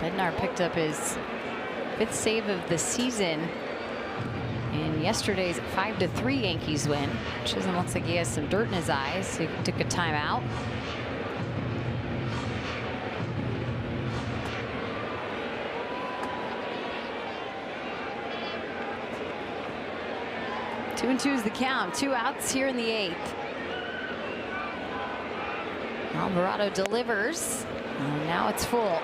Bednar picked up his 5th save of the season in yesterday's 5-3 Yankees win. Chisholm looks like he has some dirt in his eyes, so he took a timeout. Two and 2 is the count. 2 outs here in the 8th. Alvarado delivers. And now it's full.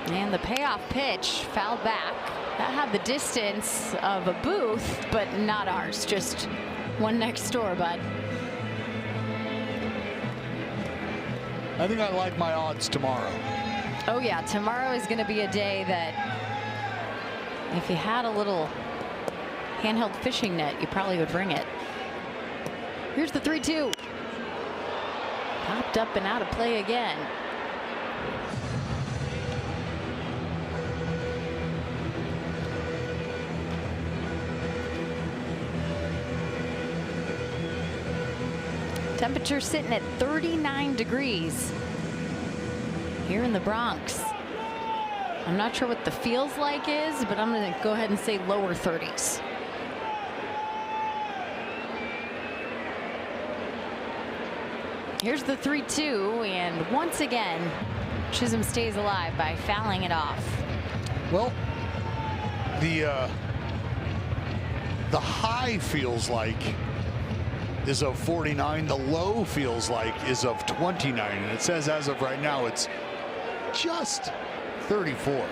And the payoff pitch fouled back. That had the distance of a Booth, but not ours. Just one next door, bud. I think I like my odds tomorrow. Oh yeah, tomorrow is going to be a day that if you had a little handheld fishing net, you probably would bring it. Here's the 3-2. Popped up and out of play again. Temperature sitting at 39 degrees here in the Bronx. I'm not sure what the feels like is, but I'm going to go ahead and say lower 30s. Here's the 3-2, and once again, Chisholm stays alive by fouling it off. Well, the high feels like is of 49. The low feels like is of 29. And it says as of right now, it's just 34.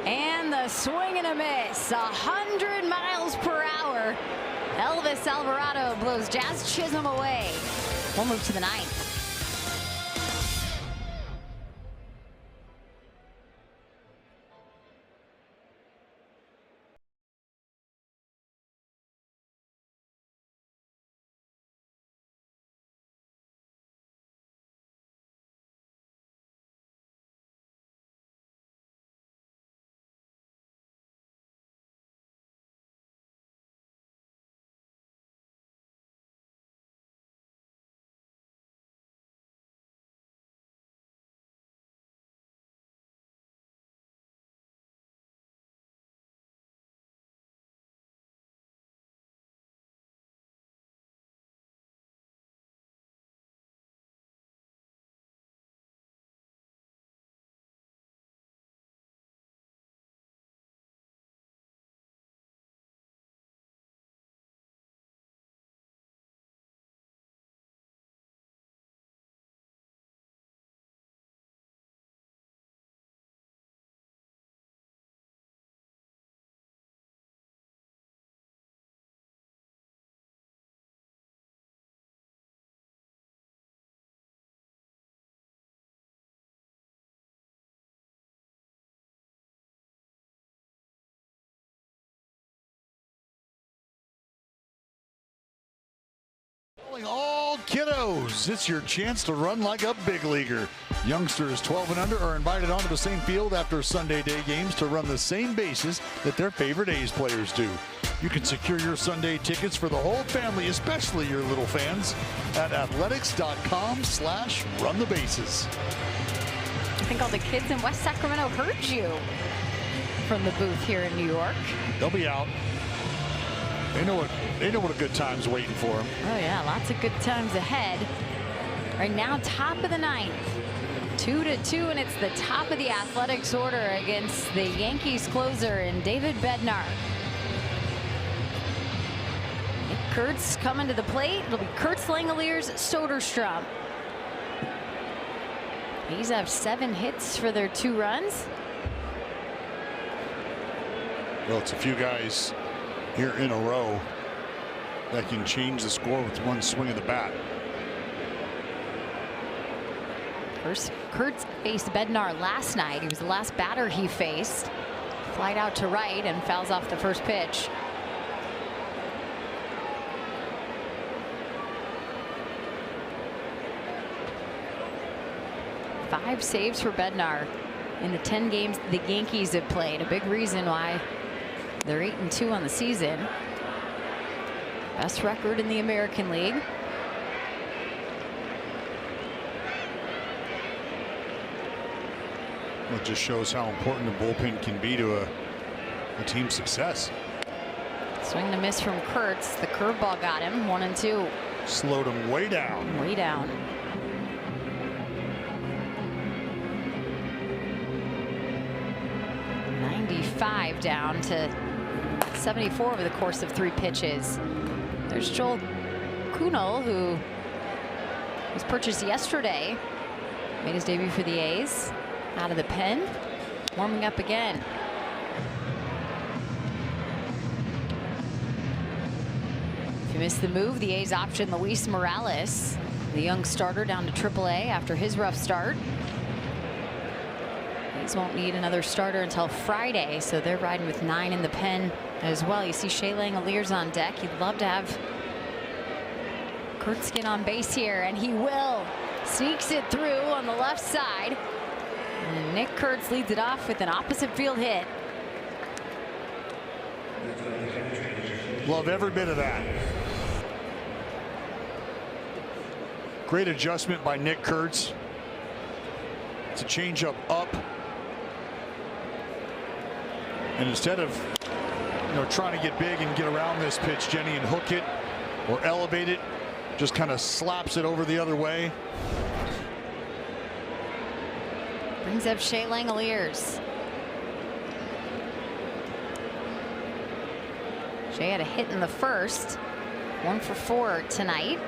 And the swing and a miss. 100 miles per hour. Elvis Alvarado blows Jazz Chisholm away. We'll move to the 9th. All kiddos, it's your chance to run like a big leaguer. Youngsters 12 and under are invited onto the same field after Sunday day games to run the same bases that their favorite A's players do. You can secure your Sunday tickets for the whole family, especially your little fans, at athletics.com/runthebases. I think all the kids in West Sacramento heard you. from the booth here in New York. They'll be out. They know what a good time's waiting for them. Oh yeah, lots of good times ahead. Right now, top of the ninth, 2-2, and it's the top of the Athletics order against the Yankees closer in David Bednar. Nick Kurtz coming to the plate. It'll be Kurtz, Langeliers, Soderstrom. These have 7 hits for their 2 runs. Well, it's a few guys here in a row that can change the score with one swing of the bat. First, Kurtz faced Bednar last night. He was the last batter he faced. Flied out to right and fouls off the first pitch. Five saves for Bednar in the 10 games the Yankees have played. A big reason why they're 8-2 on the season. Best record in the American League. It just shows how important the bullpen can be to a team's success. Swing and a miss from Kurtz. The curveball got him. 1-2. Slowed him way down. Way down. .95 down to 74 over the course of 3 pitches. There's Joel Kuhnel, who was purchased yesterday. Made his debut for the A's. Out of the pen, warming up again. If you missed the move, the A's option Luis Morales, the young starter, down to AAA after his rough start. A's won't need another starter until Friday, so they're riding with 9 in the pen as well. You see Shea Langeliers on deck. He'd love to have Kurtz get on base here, and he will. Sneaks it through on the left side. And Nick Kurtz leads it off with an opposite field hit. Love every bit of that. Great adjustment by Nick Kurtz. It's a changeup up. And instead of trying to get big and get around this pitch, Jenny, and hook it or elevate it, just kind of slaps it over the other way. Brings up Shea Langeliers. Shea had a hit in the first. 1 for 4 tonight.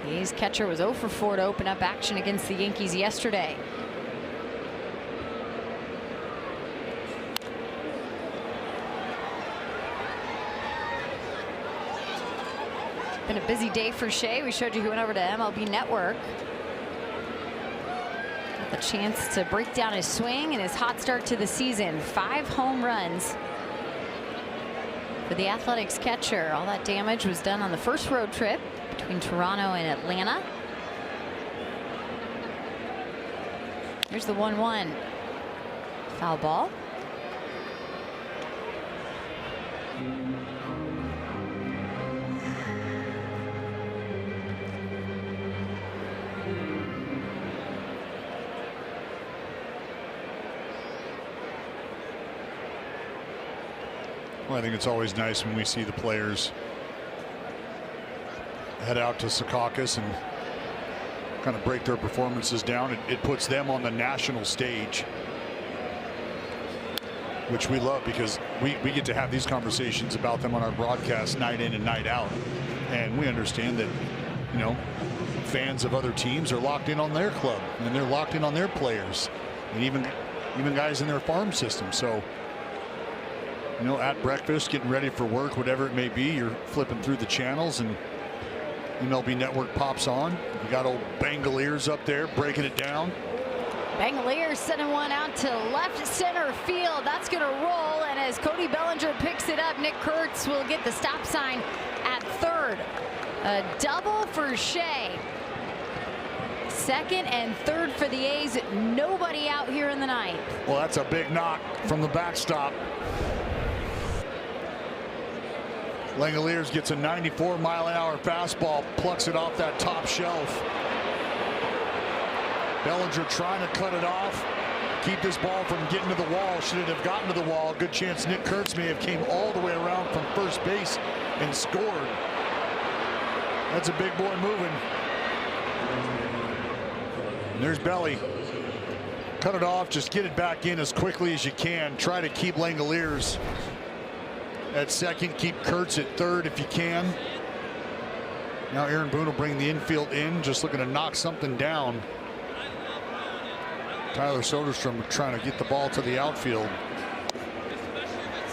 The A's catcher was 0 for 4 to open up action against the Yankees yesterday. Been a busy day for Shea. We showed you he went over to MLB Network. Got the chance to break down his swing and his hot start to the season. 5 home runs for the Athletics catcher. All that damage was done on the first road trip between Toronto and Atlanta. Here's the 1-1. Foul ball. Well, I think it's always nice when we see the players head out to Secaucus and kind of break their performances down. It puts them on the national stage, which we love because we get to have these conversations about them on our broadcast night in and night out. And we understand that, fans of other teams are locked in on their club and they're locked in on their players and even guys in their farm system. So, at breakfast, getting ready for work, whatever it may be, you're flipping through the channels and MLB Network pops on. You got old Langeliers up there breaking it down. Langeliers sending one out to left center field. That's going to roll, and as Cody Bellinger picks it up, Nick Kurtz will get the stop sign at third. A double for Shea. Second and third for the A's. Nobody out here in the ninth. Well, that's a big knock from the backstop. Langeliers gets a 94-mile-an-hour fastball, plucks it off that top shelf. Bellinger trying to cut it off. Keep this ball from getting to the wall. Should it have gotten to the wall? Good chance Nick Kurtz may have came all the way around from first base and scored. That's a big boy moving. And there's Belly. Cut it off. Just get it back in as quickly as you can. Try to keep Langoliers at second. Keep Kurtz at third if you can. Now Aaron Boone will bring the infield in. Just looking to knock something down. Tyler Soderstrom trying to get the ball to the outfield.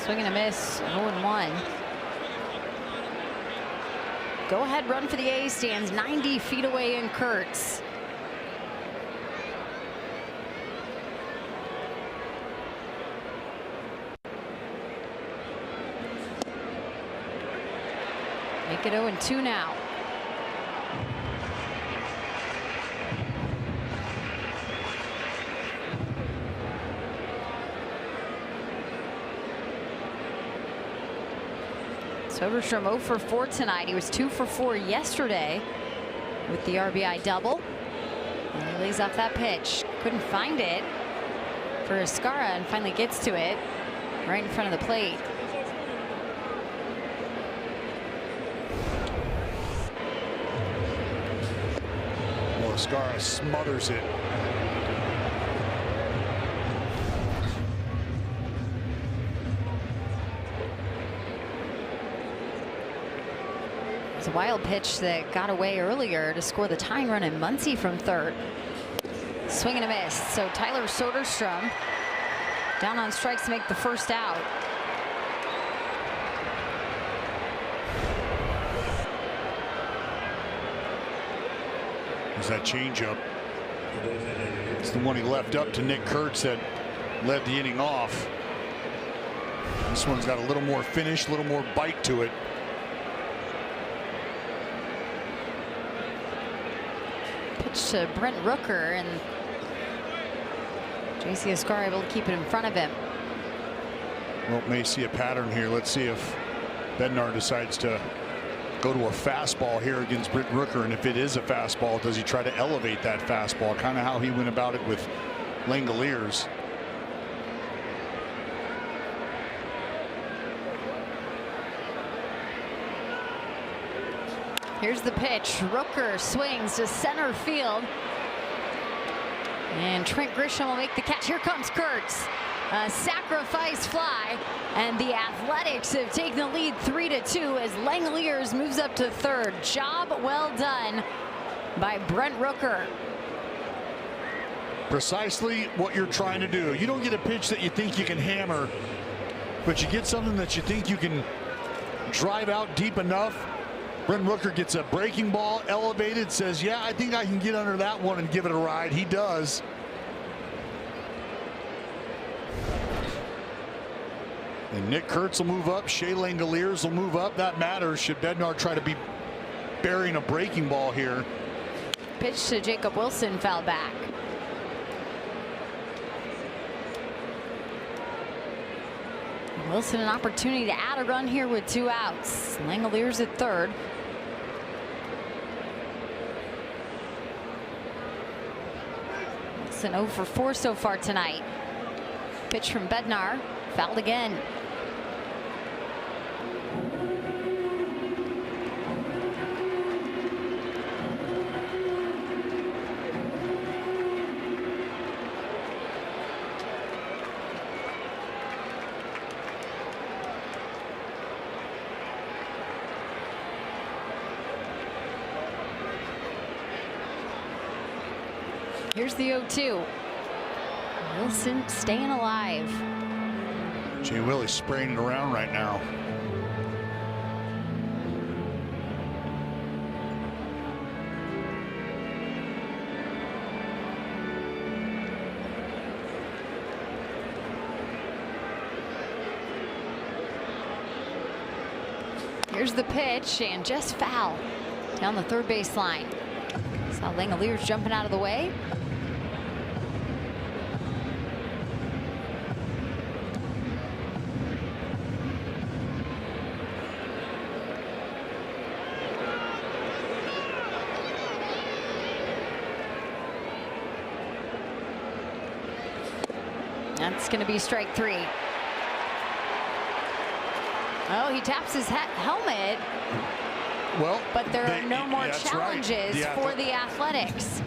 Swing and a miss, 0-1. Go ahead run for the A's stands 90 feet away in Kurtz. Make it 0-2 now. Soderstrom 0 for 4 tonight. He was 2 for 4 yesterday with the RBI double. And he lays off that pitch. Couldn't find it for Escara and finally gets to it right in front of the plate. Well, Escara smothers it. A wild pitch that got away earlier to score the tying run in Muncy from third. Swing and a miss. So Tyler Soderstrom down on strikes to make the first out. There's that changeup. It's the one he left up to Nick Kurtz that led the inning off. This one's got a little more finish, a little more bite to it. To Brent Rooker, and J.C. Escara able to keep it in front of him. Well, may see a pattern here. Let's see if Bednar decides to go to a fastball here against Brent Rooker, and if it is a fastball, does he try to elevate that fastball? Kind of how he went about it with Langoliers. Here's the pitch. Rooker swings to center field. And Trent Grisham will make the catch. Here comes Kurtz. A sacrifice fly. And the Athletics have taken the lead 3-2 as Langoliers moves up to third. Job well done by Brent Rooker. Precisely what you're trying to do. You don't get a pitch that you think you can hammer, but you get something that you think you can drive out deep enough. Brent Rooker gets a breaking ball elevated, says, yeah, I think I can get under that one and give it a ride. He does. And Nick Kurtz will move up. Shea Langoliers will move up. That matters. Should Bednar try to be burying a breaking ball here? Pitch to Jacob Wilson, foul back. Wilson an opportunity to add a run here with 2 outs. Langoliers at third. Wilson 0 for 4 so far tonight. Pitch from Bednar, fouled again. Here's the 0-2. Wilson staying alive. Jay Willie's spraying it around right now. Here's the pitch, and just foul down the third base line. Saw Langoliers jumping out of the way. That's going to be strike 3. Oh, he taps his helmet. Well, but there are no more challenges for the Athletics.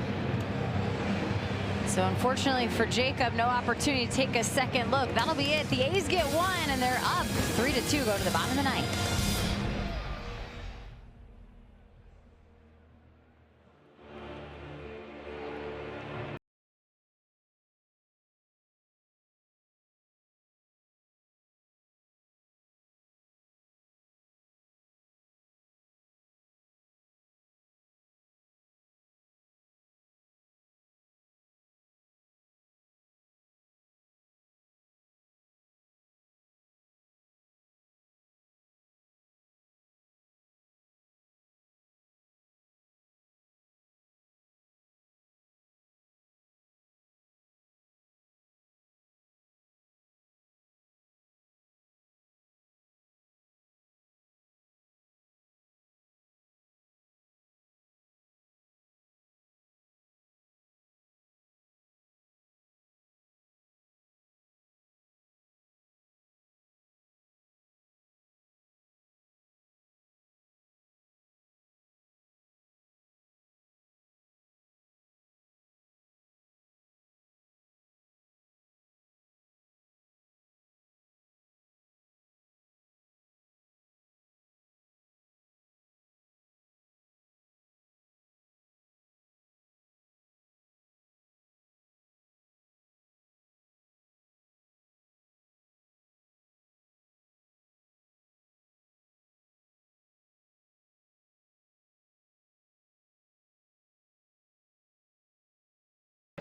So unfortunately for Jacob, no opportunity to take a second look. That'll be it. The A's get 1, and they're up 3-2, go to the bottom of the ninth.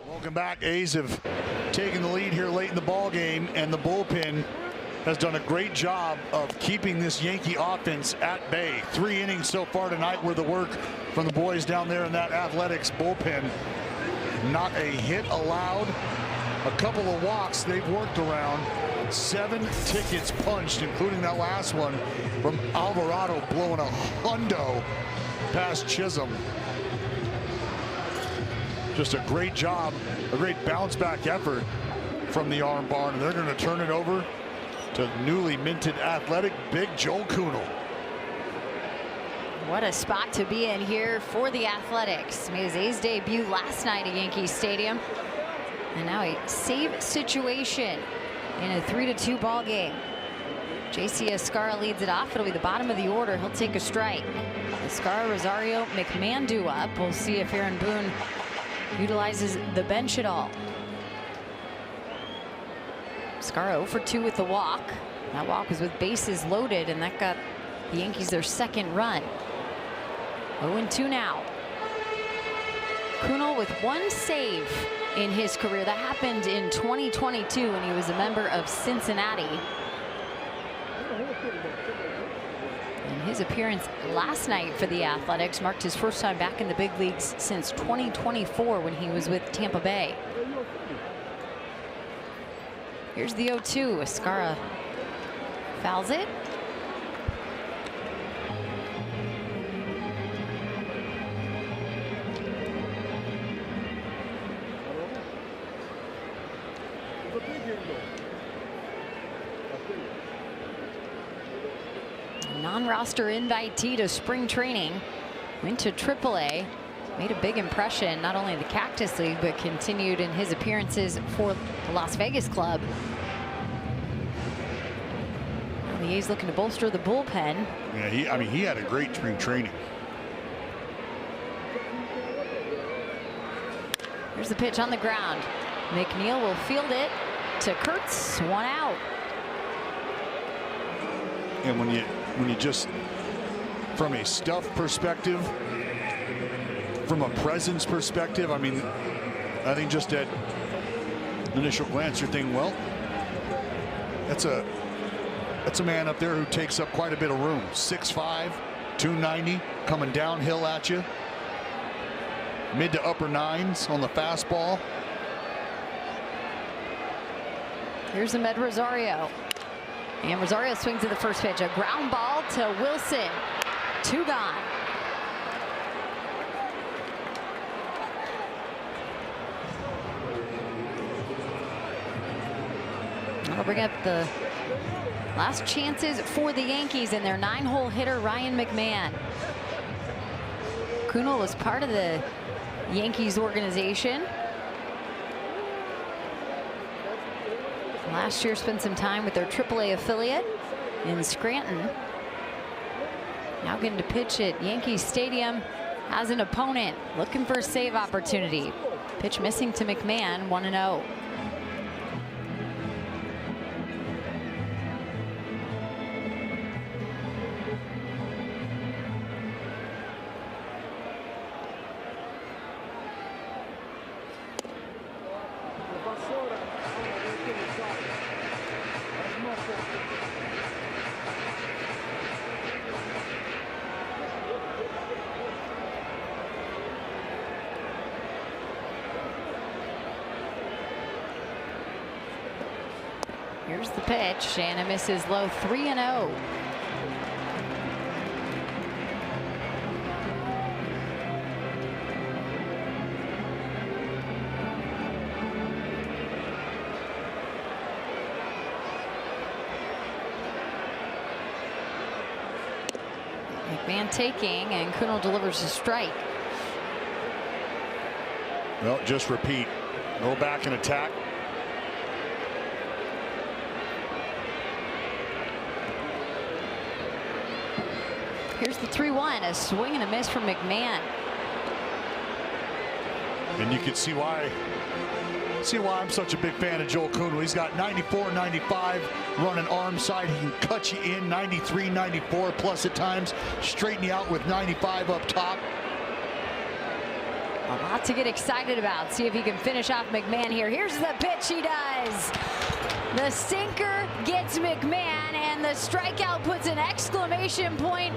Welcome back. A's have taken the lead here late in the ball game, and the bullpen has done a great job of keeping this Yankee offense at bay. 3 innings so far tonight were the work from the boys down there in that Athletics bullpen. Not a hit allowed, a couple of walks they've worked around, 7 tickets punched, including that last one from Alvarado blowing a hundo past Chisholm. Just a great job, a great bounce back effort from the arm barn. And they're going to turn it over to newly minted Athletic big Joel Kuhnel. What a spot to be in here for the Athletics. Made his A's debut last night at Yankee Stadium. And now a save situation in a 3-2 ball game. JC Escarra leads it off. It'll be the bottom of the order. He'll take a strike. Escarra, Rosario, McMahon up. We'll see if Aaron Boone utilizes the bench at all. Escarra 0 for 2 with the walk. That walk was with bases loaded, and that got the Yankees their second run. 0-2 now. Kuhnel with 1 save in his career. That happened in 2022 when he was a member of Cincinnati. And his appearance last night for the Athletics marked his first time back in the big leagues since 2024 when he was with Tampa Bay. Here's the 0-2. Escarra fouls it. Non-roster invitee to spring training, went to AAA, made a big impression not only in the Cactus League but continued in his appearances for the Las Vegas club. Now the A's looking to bolster the bullpen. Yeah, he had a great spring training. Here's the pitch on the ground. McNeil will field it to Kurtz. 1 out. And when you just, from a stuff perspective, from a presence perspective, I mean, I think just at initial glance you're thinking, well, that's a man up there who takes up quite a bit of room. 6'5", 290, coming downhill at you. Mid to upper 9s on the fastball. Here's Ahmed Rosario. And Rosario swings at the first pitch. A ground ball to Wilson. 2 gone. That'll bring up the last chances for the Yankees and their 9-hole hitter, Ryan McMahon. Kunal was part of the Yankees organization. Last year spent some time with their AAA affiliate in Scranton. Now getting to pitch at Yankee Stadium as an opponent, looking for a save opportunity. Pitch missing to McMahon, 1-0. Here's the pitch, and it misses low, 3-0. McMahon taking, and Kunal delivers a strike. Well, just repeat. Go back and attack. Here's the 3-1, a swing and a miss from McMahon. And you can see why I'm such a big fan of Joel Kunal. He's got 94, 95 running arm side. He can cut you in 93, 94 plus at times. Straighten you out with 95 up top. A lot to get excited about. See if he can finish off McMahon here. Here's the pitch, he does. The sinker gets McMahon, and the strikeout puts an exclamation point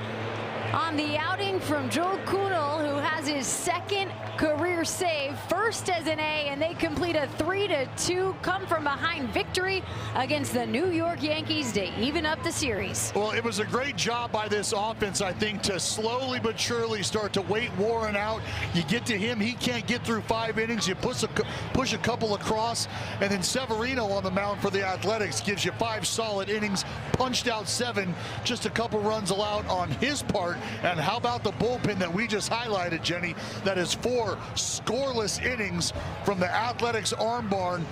on the outing from Joel Kunal, who has his second career save, first as an A, and they complete a 3-2 come from behind victory against the New York Yankees to even up the series. Well, it was a great job by this offense, I think, to slowly but surely start to wait Warren out. You get to him, he can't get through 5 innings. You push a couple across, and then Severino on the mound for the Athletics gives you 5 solid innings, punched out 7, just a couple runs allowed on his part. And how about the bullpen that we just highlighted, Jenny? That is 4 scoreless innings from the Athletics arm barn,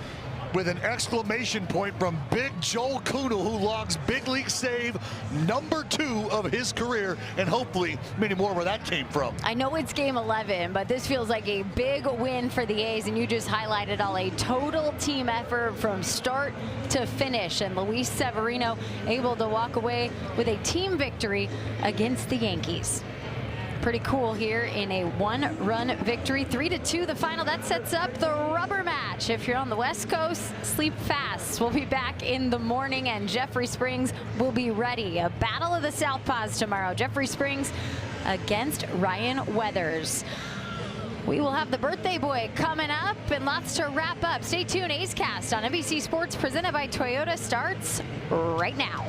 with an exclamation point from big Joel Kunal, who logs big league save number 2 of his career, and hopefully many more where that came from. I know it's game 11, but this feels like a big win for the A's, and you just highlighted all a total team effort from start to finish, and Luis Severino able to walk away with a team victory against the Yankees. Pretty cool here in a 1-run victory, 3-2 the final. That sets up the rubber match. If you're on the West Coast, sleep fast. We'll be back in the morning, and Jeffrey Springs will be ready. A battle of the Southpaws tomorrow. Jeffrey Springs against Ryan Weathers. We will have the birthday boy coming up and lots to wrap up. Stay tuned. A's Cast on NBC Sports presented by Toyota starts right now.